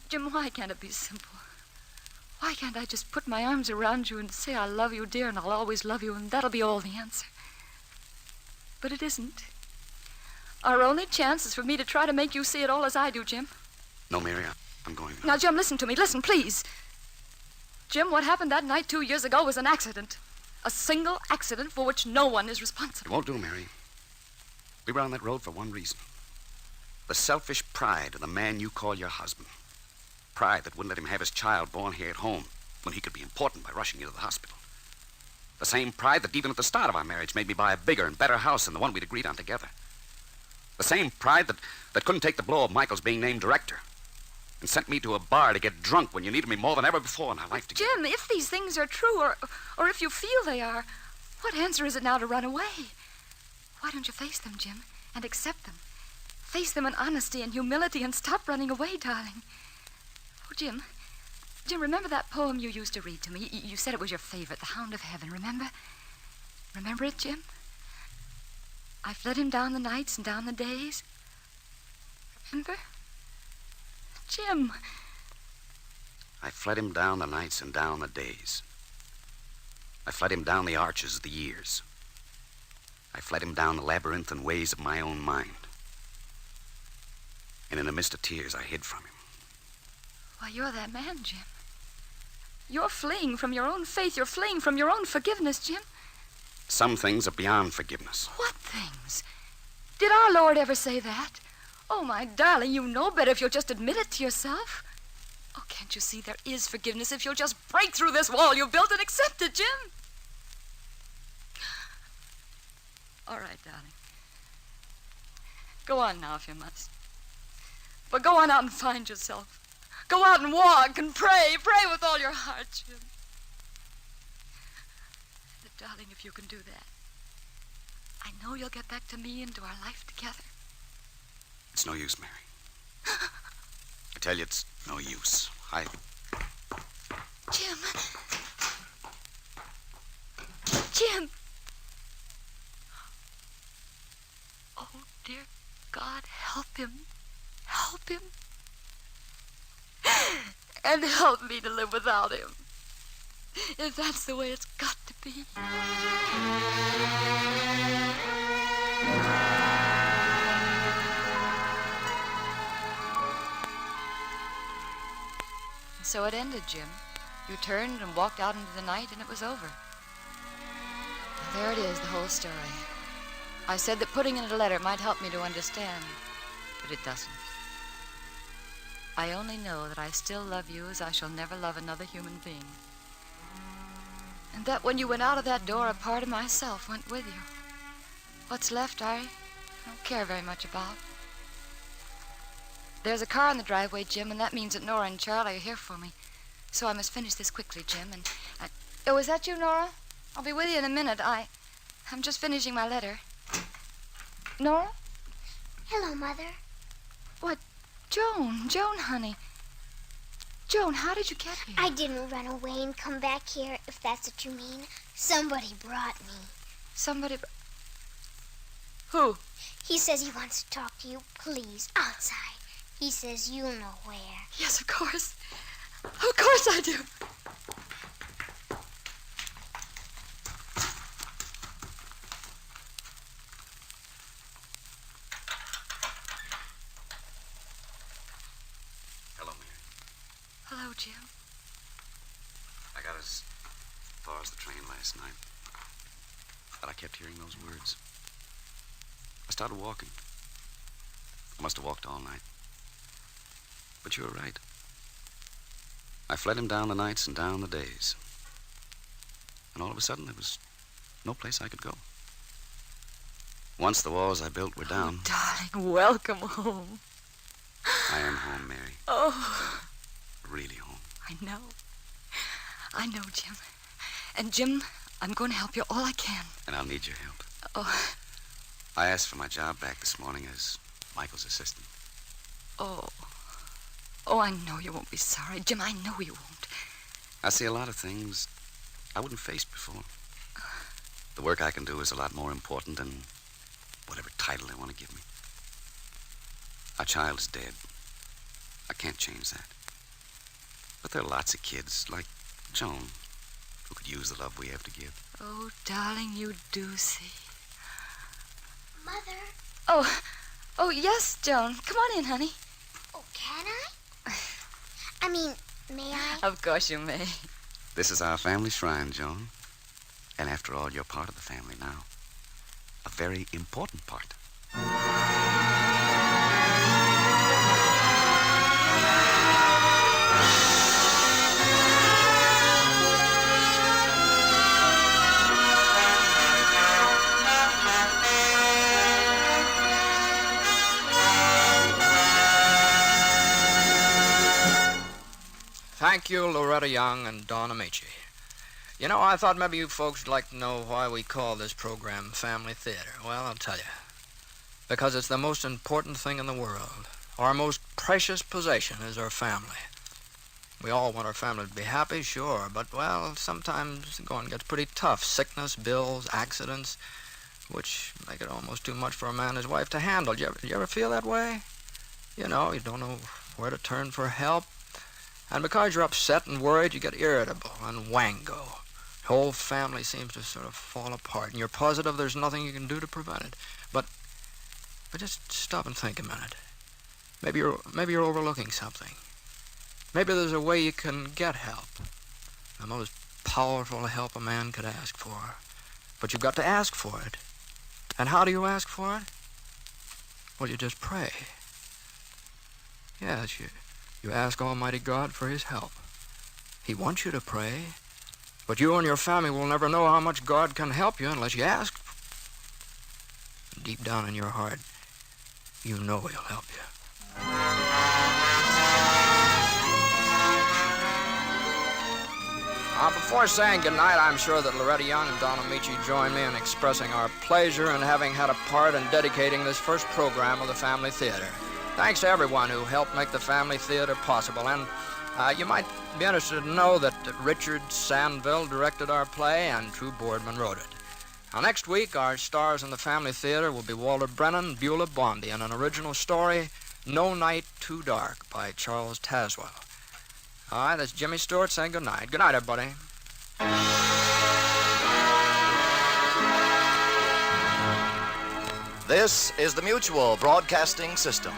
Jim, why can't it be simple? Why can't I just put my arms around you and say I love you, dear, and I'll always love you, and that'll be all the answer? But it isn't. Our only chance is for me to try to make you see it all as I do, Jim. No, Mary, I'm going. Now, Jim, listen to me. Listen, please. Jim, what happened that night 2 years ago was an accident. A single accident for which no one is responsible. It won't do, Mary. We were on that road for one reason. The selfish pride of the man you call your husband. Pride that wouldn't let him have his child born here at home when he could be important by rushing you to the hospital. The same pride that even at the start of our marriage made me buy a bigger and better house than the one we'd agreed on together. The same pride that couldn't take the blow of Michael's being named director and sent me to a bar to get drunk when you needed me more than ever before in our life together. Jim, if these things are true, or if you feel they are, what answer is it now to run away? Why don't you face them, Jim, and accept them? Face them in honesty and humility and stop running away, darling. Oh, Jim, remember that poem you used to read to me? You said it was your favorite, The Hound of Heaven, remember? Remember it, Jim? I fled him down the nights and down the days. Remember? Jim. I fled him down the nights and down the days. I fled him down the arches of the years. I fled him down the labyrinthine ways of my own mind. And in the mist of tears, I hid from him. Why, you're that man, Jim. You're fleeing from your own faith. You're fleeing from your own forgiveness, Jim. Some things are beyond forgiveness. What things? Did our Lord ever say that? Oh, my darling, you know better if you'll just admit it to yourself. Oh, can't you see there is forgiveness if you'll just break through this wall you've built and accept it, Jim? All right, darling. Go on now if you must. But go on out and find yourself. Go out and walk and pray. Pray with all your heart, Jim. But, darling, if you can do that, I know you'll get back to me and to our life together. It's no use, Mary. I tell you, it's no use. Jim. Jim. Oh, dear God, help help him. Help him. And help me to live without him. If that's the way it's got to be. So it ended, Jim. You turned and walked out into the night, and it was over. And there it is, the whole story. I said that putting it in a letter might help me to understand, but it doesn't. I only know that I still love you as I shall never love another human being. And that when you went out of that door, a part of myself went with you. What's left, I don't care very much about. There's a car in the driveway, Jim, and that means that Nora and Charlie are here for me. So I must finish this quickly, Jim. Oh, is that you, Nora? I'll be with you in a minute. I'm just finishing my letter. Nora? Hello, Mother. What? Joan, honey. Joan, how did you get here? I didn't run away and come back here, if that's what you mean. Somebody brought me. Somebody... Who? He says he wants to talk to you, please, outside. He says you'll know where. Yes, of course. Of course I do. Hello, Mary. Hello, Jim. I got as far as the train last night, but I kept hearing those words. I started walking. I must have walked all night. But you were right. I fled him down the nights and down the days. And all of a sudden, there was no place I could go. Once the walls I built were down... Oh, darling, welcome home. I am home, Mary. Oh. Really home. I know, Jim. And, Jim, I'm going to help you all I can. And I'll need your help. Oh. I asked for my job back this morning as Michael's assistant. Oh, I know you won't be sorry. Jim, I know you won't. I see a lot of things I wouldn't face before. The work I can do is a lot more important than whatever title they want to give me. Our child is dead. I can't change that. But there are lots of kids, like Joan, who could use the love we have to give. Oh, darling, you do see. Mother? Oh, yes, Joan. Come on in, honey. Oh, can I? I mean, may I? Of course you may. This is our family shrine, Joan. And after all, you're part of the family now. A very important part. Thank you, Loretta Young and Dawn Amici. You know, I thought maybe you folks would like to know why we call this program Family Theater. Well, I'll tell you. Because it's the most important thing in the world. Our most precious possession is our family. We all want our family to be happy, sure, but, well, sometimes going gets pretty tough. Sickness, bills, accidents, which make it almost too much for a man and his wife to handle. You ever feel that way? You know, you don't know where to turn for help. And because you're upset and worried, you get irritable and wango. The whole family seems to sort of fall apart, and you're positive there's nothing you can do to prevent it. But just stop and think a minute. Maybe you're overlooking something. Maybe there's a way you can get help. The most powerful help a man could ask for. But you've got to ask for it. And how do you ask for it? Well, you just pray. Yes, you ask Almighty God for his help. He wants you to pray, but you and your family will never know how much God can help you unless you ask. Deep down in your heart, you know he'll help you. Before saying goodnight, I'm sure that Loretta Young and Dawn Amici join me in expressing our pleasure in having had a part in dedicating this first program of the Family Theater. Thanks to everyone who helped make the Family Theater possible. And you might be interested to know that Richard Sandville directed our play and True Boardman wrote it. Now, next week, our stars in the Family Theater will be Walter Brennan and Beulah Bondi in an original story, No Night Too Dark, by Charles Tazewell. All right, that's Jimmy Stewart saying good night. Good night, everybody. This is the Mutual Broadcasting System.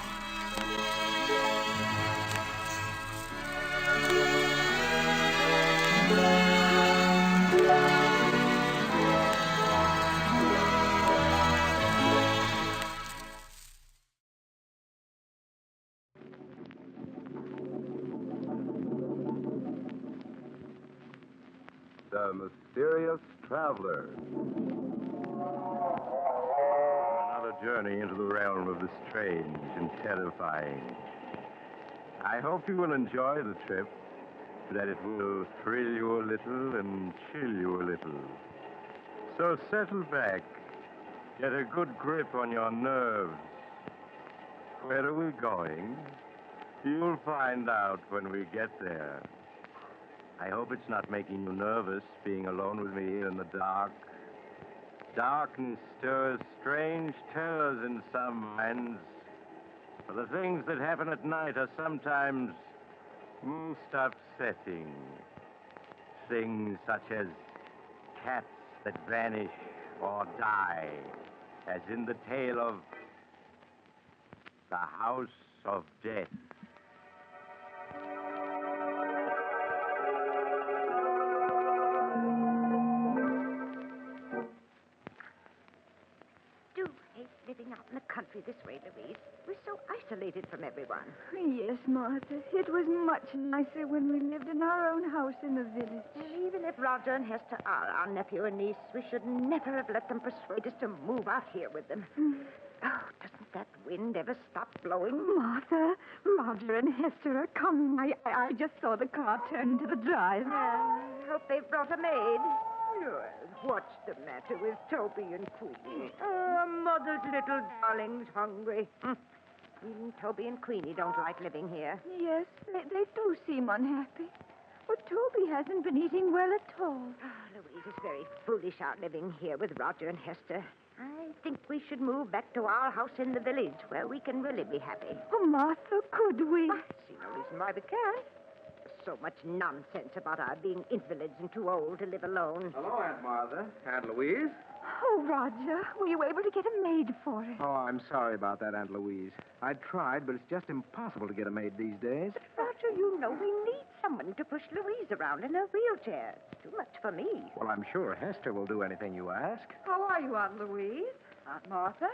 The Mysterious Traveler. Another journey into the realm of the strange and terrifying. I hope you will enjoy the trip, that it will thrill you a little and chill you a little. So settle back, get a good grip on your nerves. Where are we going? You'll find out when we get there. I hope it's not making you nervous, being alone with me in the dark. Darkness stirs strange terrors in some minds. For the things that happen at night are sometimes most upsetting. Things such as cats that vanish or die, as in the tale of The House of Death. Living out in the country this way, Louise. We're so isolated from everyone. Yes, Martha. It was much nicer when we lived in our own house in the village. And even if Roger and Hester are our nephew and niece, we should never have let them persuade us to move out here with them. Oh, doesn't that wind ever stop blowing? Martha, Roger and Hester are coming. I just saw the car turn into the drive. I hope they've brought a maid. What's the matter with Toby and Queenie? Oh, mother's little darling's hungry. Even Toby and Queenie don't like living here. Yes, they do seem unhappy. But Toby hasn't been eating well at all. Louise is very foolish out living here with Roger and Hester. I think we should move back to our house in the village where we can really be happy. Oh, Martha, could we? I see no reason why we can't. So much nonsense about our being invalids and too old to live alone. Hello, Aunt Martha. Aunt Louise? Oh, Roger, were you able to get a maid for us? Oh, I'm sorry about that, Aunt Louise. I tried, but it's just impossible to get a maid these days. But, Roger, you know we need someone to push Louise around in her wheelchair. It's too much for me. Well, I'm sure Hester will do anything you ask. How are you, Aunt Louise? Aunt Martha?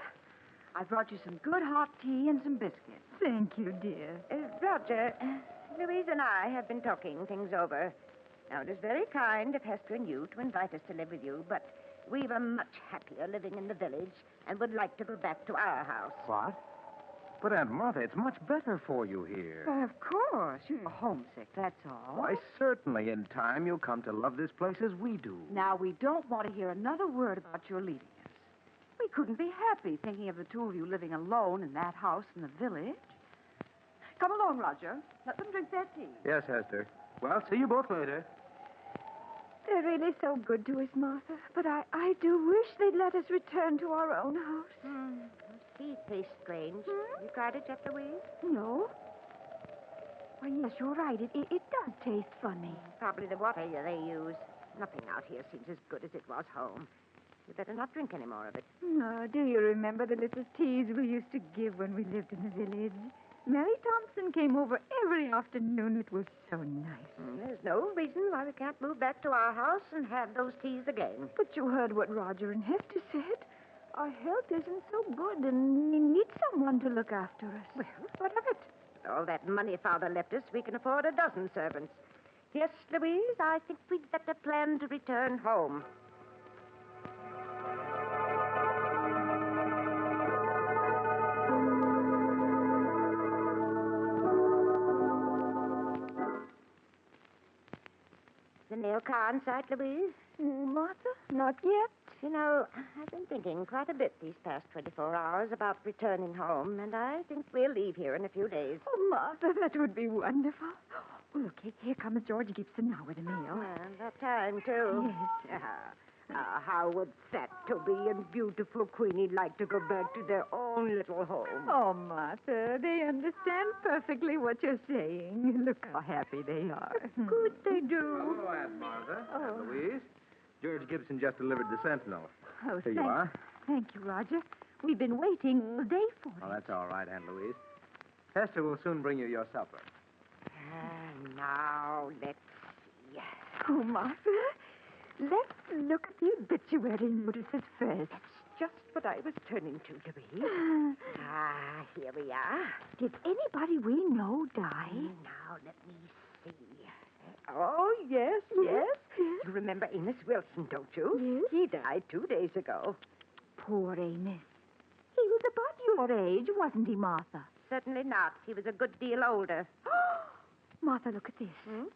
I brought you some good hot tea and some biscuits. Thank you, dear. Roger, Louise and I have been talking things over. Now, it is very kind of Hester and you to invite us to live with you, but we were much happier living in the village and would like to go back to our house. What? But, Aunt Martha, it's much better for you here. Well, of course. You're homesick, that's all. Why, certainly in time you'll come to love this place as we do. Now, we don't want to hear another word about your leaving us. We couldn't be happy thinking of the two of you living alone in that house in the village. Come along, Roger. Let them drink their tea. Yes, Hester. Well, see you both later. They're really so good to us, Martha. But I do wish they'd let us return to our own house. Tea tastes strange. You tried it yet, Louise? No. Why, yes, you're right. It does taste funny. Probably the water they use. Nothing out here seems as good as it was home. You better not drink any more of it. Oh, do you remember the little teas we used to give when we lived in the village? Mary Thompson came over every afternoon. It was so nice. There's no reason why we can't move back to our house and have those teas again. But you heard what Roger and Hester said. Our health isn't so good, and we need someone to look after us. Well, what of it? With all that money Father left us, we can afford a dozen servants. Yes, Louise, I think we'd better plan to return home. The mail car in sight, Louise? Martha, not yet. You know, I've been thinking quite a bit these past 24 hours about returning home, and I think we'll leave here in a few days. Oh, Martha, that would be wonderful. Oh, look, here comes George Gibson now with a meal. And that time, too. Yes. How would fat Toby and beautiful Queenie like to go back to their own little home? Oh, Martha, they understand perfectly what you're saying. Look how happy they are. Good they do. Hello, Aunt Martha. Aunt Louise. George Gibson just delivered the Sentinel. Oh, Here you are. Thank you, Roger. We've been waiting all day for it. Oh, that's all right, Aunt Louise. Hester will soon bring you your supper. Now, let's see. Oh, Martha, let's look at the obituary notices first. That's just what I was turning to, Louise. Here we are. Did anybody we know die? Now, let me see. Oh, yes. You remember Amos Wilson, don't you? Yes. He died 2 days ago. Poor Amos. He was about your age, wasn't he, Martha? Certainly not. He was a good deal older. Martha, look at this.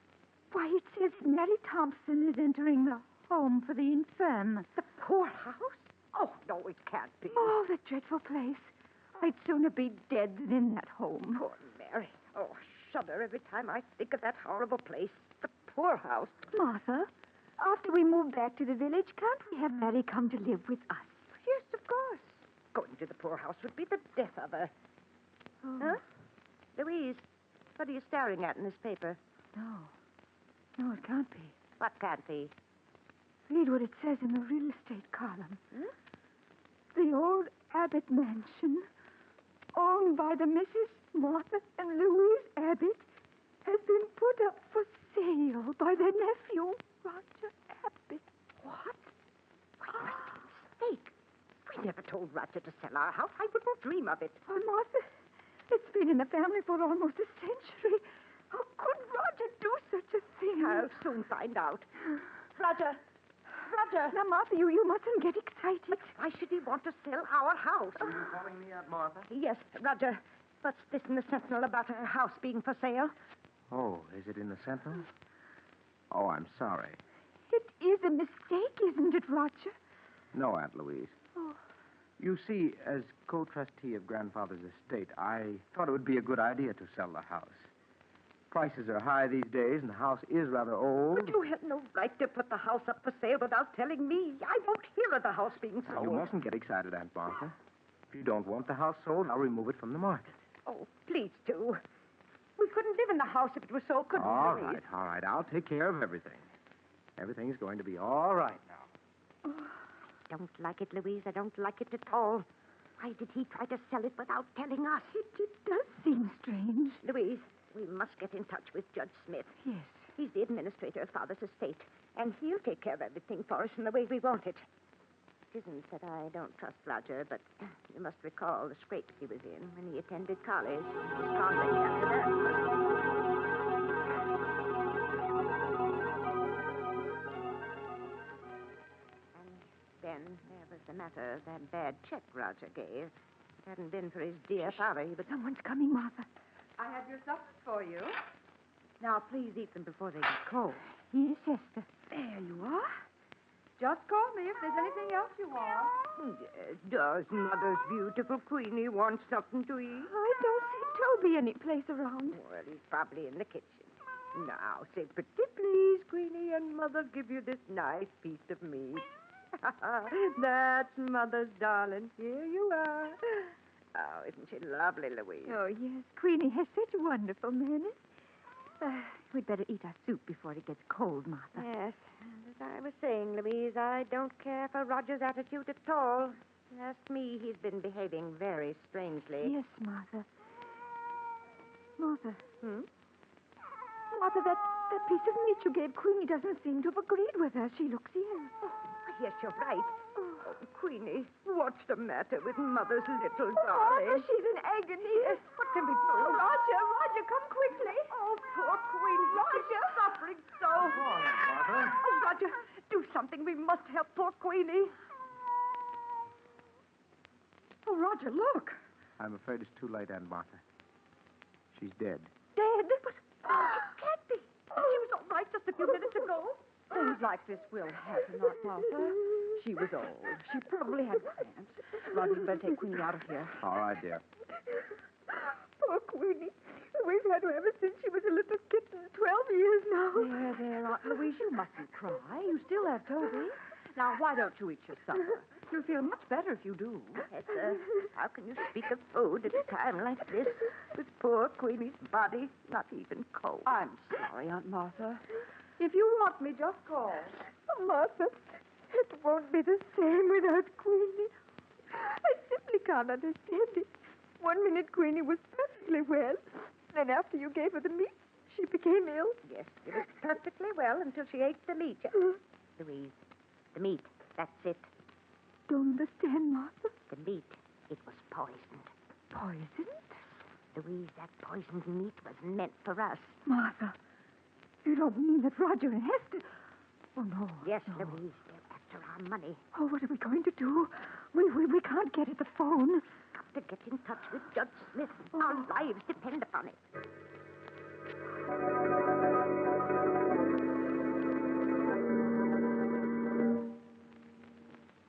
Why, it says Mary Thompson is entering the home for the infirm. The poorhouse? Oh, no, it can't be. Oh, the dreadful place. I'd sooner be dead than in that home. Poor Mary. Oh, I shudder every time I think of that horrible place. The poorhouse. Martha, after we move back to the village, can't we have Mary come to live with us? Yes, of course. Going to the poorhouse would be the death of her. Oh. Huh? Louise, what are you staring at in this paper? No, it can't be. What can't be? Read what it says in the real estate column. Huh? The old Abbott mansion, owned by the Mrs. Martha and Louise Abbott, has been put up for sale by their nephew, Roger Abbott. What? Why, must be a mistake. We never told Roger to sell our house. I wouldn't dream of it. Oh, Martha, it's been in the family for almost a century. How could Roger do such a thing? I'll soon find out. Roger! Now, Martha, you mustn't get excited. But why should he want to sell our house? Are you calling me, Aunt Martha? Yes, Roger. What's this in the Sentinel about a house being for sale? Oh, is it in the Sentinel? Oh, I'm sorry. It is a mistake, isn't it, Roger? No, Aunt Louise. Oh. You see, as co-trustee of Grandfather's estate, I thought it would be a good idea to sell the house. Prices are high these days, and the house is rather old. But you have no right to put the house up for sale without telling me. I won't hear of the house being sold. You mustn't get excited, Aunt Martha. If you don't want the house sold, I'll remove it from the market. Oh, please do. We couldn't live in the house if it was sold, could we, All Louise? right. I'll take care of everything. Everything's going to be all right now. I don't like it, Louise. I don't like it at all. Why did he try to sell it without telling us? It does seem strange. Louise, we must get in touch with Judge Smith. Yes. He's the administrator of Father's estate, and he'll take care of everything for us in the way we want it. It isn't that I don't trust Roger, but you must recall the scrapes he was in when he attended college. His conduct after that And then there was the matter of that bad check Roger gave. If it hadn't been for his dear father, he would... Someone's coming, Martha. I have your suppers for you. Now, please eat them before they get cold. Yes, Esther. There you are. Just call me if there's anything else you want. Yes, does Mother's beautiful Queenie want something to eat? I don't see Toby any place around. Well, he's probably in the kitchen. Now, say pretty please, Queenie, and Mother give you this nice piece of meat. That's Mother's darling. Here you are. Oh, isn't she lovely, Louise? Oh, yes. Queenie has such wonderful manners. We'd better eat our soup before it gets cold, Martha. Yes. And as I was saying, Louise, I don't care for Roger's attitude at all. Ask me, he's been behaving very strangely. Yes, Martha. Martha. Hmm? Martha, that piece of meat you gave Queenie doesn't seem to have agreed with her. She looks ill. Oh, yes, you're right. Oh, Queenie, what's the matter with Mother's little darling? Martha, she's in agony. What can we do? Roger, come quickly. Oh, poor Queenie. Roger. She's suffering so. Martha. Oh, Roger, do something. We must help poor Queenie. Oh, Roger, look. I'm afraid it's too late, Aunt Martha. She's dead. Dead? But It can't be. She was all right just a few minutes ago. Things like this will happen, Aunt Martha. She was old. She probably had cramps. Roger, you better take Queenie out of here. All right, dear. poor Queenie. We've had her ever since she was a little kitten, 12 years now. There, Aunt Louise, you mustn't cry. You still have Toby. Now, why don't you eat your supper? You'll feel much better if you do. Hester, how can you speak of food at a time like this? With poor Queenie's body not even cold. I'm sorry, Aunt Martha. If you want me, just call. Oh, Martha, it won't be the same without Queenie. I simply can't understand it. 1 minute Queenie was perfectly well. Then after you gave her the meat, she became ill. Yes, she was perfectly well until she ate the meat. Louise, the meat, that's it. Don't understand, Martha. The meat, it was poisoned. Poisoned? Louise, that poisoned meat was meant for us. Martha, you don't mean that Roger and Hester... Oh, no. Yes, no. Louise, they're after our money. Oh, what are we going to do? We can't get at the phone. Got to get in touch with Judge Smith. Our lives depend upon it.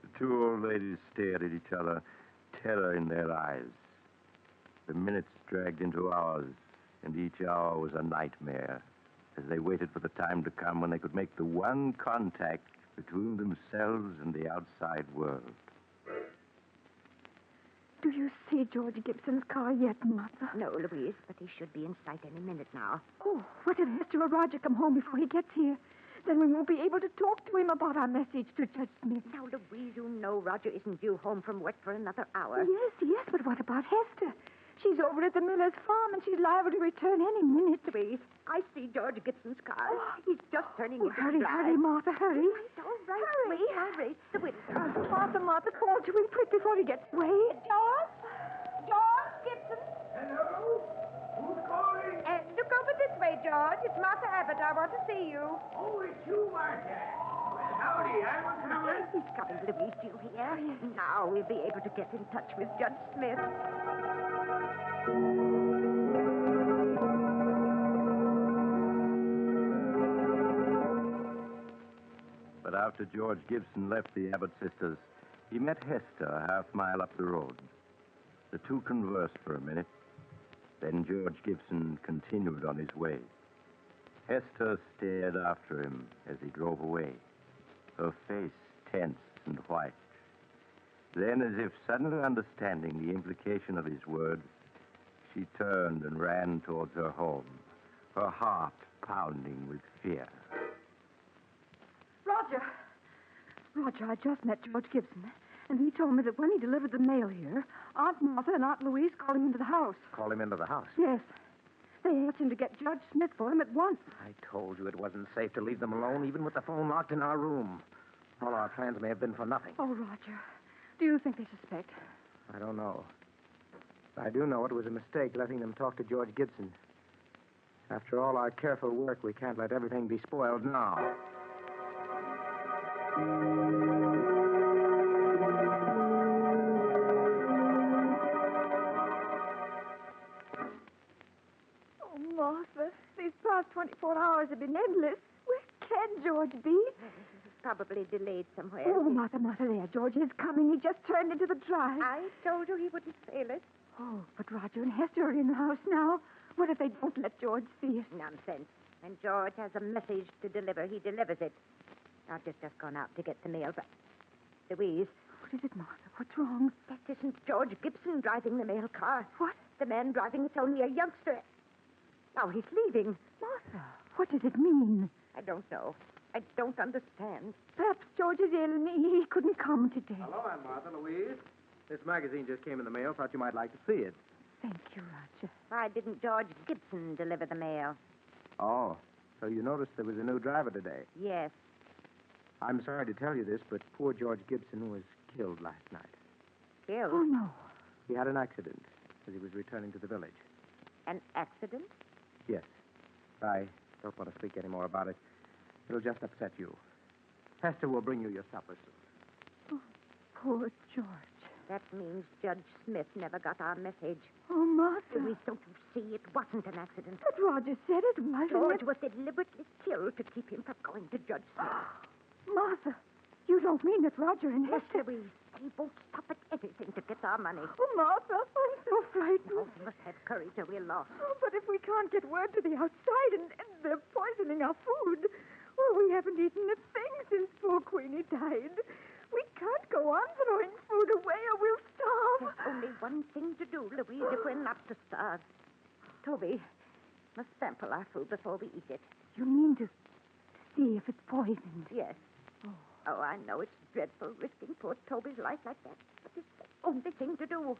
The two old ladies stared at each other, terror in their eyes. The minutes dragged into hours, and each hour was a nightmare as they waited for the time to come when they could make the one contact between themselves and the outside world. Do you see George Gibson's car yet, Martha? No, Louise, but he should be in sight any minute now. Oh, what if Hester or Roger come home before he gets here? Then we won't be able to talk to him about our message to Judge Smith. Now, Louise, you know Roger isn't due home from work for another hour. Yes, but what about Hester? She's over at the miller's farm, and she's liable to return any minute. Louise, I see George Gibson's car. He's just turning into Hurry, the drive. hurry, Martha, hurry. All right, hurry. The window. Martha, call to him quick before he gets away. George Gibson. Hello? Who's calling? Look over this way, George. It's Martha Abbott. I want to see you. Oh, it's you, Martha. Well, howdy. I'm coming. He's coming, Louise. Do you hear? Now we'll be able to get in touch with Judge Smith. But after George Gibson left the Abbott sisters, he met Hester a half-mile up the road. The two conversed for a minute. Then George Gibson continued on his way. Hester stared after him as he drove away, her face tense and white. Then, as if suddenly understanding the implication of his words, she turned and ran towards her home, her heart pounding with fear. Roger, I just met George Gibson, and he told me that when he delivered the mail here, Aunt Martha and Aunt Louise called him into the house. Call him into the house? Yes. They asked him to get Judge Smith for him at once. I told you it wasn't safe to leave them alone, even with the phone locked in our room. All our plans may have been for nothing. Oh, Roger, do you think they suspect? I don't know. I do know it was a mistake letting them talk to George Gibson. After all our careful work, we can't let everything be spoiled now. Oh, Martha, these past 24 hours have been endless. Where can George be? He's probably delayed somewhere. Oh, Martha, there. George is coming. He just turned into the drive. I told you he wouldn't fail us. Oh, but Roger and Hester are in the house now. What if they don't let George see it? Nonsense. When George has a message to deliver, he delivers it. Roger's just gone out to get the mail, but... Louise. What is it, Martha? What's wrong? That isn't George Gibson driving the mail car. What? The man driving it's only a youngster. Now he's leaving. Martha, what does it mean? I don't know. I don't understand. Perhaps George is ill and he couldn't come today. Hello, Aunt Martha, Louise. This magazine just came in the mail. Thought you might like to see it. Thank you, Roger. Why didn't George Gibson deliver the mail? Oh, so you noticed there was a new driver today. Yes. I'm sorry to tell you this, but poor George Gibson was killed last night. Killed? Oh, no. He had an accident as he was returning to the village. An accident? Yes. I don't want to speak any more about it. It'll just upset you. Hester will bring you your supper soon. Oh, poor George. That means Judge Smith never got our message. Oh, Martha. Louise, don't you see? It wasn't an accident. But Roger said it was. George was deliberately killed to keep him from going to Judge Smith. Martha, you don't mean that Roger and Yes, Hester... Louise. He won't stop at anything to get our money. Oh, Martha, I'm so frightened. No, we must have courage or we're lost. Oh, but if we can't get word to the outside and they're poisoning our food, well, we haven't eaten a thing since poor Queenie died. We can't go on throwing food away or we'll starve. There's only one thing to do, Louise, if we're not to starve. Toby, must sample our food before we eat it. You mean to see if it's poisoned? Yes. Oh, I know it's dreadful risking poor Toby's life like that, but it's the only thing to do.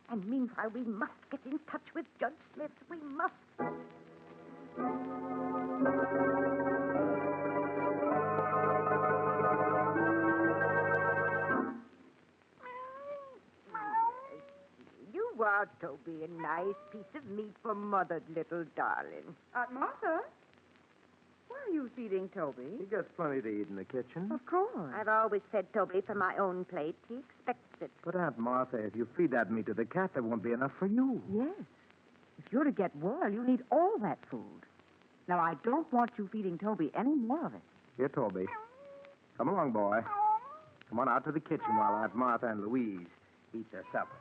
And meanwhile, we must get in touch with Judge Smith. We must. You are, Toby, a nice piece of meat for Mother's little darling. Aunt Martha? Why are you feeding Toby? He gets plenty to eat in the kitchen. Of course. I've always fed Toby from my own plate. He expects it. But, Aunt Martha, if you feed that meat to the cat, there won't be enough for you. Yes. If you're to get well, you need all that food. Now, I don't want you feeding Toby any more of it. Here, Toby. Come along, boy. Come on out to the kitchen while Aunt Martha and Louise eat their supper.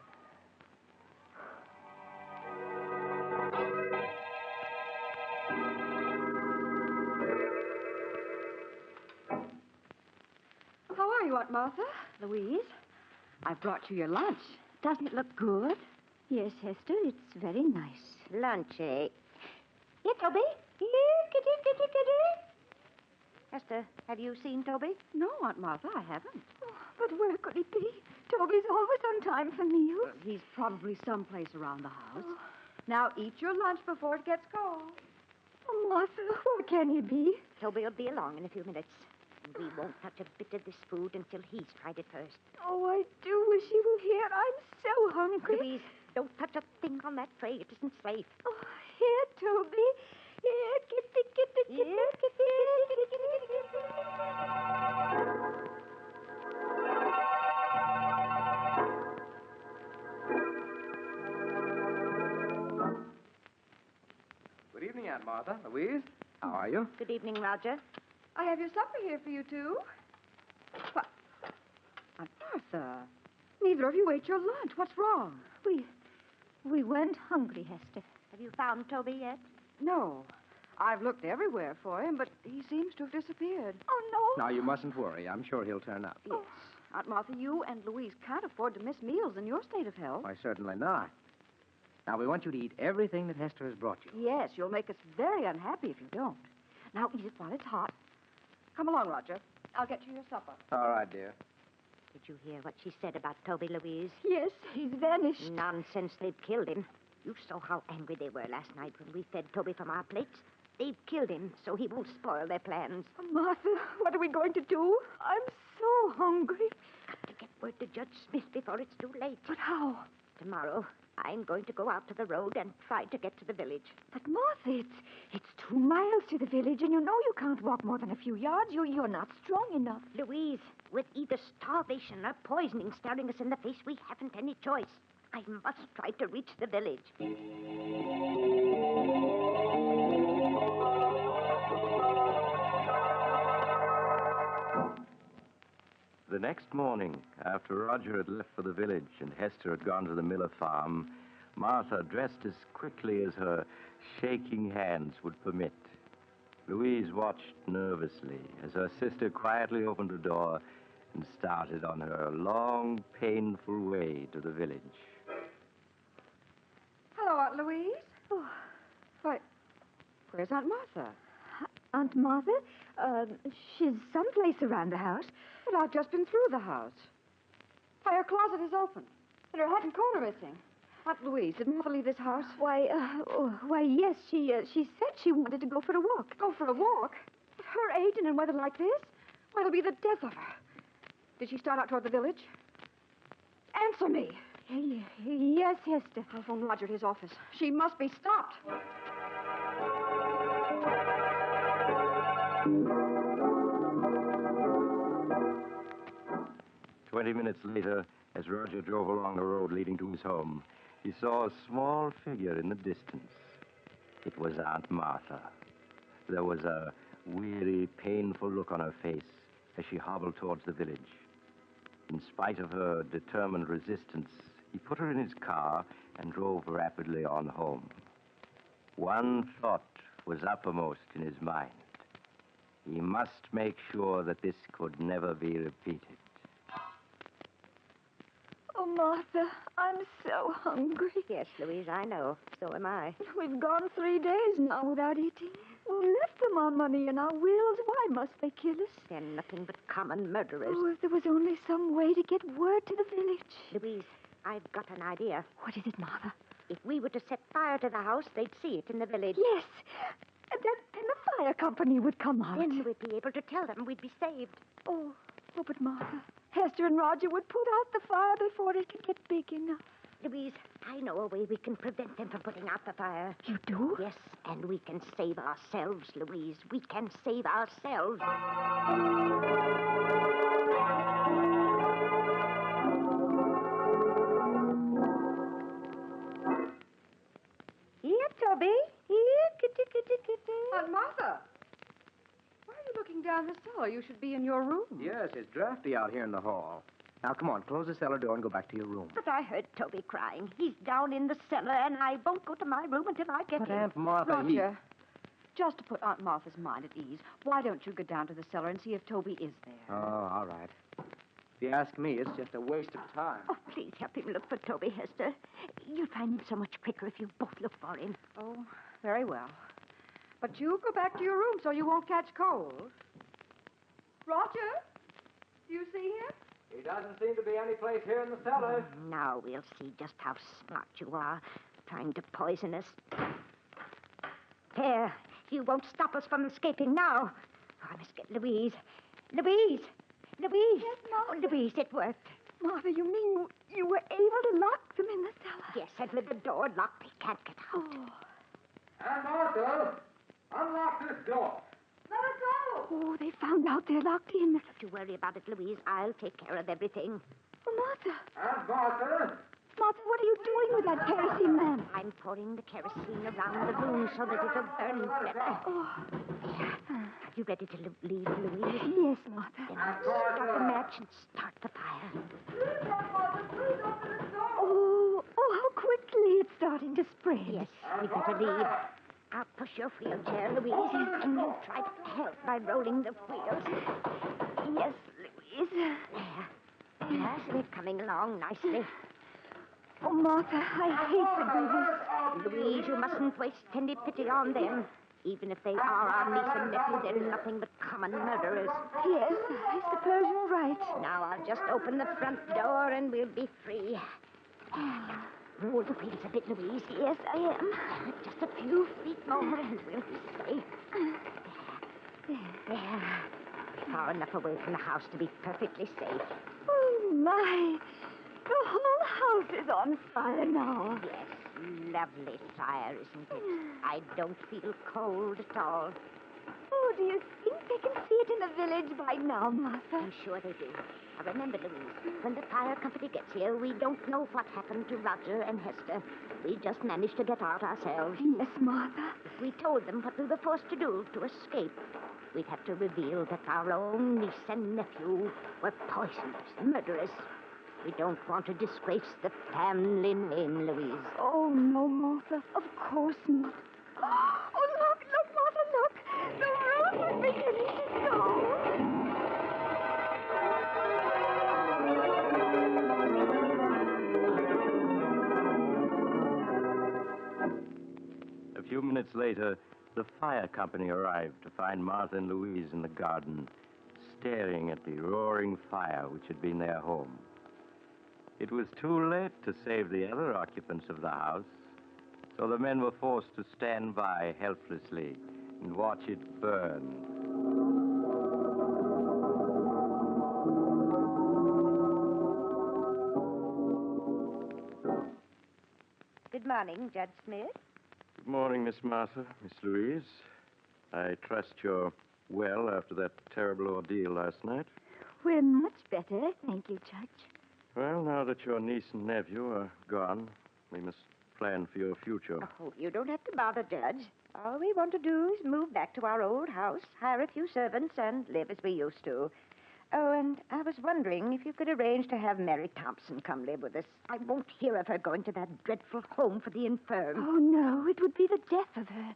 How are you, Aunt Martha? Louise, I've brought you your lunch. Doesn't it look good? Yes, Hester, it's very nice. Lunch, eh? Here, Toby. Here, kitty. Esther, have you seen Toby? No, Aunt Martha, I haven't. Oh, but where could he be? Toby's always on time for meals. He's probably someplace around the house. Now, eat your lunch before it gets cold. Oh, Martha, where can he be? Toby will be along in a few minutes. And we won't touch a bit of this food until he's tried it first. Oh, I do wish he were here. I'm so hungry. Louise, don't touch a thing on that tray. It isn't safe. Oh, here, Toby. Here, kitty. Good evening, Aunt Martha. Louise, how are you? Good evening, Roger. I have your supper here for you two. What? Aunt Martha, neither of you ate your lunch. What's wrong? We weren't hungry, Hester. Have you found Toby yet? No. I've looked everywhere for him, but he seems to have disappeared. Oh, no. Now, you mustn't worry. I'm sure he'll turn up. Yes. Aunt Martha, you and Louise can't afford to miss meals in your state of health. Why, certainly not. Now, we want you to eat everything that Hester has brought you. Yes, you'll make us very unhappy if you don't. Now, eat it while it's hot. Come along, Roger. I'll get you your supper. All right, dear. Did you hear what she said about Toby, Louise? Yes, he's vanished. Nonsense. They've killed him. You saw how angry they were last night when we fed Toby from our plates. They've killed him, so he won't spoil their plans. Oh, Martha, what are we going to do? I'm so hungry. Got to get word to Judge Smith before it's too late. But how? Tomorrow, I'm going to go out to the road and try to get to the village. But, Martha, it's 2 miles to the village, and you know you can't walk more than a few yards. You're not strong enough. Louise, with either starvation or poisoning staring us in the face, we haven't any choice. I must try to reach the village. The next morning, after Roger had left for the village and Hester had gone to the Miller farm, Martha dressed as quickly as her shaking hands would permit. Louise watched nervously as her sister quietly opened the door and started on her long, painful way to the village. Hello, Aunt Louise. Oh, why, where's Aunt Martha? Aunt Martha? She's someplace around the house. But I've just been through the house. Why, her closet is open, and her hat and comb are missing. Aunt Louise, did Martha leave this house? Why, yes, she said she wanted to go for a walk. Go for a walk? At her age and in weather like this? Why, it'll be the death of her. Did she start out toward the village? Answer me. Yes, Hester. I'll phone Roger at his office. She must be stopped. 20 minutes later, as Roger drove along the road leading to his home, he saw a small figure in the distance. It was Aunt Martha. There was a weary, painful look on her face as she hobbled towards the village. In spite of her determined resistance, he put her in his car and drove rapidly on home. One thought was uppermost in his mind. He must make sure that this could never be repeated. Oh, Martha, I'm so hungry. Yes, Louise, I know. So am I. We've gone 3 days now without eating. We left them our money and our wills. Why must they kill us? They're nothing but common murderers. Oh, if there was only some way to get word to the village. Louise, I've got an idea. What is it, Martha? If we were to set fire to the house, they'd see it in the village. Yes. And then the fire company would come out. Then we'd be able to tell them we'd be saved. Oh, but Martha, Hester and Roger would put out the fire before it could get big enough. Louise, I know a way we can prevent them from putting out the fire. You do? Yes, and we can save ourselves, Louise. We can save ourselves. Here, Toby. Here, kitty, kitty, kitty. Aunt Martha. Why are you looking down the cellar? You should be in your room. Yes, it's drafty out here in the hall. Now, come on, close the cellar door and go back to your room. But I heard Toby crying. He's down in the cellar, and I won't go to my room until I get But him. Aunt Martha, Roger, just to put Aunt Martha's mind at ease, why don't you go down to the cellar and see if Toby is there? Oh, all right. If you ask me, it's just a waste of time. Oh, please help him look for Toby, Hester. You'll find him so much quicker if you both look for him. Oh, very well. But you go back to your room so you won't catch cold. Roger, do you see him? He doesn't seem to be any place here in the cellar. Now we'll see just how smart you are, trying to poison us. There, you won't stop us from escaping now. Oh, I must get Louise. Louise! Louise! Yes, Martha. Oh, Louise, it worked. Martha, you mean you were able to lock them in the cellar? Yes, and with the door locked, they can't get out. Aunt Martha, unlock this door. Let us go! Oh, they found out they're locked in. Don't you worry about it, Louise. I'll take care of everything. Oh, Martha. Aunt Martha. Martha, what are you doing with that kerosene lamp? I'm pouring the kerosene around the room so that it'll burn better. Oh. There. Are you ready to leave, Louise? Yes, Martha. Then I'll strike the match and start the fire. Oh, how quickly it's starting to spread. Yes, we'd better leave. I'll push your wheelchair, Louise, and you try to help by rolling the wheels. Yes, Louise. There. Yes, they're coming along nicely. Oh, Martha, I hate to do this. Louise, you mustn't waste any pity on them. Even if they are our niece and nephew, they're nothing but common murderers. Yes, I suppose you're right. Now I'll just open the front door and we'll be free. Roll the wheels a bit, Louise. Yes, I am. Just a few feet more and we'll be safe. There. Far enough away from the house to be perfectly safe. Oh, my. The whole house is on fire now. Yes, lovely fire, isn't it? I don't feel cold at all. Oh, do you think they can see it in the village by now, Martha? I'm sure they do. Now, remember, Louise, when the fire company gets here, we don't know what happened to Roger and Hester. We just managed to get out ourselves. Yes, Martha. If we told them what we were forced to do to escape, we'd have to reveal that our own niece and nephew were poisoners, murderers. We don't want to disgrace the family name, Louise. Oh, no, Martha. Of course not. Oh, look, Martha, look. The roof is beginning to go. A few minutes later, the fire company arrived to find Martha and Louise in the garden, staring at the roaring fire which had been their home. It was too late to save the other occupants of the house, so the men were forced to stand by helplessly and watch it burn. Good morning, Judge Smith. Good morning, Miss Martha, Miss Louise. I trust you're well after that terrible ordeal last night. We're much better, thank you, Judge. Well, now that your niece and nephew are gone, we must plan for your future. Oh, you don't have to bother, Judge. All we want to do is move back to our old house, hire a few servants, and live as we used to. Oh, and I was wondering if you could arrange to have Mary Thompson come live with us. I won't hear of her going to that dreadful home for the infirm. Oh, no, it would be the death of her.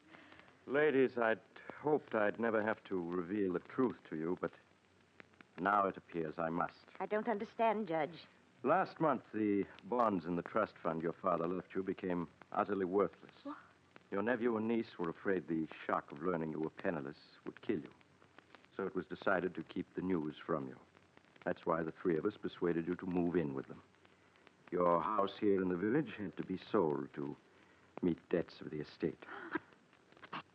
Ladies, I'd hoped I'd never have to reveal the truth to you, but now it appears I must. I don't understand, Judge. Last month, the bonds in the trust fund your father left you became utterly worthless. What? Your nephew and niece were afraid the shock of learning you were penniless would kill you. So it was decided to keep the news from you. That's why the three of us persuaded you to move in with them. Your house here in the village had to be sold to meet debts of the estate.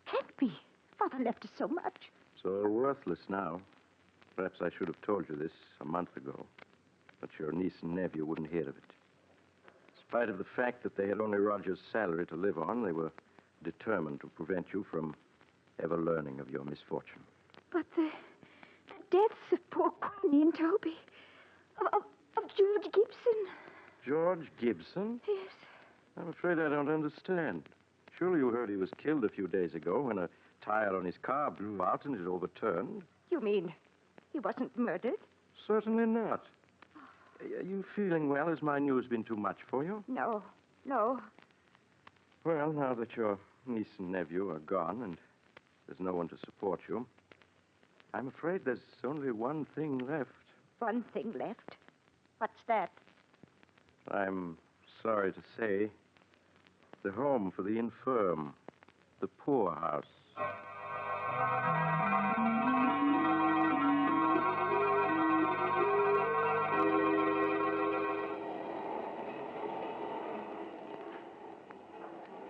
Can't be. Father left us so much. It's all worthless now. Perhaps I should have told you this a month ago. But your niece and nephew wouldn't hear of it. In spite of the fact that they had only Roger's salary to live on, they were determined to prevent you from ever learning of your misfortune. But the deaths of poor Queenie and Toby, of George Gibson. George Gibson? Yes. I'm afraid I don't understand. Surely you heard he was killed a few days ago when a tire on his car blew out and it overturned. You mean he wasn't murdered? Certainly not. Are you feeling well? Has my news been too much for you? No. Well, now that your niece and nephew are gone and there's no one to support you, I'm afraid there's only one thing left. One thing left? What's that? I'm sorry to say, the home for the infirm, the poorhouse.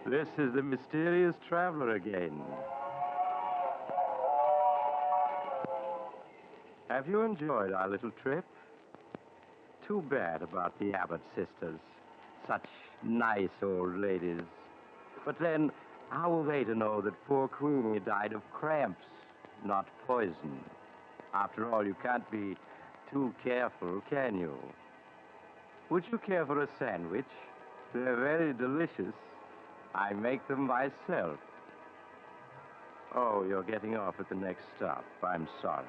This is the mysterious traveler again. Have you enjoyed our little trip? Too bad about the Abbott sisters. Such nice old ladies. But then, how were they to know that poor Queenie died of cramps, not poison? After all, you can't be too careful, can you? Would you care for a sandwich? They're very delicious. I make them myself. Oh, you're getting off at the next stop. I'm sorry.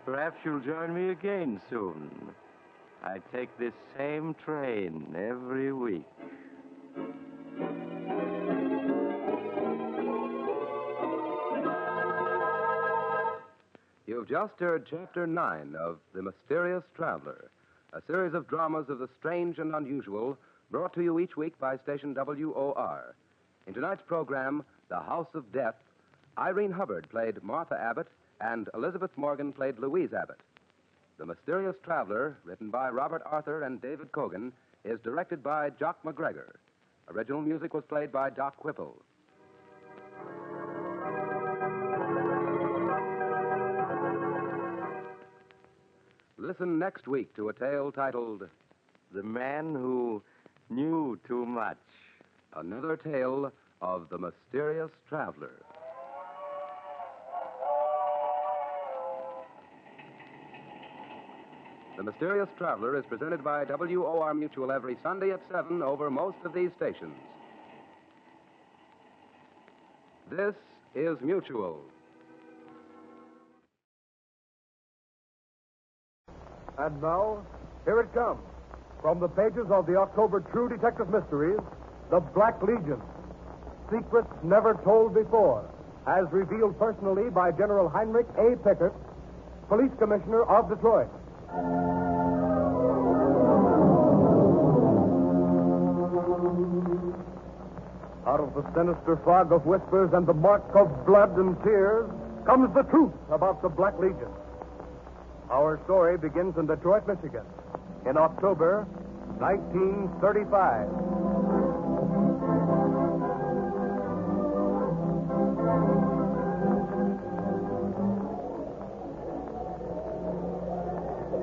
Perhaps you'll join me again soon. I take this same train every week. You've just heard Chapter 9 of The Mysterious Traveler, a series of dramas of the strange and unusual brought to you each week by station WOR. In tonight's program, The House of Death, Irene Hubbard played Martha Abbott and Elizabeth Morgan played Louise Abbott. The Mysterious Traveler, written by Robert Arthur and David Cogan, is directed by Jock McGregor. Original music was played by Doc Whipple. Listen next week to a tale titled The Man Who Knew Too Much. Another tale of the Mysterious Traveler. The Mysterious Traveler is presented by WOR Mutual every Sunday at 7 over most of these stations. This is Mutual. And now, here it comes. From the pages of the October True Detective Mysteries, The Black Legion. Secrets never told before, as revealed personally by General Heinrich A. Pickett, Police Commissioner of Detroit. Out of the sinister fog of whispers and the mark of blood and tears comes the truth about the Black Legion. Our story begins in Detroit, Michigan, in October 1935.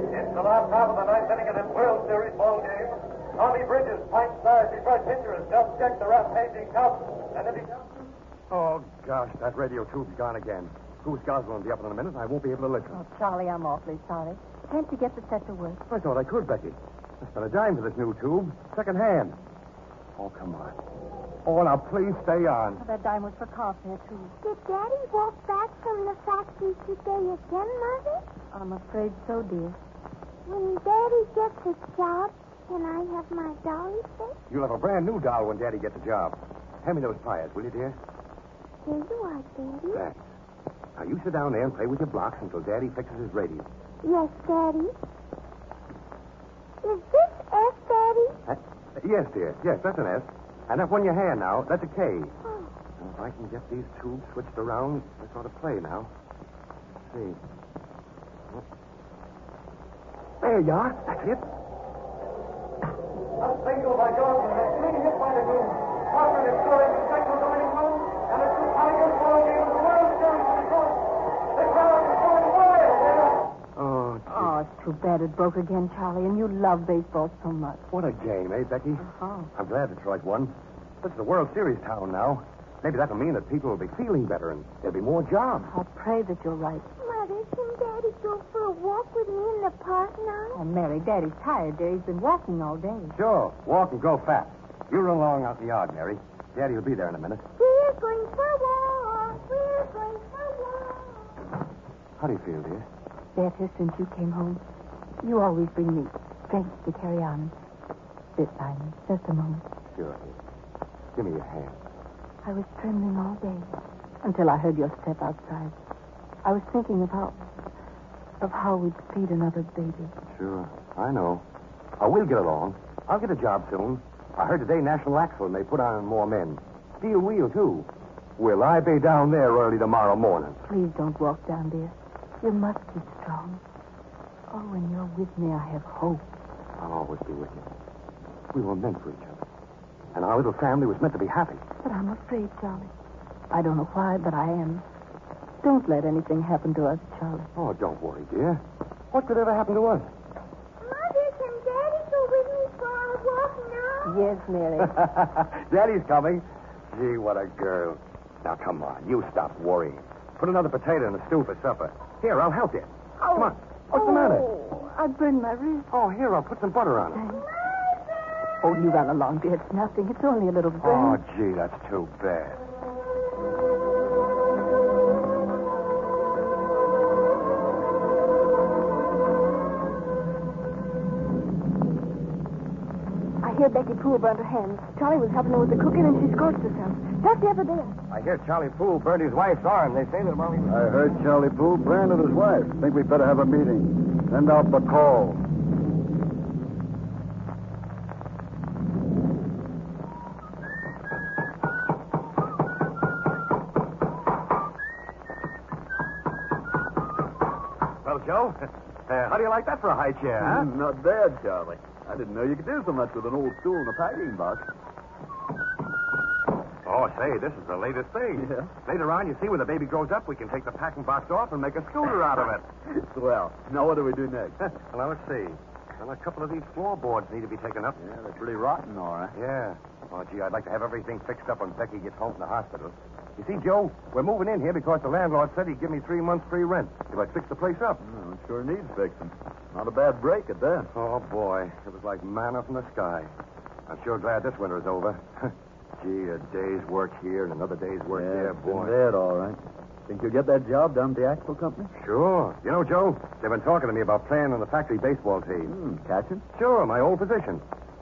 It's the last half of the ninth inning of this World Series ball game. Tommy Bridges, Pine Stars, Detroit pitcher, has just checked the rampaging Cubs. And if he comes to... Oh, gosh, that radio tube's gone again. Goose Gosling will be up in a minute, and I won't be able to listen. Oh, Charlie, I'm awfully sorry. Can't you get the set to work? I thought I could, Becky. I spent a dime for this new tube, second hand. Oh, come on. Oh, now please stay on. Oh, that dime was for car fare, too. Did Daddy walk back from the factory today again, Mother? I'm afraid so, dear. When Daddy gets a job, can I have my dolly set? You'll have a brand new doll when Daddy gets a job. Hand me those pliers, will you, dear? Here you are, Daddy. Thanks. Now, you sit down there and play with your blocks until Daddy fixes his radio. Yes, Daddy. Is this S, Daddy? Yes, dear. Yes, that's an S. And up on your hand now, that's a K. Oh. Now, if I can get these tubes switched around, this ought to play now. Let's see. There you are. That's it. A single by Jordan, a clean hit by the Goon. Crawford is scoring the second of the winning run, and it's the Tigers' ball game of the World Series of the Coast. The crowd is going wild there. Oh, it's too bad it broke again, Charlie, and you love baseball so much. What a game, eh, Becky? Oh. I'm glad Detroit won. This is the World Series town now. Maybe that'll mean that people will be feeling better and there'll be more jobs. I'll pray that you're right. Mother, can Daddy go for a walk with me in the park now? Oh, Mary, Daddy's tired, dear. He's been walking all day. Sure. Walk and go fast. You run along out in the yard, Mary. Daddy will be there in a minute. We're going for a walk. We're going for a walk. How do you feel, dear? Better since you came home. You always bring me strength to carry on. This time, just a moment. Sure, dear. Give me your hand. I was trembling all day until I heard your step outside. I was thinking of how we'd feed another baby. Sure. I know. Oh, we'll get along. I'll get a job soon. I heard today National Axle may put on more men. Steel wheel, too. Will I be down there early tomorrow morning? Please don't walk down, dear. You must keep strong. Oh, when you're with me, I have hope. I'll always be with you. We were meant for each other. And our little family was meant to be happy. But I'm afraid, Charlie. I don't know why, but I am. Don't let anything happen to us, Charlie. Oh, don't worry, dear. What could ever happen to us? Mother, can Daddy go with me for a walk now? Yes, Mary. Daddy's coming. Gee, what a girl. Now, come on. You stop worrying. Put another potato in the stew for supper. Here, I'll help you. Come on. What's the matter? I burned my wrist. Oh, here, I'll put some butter on it. Oh, you run along, dear. It's nothing. It's only a little burn. Oh, gee, that's too bad. I hear Becky Poole burned her hands. Charlie was helping her with the cooking, and she scorched herself. Just the other day. I hear Charlie Poole burned his wife's arm. They say that while he was... I heard Charlie Poole branded his wife. Think we'd better have a meeting. Send out the call. Well, Joe, how do you like that for a high chair, huh? Not bad, Charlie. I didn't know you could do so much with an old stool and a packing box. Oh, say, this is the latest thing. Yeah? Later on, you see, when the baby grows up, we can take the packing box off and make a scooter out of it. Swell. Now, what do we do next? Well, now, let's see. Well, a couple of these floorboards need to be taken up. Yeah, they're pretty rotten, all right. Yeah. Oh, gee, I'd like to have everything fixed up when Becky gets home from the hospital. You see, Joe, we're moving in here because the landlord said he'd give me 3 months free rent if I'd fix the place up. Oh, it sure needs fixing. Not a bad break at that. Oh, boy. It was like manna from the sky. I'm sure glad this winter's over. Gee, a day's work here and another day's work there, boy. Been bad, all right. Think you'll get that job down at the Axle Company? Sure. You know, Joe, they've been talking to me about playing on the factory baseball team. Catching? Sure, my old position.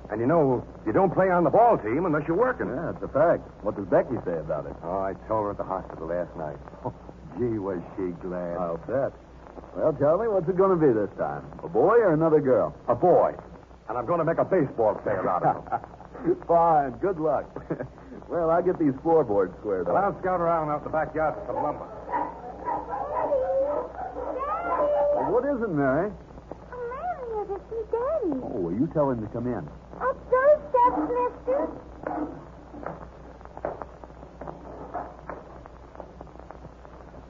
And you know, you don't play on the ball team unless you're working. Yeah, it's a fact. What does Becky say about it? Oh, I told her at the hospital last night. Oh, gee, was she glad. I'll bet. Well, Charlie, what's it going to be this time? A boy or another girl? A boy. And I'm going to make a baseball player out of him. Fine. Good luck. Well, I'll get these floorboards squared Well, up. I'll scout around out the backyard for some lumber. Well, what is it, Mary? I'm here to see Daddy. Oh, well, you tell him to come in. Oh, sorry, Chef, mister.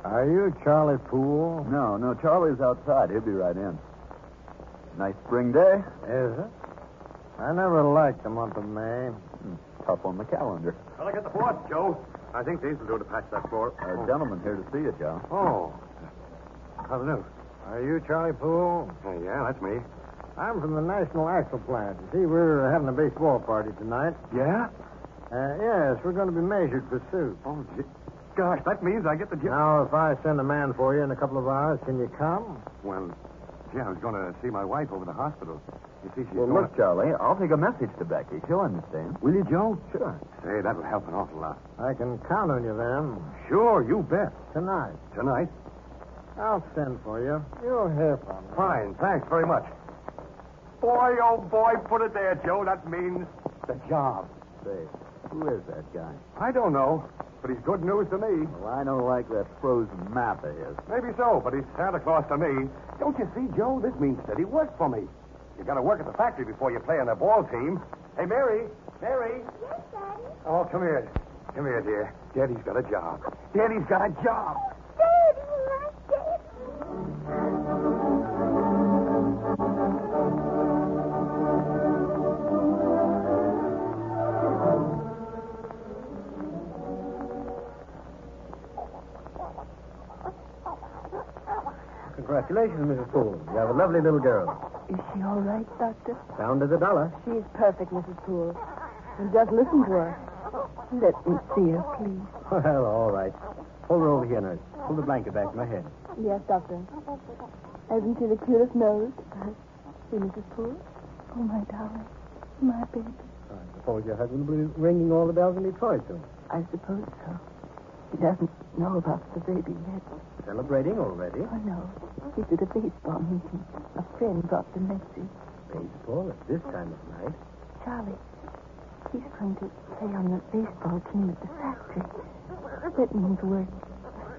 Are you Charlie Poole? No, Charlie's outside. He'll be right in. Nice spring day. Is it? I never liked the month of May. Tough on the calendar. Well, I get the boards, Joe. I think these will do to patch that floor. A gentleman here to see you, Joe. Oh. How do you do? Are you Charlie Poole? Yeah, that's me. I'm from the National Axle Plant. You see, we're having a baseball party tonight. Yeah? Yes, we're going to be measured for suit. Oh, gee. Gosh, that means I get the job. Now, if I send a man for you in a couple of hours, can you come? Well, gee, I was going to see my wife over the hospital. You see, she's Well, going look, Charlie, I'll take a message to Becky. She'll understand. Will you, Joe? Sure. Say, that'll help an awful lot. I can count on you then. Sure, you bet. Tonight. Tonight? I'll send for you. You'll hear from me. Fine, thanks very much. Boy, oh boy, put it there, Joe. That means the job. Say, who is that guy? I don't know, but he's good news to me. Well, I don't like that frozen map of his. Maybe so, but he's Santa Claus to me. Don't you see, Joe? This means steady work for me. You got to work at the factory before you play on the ball team. Hey, Mary. Mary. Yes, Daddy. Oh, come here. Come here, dear. Daddy's got a job. Daddy's got a job. Daddy, my Daddy. Congratulations, Mrs. Poole. You have a lovely little girl. Is she all right, Doctor? Sound as a dollar. She is perfect, Mrs. Poole. And just listen to her. Let me see her, please. Well, all right. Hold her over here, nurse. Pull the blanket back from her head. Yes, Doctor. Hasn't she the cutest nose? See, Mrs. Poole? Oh, my darling. My baby. I suppose your husband will be ringing all the bells in Detroit soon. I suppose so. He doesn't know about the baby yet. Celebrating already? Oh, no. He's at a baseball meeting. A friend brought the message. Baseball at this time of night? Charlie, he's going to play on the baseball team at the factory. That means work. A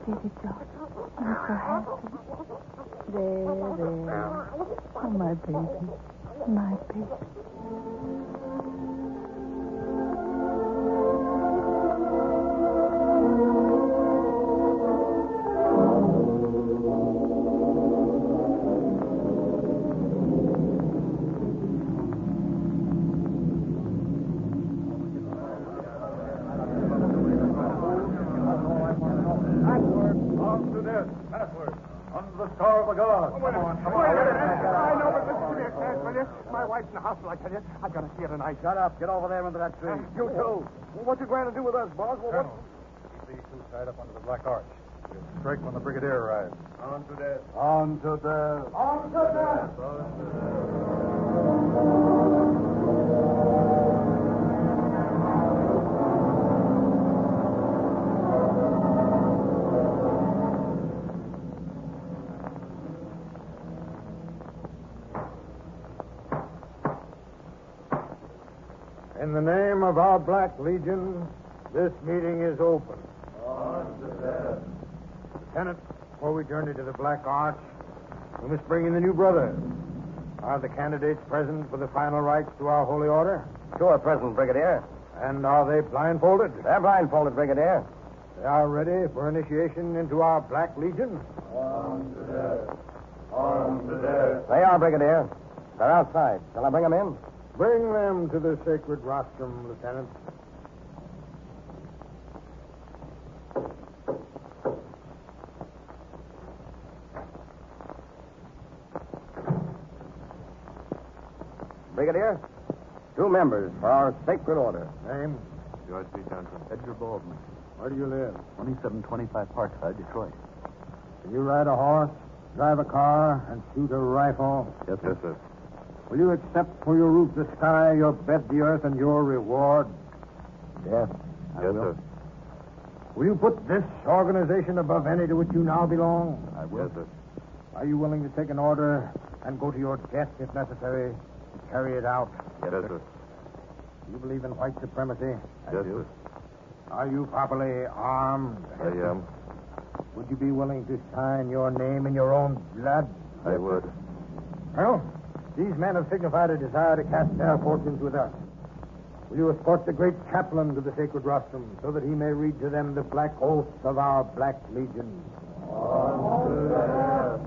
steady job. I'm so happy. There. Oh, my baby. My baby. On to this. Password. Under the star of the gods. Come on. I know, but listen to me a chance, will you? My wife's in the hospital, I tell you. I've got to see her tonight. Shut up. Get over there under that tree. You too. Well, what you going to do with us, boss? Well, what... Keep these two tied up under the black arch. We'll strike when the brigadier arrives. On to death. On to death. On to death. In the name of our Black Legion, this meeting is open. Lieutenant, before we journey to the Black Arch, we must bring in the new brothers. Are the candidates present for the final rites to our holy order? Sure, present, Brigadier. And are they blindfolded? They're blindfolded, Brigadier. They are ready for initiation into our Black Legion? On to death. On to death. They are, Brigadier. They're outside. Shall I bring them in? Bring them to the sacred rostrum, Lieutenant. Brigadier, 2 members for our sacred order. Name? George B. Johnson. Edgar Baldwin. Where do you live? 2725 Parkside, Detroit. Can you ride a horse, drive a car, and shoot a rifle? Yes, sir. Will you accept for your roof the sky, your bed the earth, and your reward death? Yes, sir. Will you put this organization above any to which you now belong? I will. Yes, sir. Are you willing to take an order and go to your death if necessary to carry it out? Yes, sir. Do you believe in white supremacy? I do. Are you properly armed? I am. Would you be willing to sign your name in your own blood? I would. Well, these men have signified a desire to cast their fortunes with us. Will you escort the great chaplain to the sacred rostrum so that he may read to them the black oath of our Black Legion? On to death.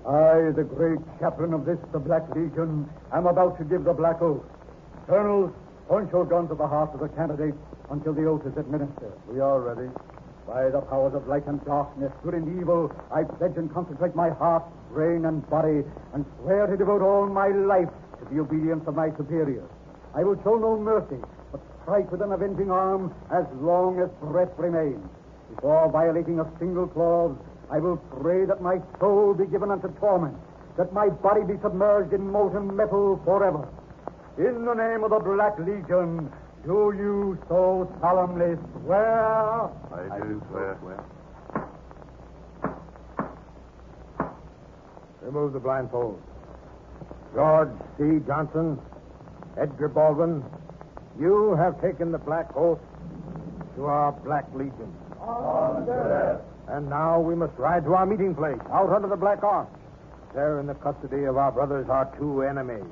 I, the great chaplain of this, the Black Legion, am about to give the black oath. Colonels, point your gun to the heart of the candidates until the oath is administered. We are ready. By the powers of light and darkness, good and evil, I pledge and consecrate my heart, brain, and body, and swear to devote all my life to the obedience of my superiors. I will show no mercy, but strike with an avenging arm as long as breath remains. Before violating a single clause, I will pray that my soul be given unto torment, that my body be submerged in molten metal forever. In the name of the Black Legion, do you so solemnly swear? I do swear. Remove the blindfold. George C. Johnson, Edgar Baldwin, you have taken the black oath to our Black Legion. And now we must ride to our meeting place, out under the Black Arch. There in the custody of our brothers are two enemies.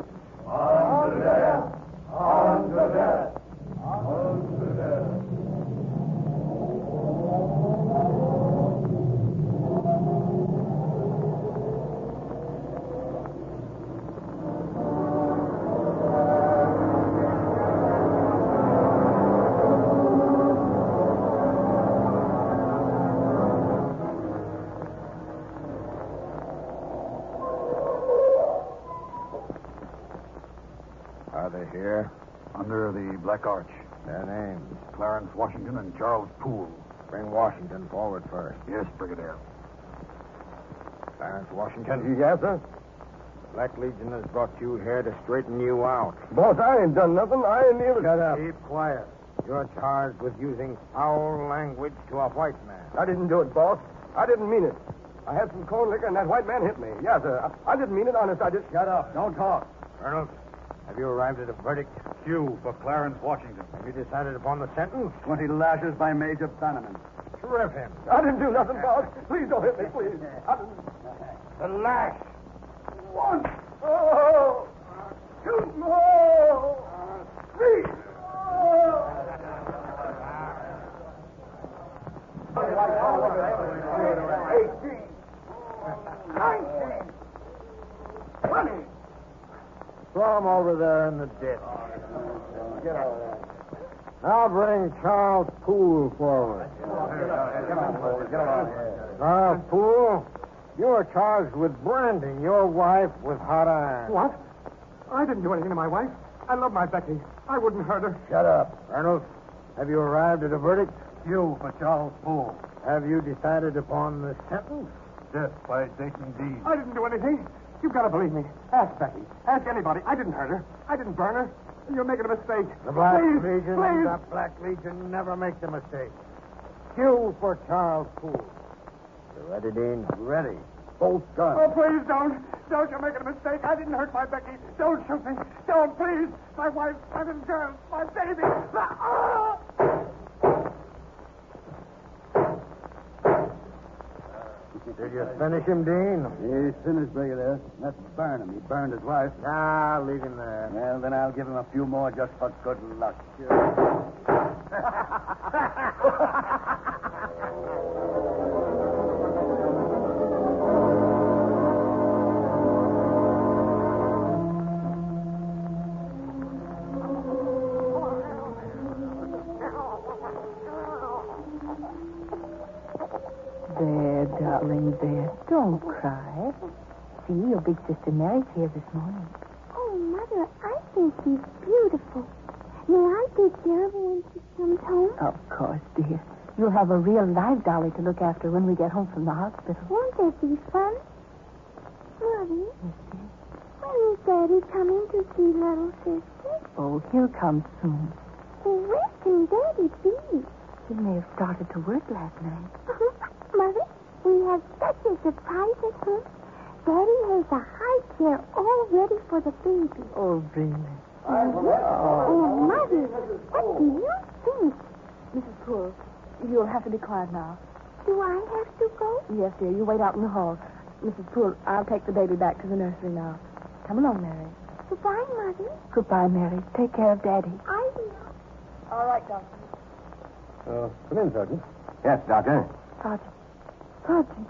On to death! On to death! On to death! Are they here? Under the Black Arch. Their names? Clarence Washington and Charles Poole. Bring Washington forward first. Yes, Brigadier. Clarence Washington? Yes, sir? The Black Legion has brought you here to straighten you out. Boss, I ain't done nothing. I ain't even... Shut up. Keep quiet. You're charged with using foul language to a white man. I didn't do it, boss. I didn't mean it. I had some cold liquor and that white man hit me. Yes, sir. I didn't mean it, honest. I just... Shut up. Don't talk. Colonel, have you arrived at a verdict? Q for Clarence Washington. Have you decided upon the sentence? 20 lashes by Major Bannerman. Shriv him. I didn't do nothing, boss. Please don't hit me, please. I didn't... The lash. One. Oh. Two. Oh. Three. Oh. 18. 19. 20. Throw him over there in the ditch. Get out of there. Now bring Charles Poole forward. Charles Poole, you are charged with branding your wife with hot iron. What? I didn't do anything to my wife. I love my Becky. I wouldn't hurt her. Shut up. Arnold, have you arrived at a verdict? You for Charles Poole. Have you decided upon the sentence? Death by Jason Dean. I didn't do anything. You've got to believe me. Ask Becky. Ask anybody. I didn't hurt her. I didn't burn her. You're making a mistake. The Black Please, Legion please. and the Black Legion never make the mistake. Q for Charles Poole. You ready, Dean? Ready. Both guns. Oh, please don't. Don't. You're making a mistake. I didn't hurt my Becky. Don't shoot me. Don't, please. My wife, my little girl, my baby. Ah! Did you finish him, Dean? He's finished, Brigadier. Let's burn him. He burned his wife. Nah, leave him there. Well, then I'll give him a few more just for good luck. There, darling, there. Don't cry. See, your big sister Mary's here this morning. Oh, Mother, I think she's beautiful. May I take care of her when she comes home? Of course, dear. You'll have a real live dolly to look after when we get home from the hospital. Won't that be fun? Mother, Yes, dear. when is Daddy coming to see little sister? Oh, he'll come soon. Well, where can Daddy be? He may have started to work last night. Mother, we have such a surprise at home. Daddy has a high chair all ready for the baby. Oh, really? Oh, Mother, what do you think? Mrs. Poole, you'll have to be quiet now. Do I have to go? Yes, dear. You wait out in the hall. Mrs. Poole, I'll take the baby back to the nursery now. Come along, Mary. Goodbye, Mother. Goodbye, Mary. Take care of Daddy. I will. All right, Doctor. Come in, Sergeant. Yes, Doctor. Sergeant. Sergeant.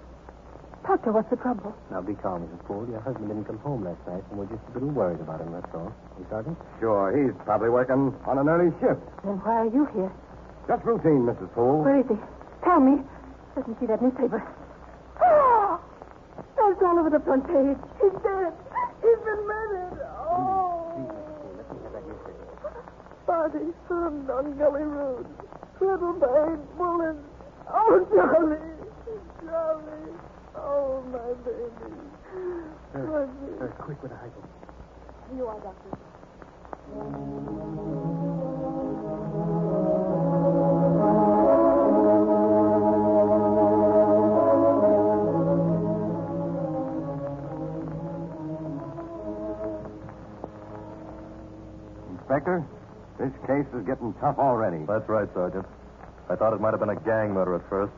Doctor, what's the trouble? Now, be calm, Mrs. Poole. Your husband didn't come home last night, and we're just a little worried about him, that's all. You, Sergeant? Sure. He's probably working on an early shift. Then why are you here? Just routine, Mrs. Poole. Where is he? Tell me. Let me see that newspaper. Oh! That's all over the front page. He's dead. He's been murdered. Oh! Let me have that newspaper. Body found on Gully Road. Riddled by 8 bullets. Oh, Charlie. Charlie. my baby. My baby. Quick with the hypo. Here you are, Doctor. Inspector, this case is getting tough already. That's right, Sergeant. I thought it might have been a gang murder at first.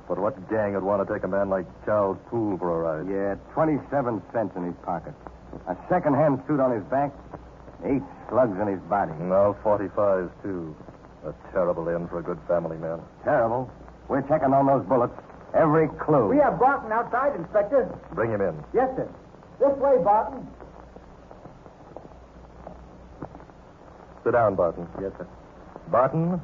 But what gang would want to take a man like Charles Poole for a ride? Yeah, 27 cents in his pocket. A second-hand suit on his back. 8 slugs in his body. No, 45s, too. A terrible end for a good family man. Terrible. We're checking on those bullets. Every clue. We have Barton outside, Inspector. Bring him in. Yes, sir. This way, Barton. Sit down, Barton. Yes, sir. Barton,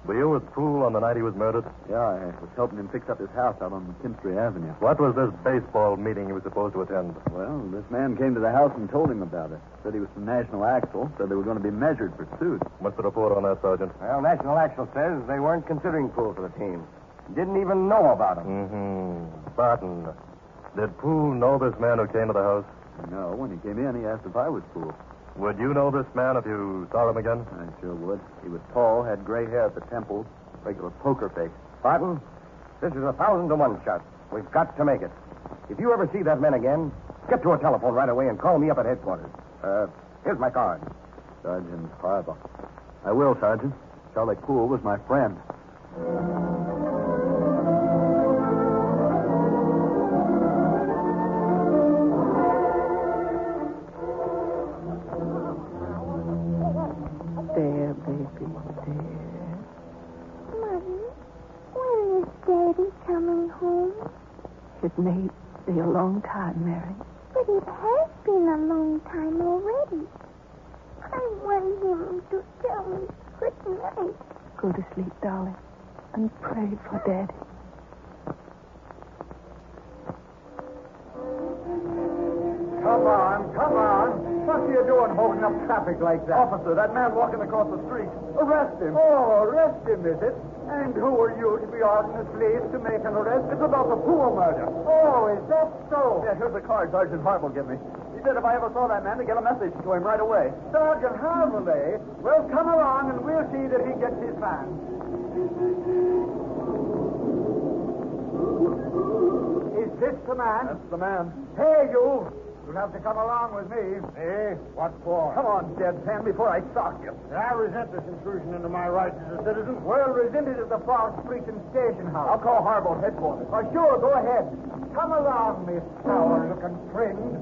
were you with Poole on the night he was murdered? Yeah, I was helping him fix up his house out on Kinstry Avenue. What was this baseball meeting he was supposed to attend? Well, this man came to the house and told him about it. Said he was from National Axle. Said they were going to be measured for suits. What's the report on that, Sergeant? Well, National Axle says they weren't considering Poole for the team. Didn't even know about him. Mm-hmm. Barton, did Poole know this man who came to the house? No, when he came in, he asked if I was Poole. Would you know this man if you saw him again? I sure would. He was tall, had gray hair at the temples, regular poker face. Barton, this is 1,000 to 1 shot. We've got to make it. If you ever see that man again, get to a telephone right away and call me up at headquarters. Here's my card. Sergeant Harbaugh. I will, Sergeant. Charlie Poole was my friend. There, baby, there. Mommy, when is Daddy coming home? It may be a long time, Mary. But it has been a long time already. I want him to tell me good night. Go to sleep, darling, and pray for Daddy. Come on, come on. What are you doing holding up traffic like that? Officer, that man walking across the street. Arrest him. Oh, arrest him, is it? And who are you to be ordering the slaves to make an arrest? It's about the Poole murder. Oh, is that so? Yeah, here's the card Sergeant Harbaugh gave me. He said if I ever saw that man, to get a message to him right away. Sergeant Harbaugh, eh? Well, come along and we'll see that he gets his man. Is this the man? That's the man. Hey, you! You'll have to come along with me. Hey, what for? Come on, deadpan, before I sock you. I resent this intrusion into my rights as a citizen. Well, resented at the Frost Precinct Station House. I'll call Harbaugh headquarters. Oh, sure, go ahead. Come along, Miss sour-looking friend.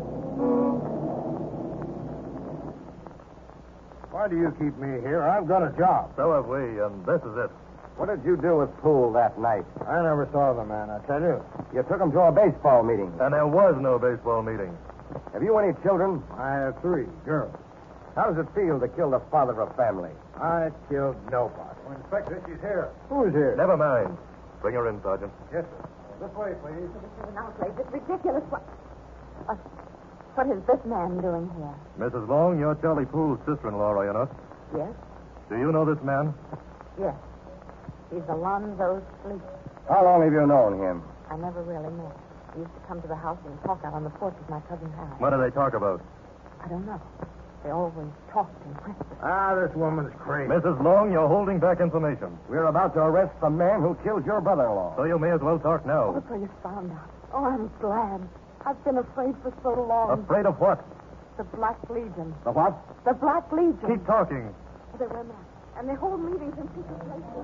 Why do you keep me here? I've got a job. So have we, and this is it. What did you do with Poole that night? I never saw the man, I tell you. You took him to a baseball meeting. And there was no baseball meeting. Have you any children? I have 3 girls. How does it feel to kill the father of a family? I killed nobody. Oh, Inspector, she's here. Who's here? Never mind. Bring her in, Sergeant. Yes, sir. This way, please. This is an outrage. It's ridiculous. What is this man doing here? Mrs. Long, you're Charlie Poole's sister-in-law, are you not? Yes? Do you know this man? Yes. He's Alonzo Sleep. How long have you known him? I never really met. He used to come to the house and talk out on the porch with my cousin Harry. What do they talk about? I don't know. They always talked in whispers. This woman's crazy. Mrs. Long, you're holding back information. We're about to arrest the man who killed your brother-in-law. So you may as well talk now. Oh, so you found out. Oh, I'm glad. I've been afraid for so long. Afraid of what? The Black Legion. The what? The Black Legion. Keep talking. They wear masks, and they hold meetings in secret places.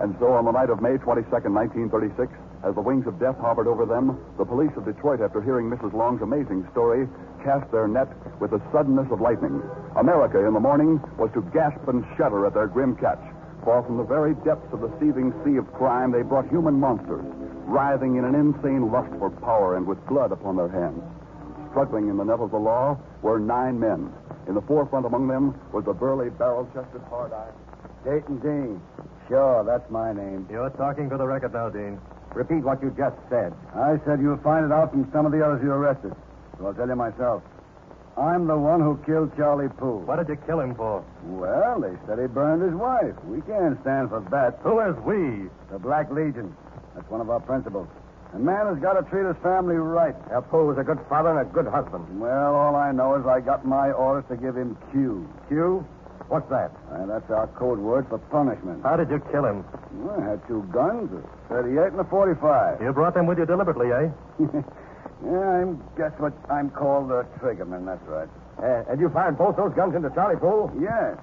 And so on the night of May 22nd, 1936, as the wings of death hovered over them, the police of Detroit, after hearing Mrs. Long's amazing story, cast their net with the suddenness of lightning. America in the morning was to gasp and shudder at their grim catch, for from the very depths of the seething sea of crime they brought human monsters, writhing in an insane lust for power and with blood upon their hands. Struggling in the net of the law were 9 men. In the forefront among them was the burly, barrel-chested, hard-eyed Dayton Dean. Sure, that's my name. You're talking for the record now, Dean. Repeat what you just said. I said you'll find it out from some of the others you arrested. So I'll tell you myself. I'm the one who killed Charlie Poole. What did you kill him for? Well, they said he burned his wife. We can't stand for that. Who is we? The Black Legion. That's one of our principles. A man has got to treat his family right. Poole was a good father and a good husband. Well, all I know is I got my orders to give him Q. Q? What's that? That's our code word for punishment. How did you kill him? Well, I had 2 guns, a 38 and a 45. You brought them with you deliberately, eh? Yeah, guess what I'm called a triggerman, that's right. And you fired both those guns into Charlie Poole? Yes.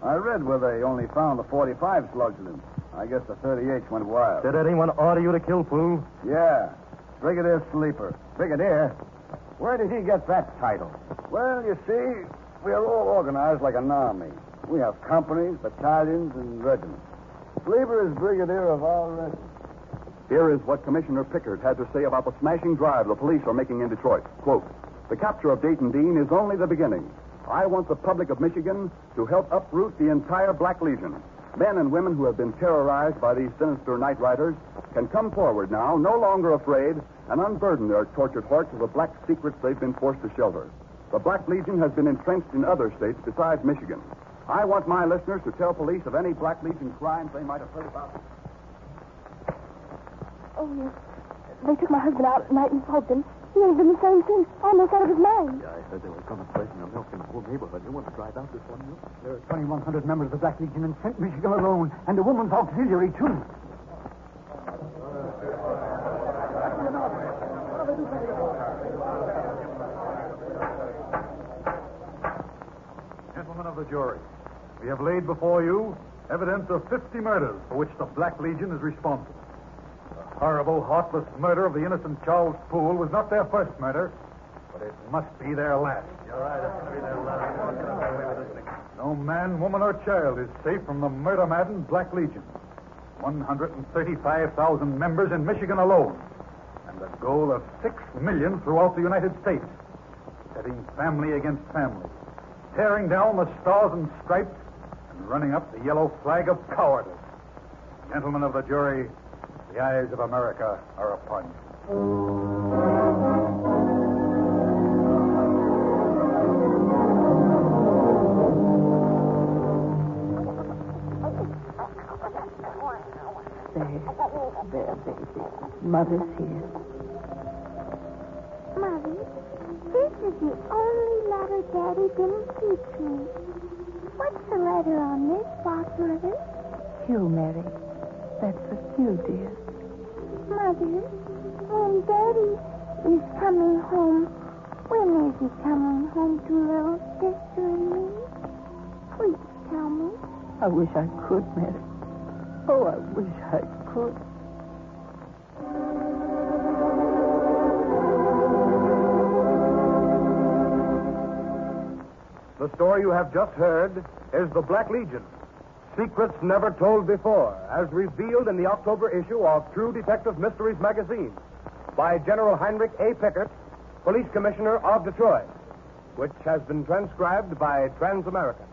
I read where they only found the 45 slugs in him. I guess the 38s went wild. Did anyone order you to kill Poole? Yeah. Brigadier Sleeper. Brigadier? Where did he get that title? Well, you see, we're all organized like an army. We have companies, battalions, and regiments. Sleeper is brigadier of our regiment. Here is what Commissioner Pickard had to say about the smashing drive the police are making in Detroit. Quote, "The capture of Dayton Dean is only the beginning. I want the public of Michigan to help uproot the entire Black Legion. Men and women who have been terrorized by these sinister night riders can come forward now, no longer afraid, and unburden their tortured hearts of the black secrets they've been forced to shelter. The Black Legion has been entrenched in other states besides Michigan. I want my listeners to tell police of any Black Legion crimes they might have heard about." Oh, yes. They took my husband out at night and flogged him. He ain't been the same since. Almost out of his mind. Yeah, I heard they were coming placing a milk in the whole neighborhood. You want to drive out this one milk? There are 2,100 members of the Black Legion in St. Michigan alone, and a woman's auxiliary, too. Gentlemen of the jury, we have laid before you evidence of 50 murders for which the Black Legion is responsible. The horrible, heartless murder of the innocent Charles Poole was not their first murder, but it must be their last. You're right, it's going to be their last. No man, woman, or child is safe from the murder-maddened Black Legion. 135,000 members in Michigan alone, and a goal of 6 million throughout the United States, setting family against family, tearing down the stars and stripes, and running up the yellow flag of cowardice. Gentlemen of the jury, the eyes of America are upon you. There, baby. Mother's here. Mother, this is the only letter Daddy didn't teach me. What's the letter on this box, Mother? Q, Mary. That's for Q, dear. Mother, when Daddy is coming home, when is he coming home to little sister and me? Please tell me. I wish I could, Mary. Oh, I wish I could. The story you have just heard is The Black Legion. Secrets never told before, as revealed in the October issue of True Detective Mysteries magazine by General Heinrich A. Pickert, Police Commissioner of Detroit, which has been transcribed by Transamerica.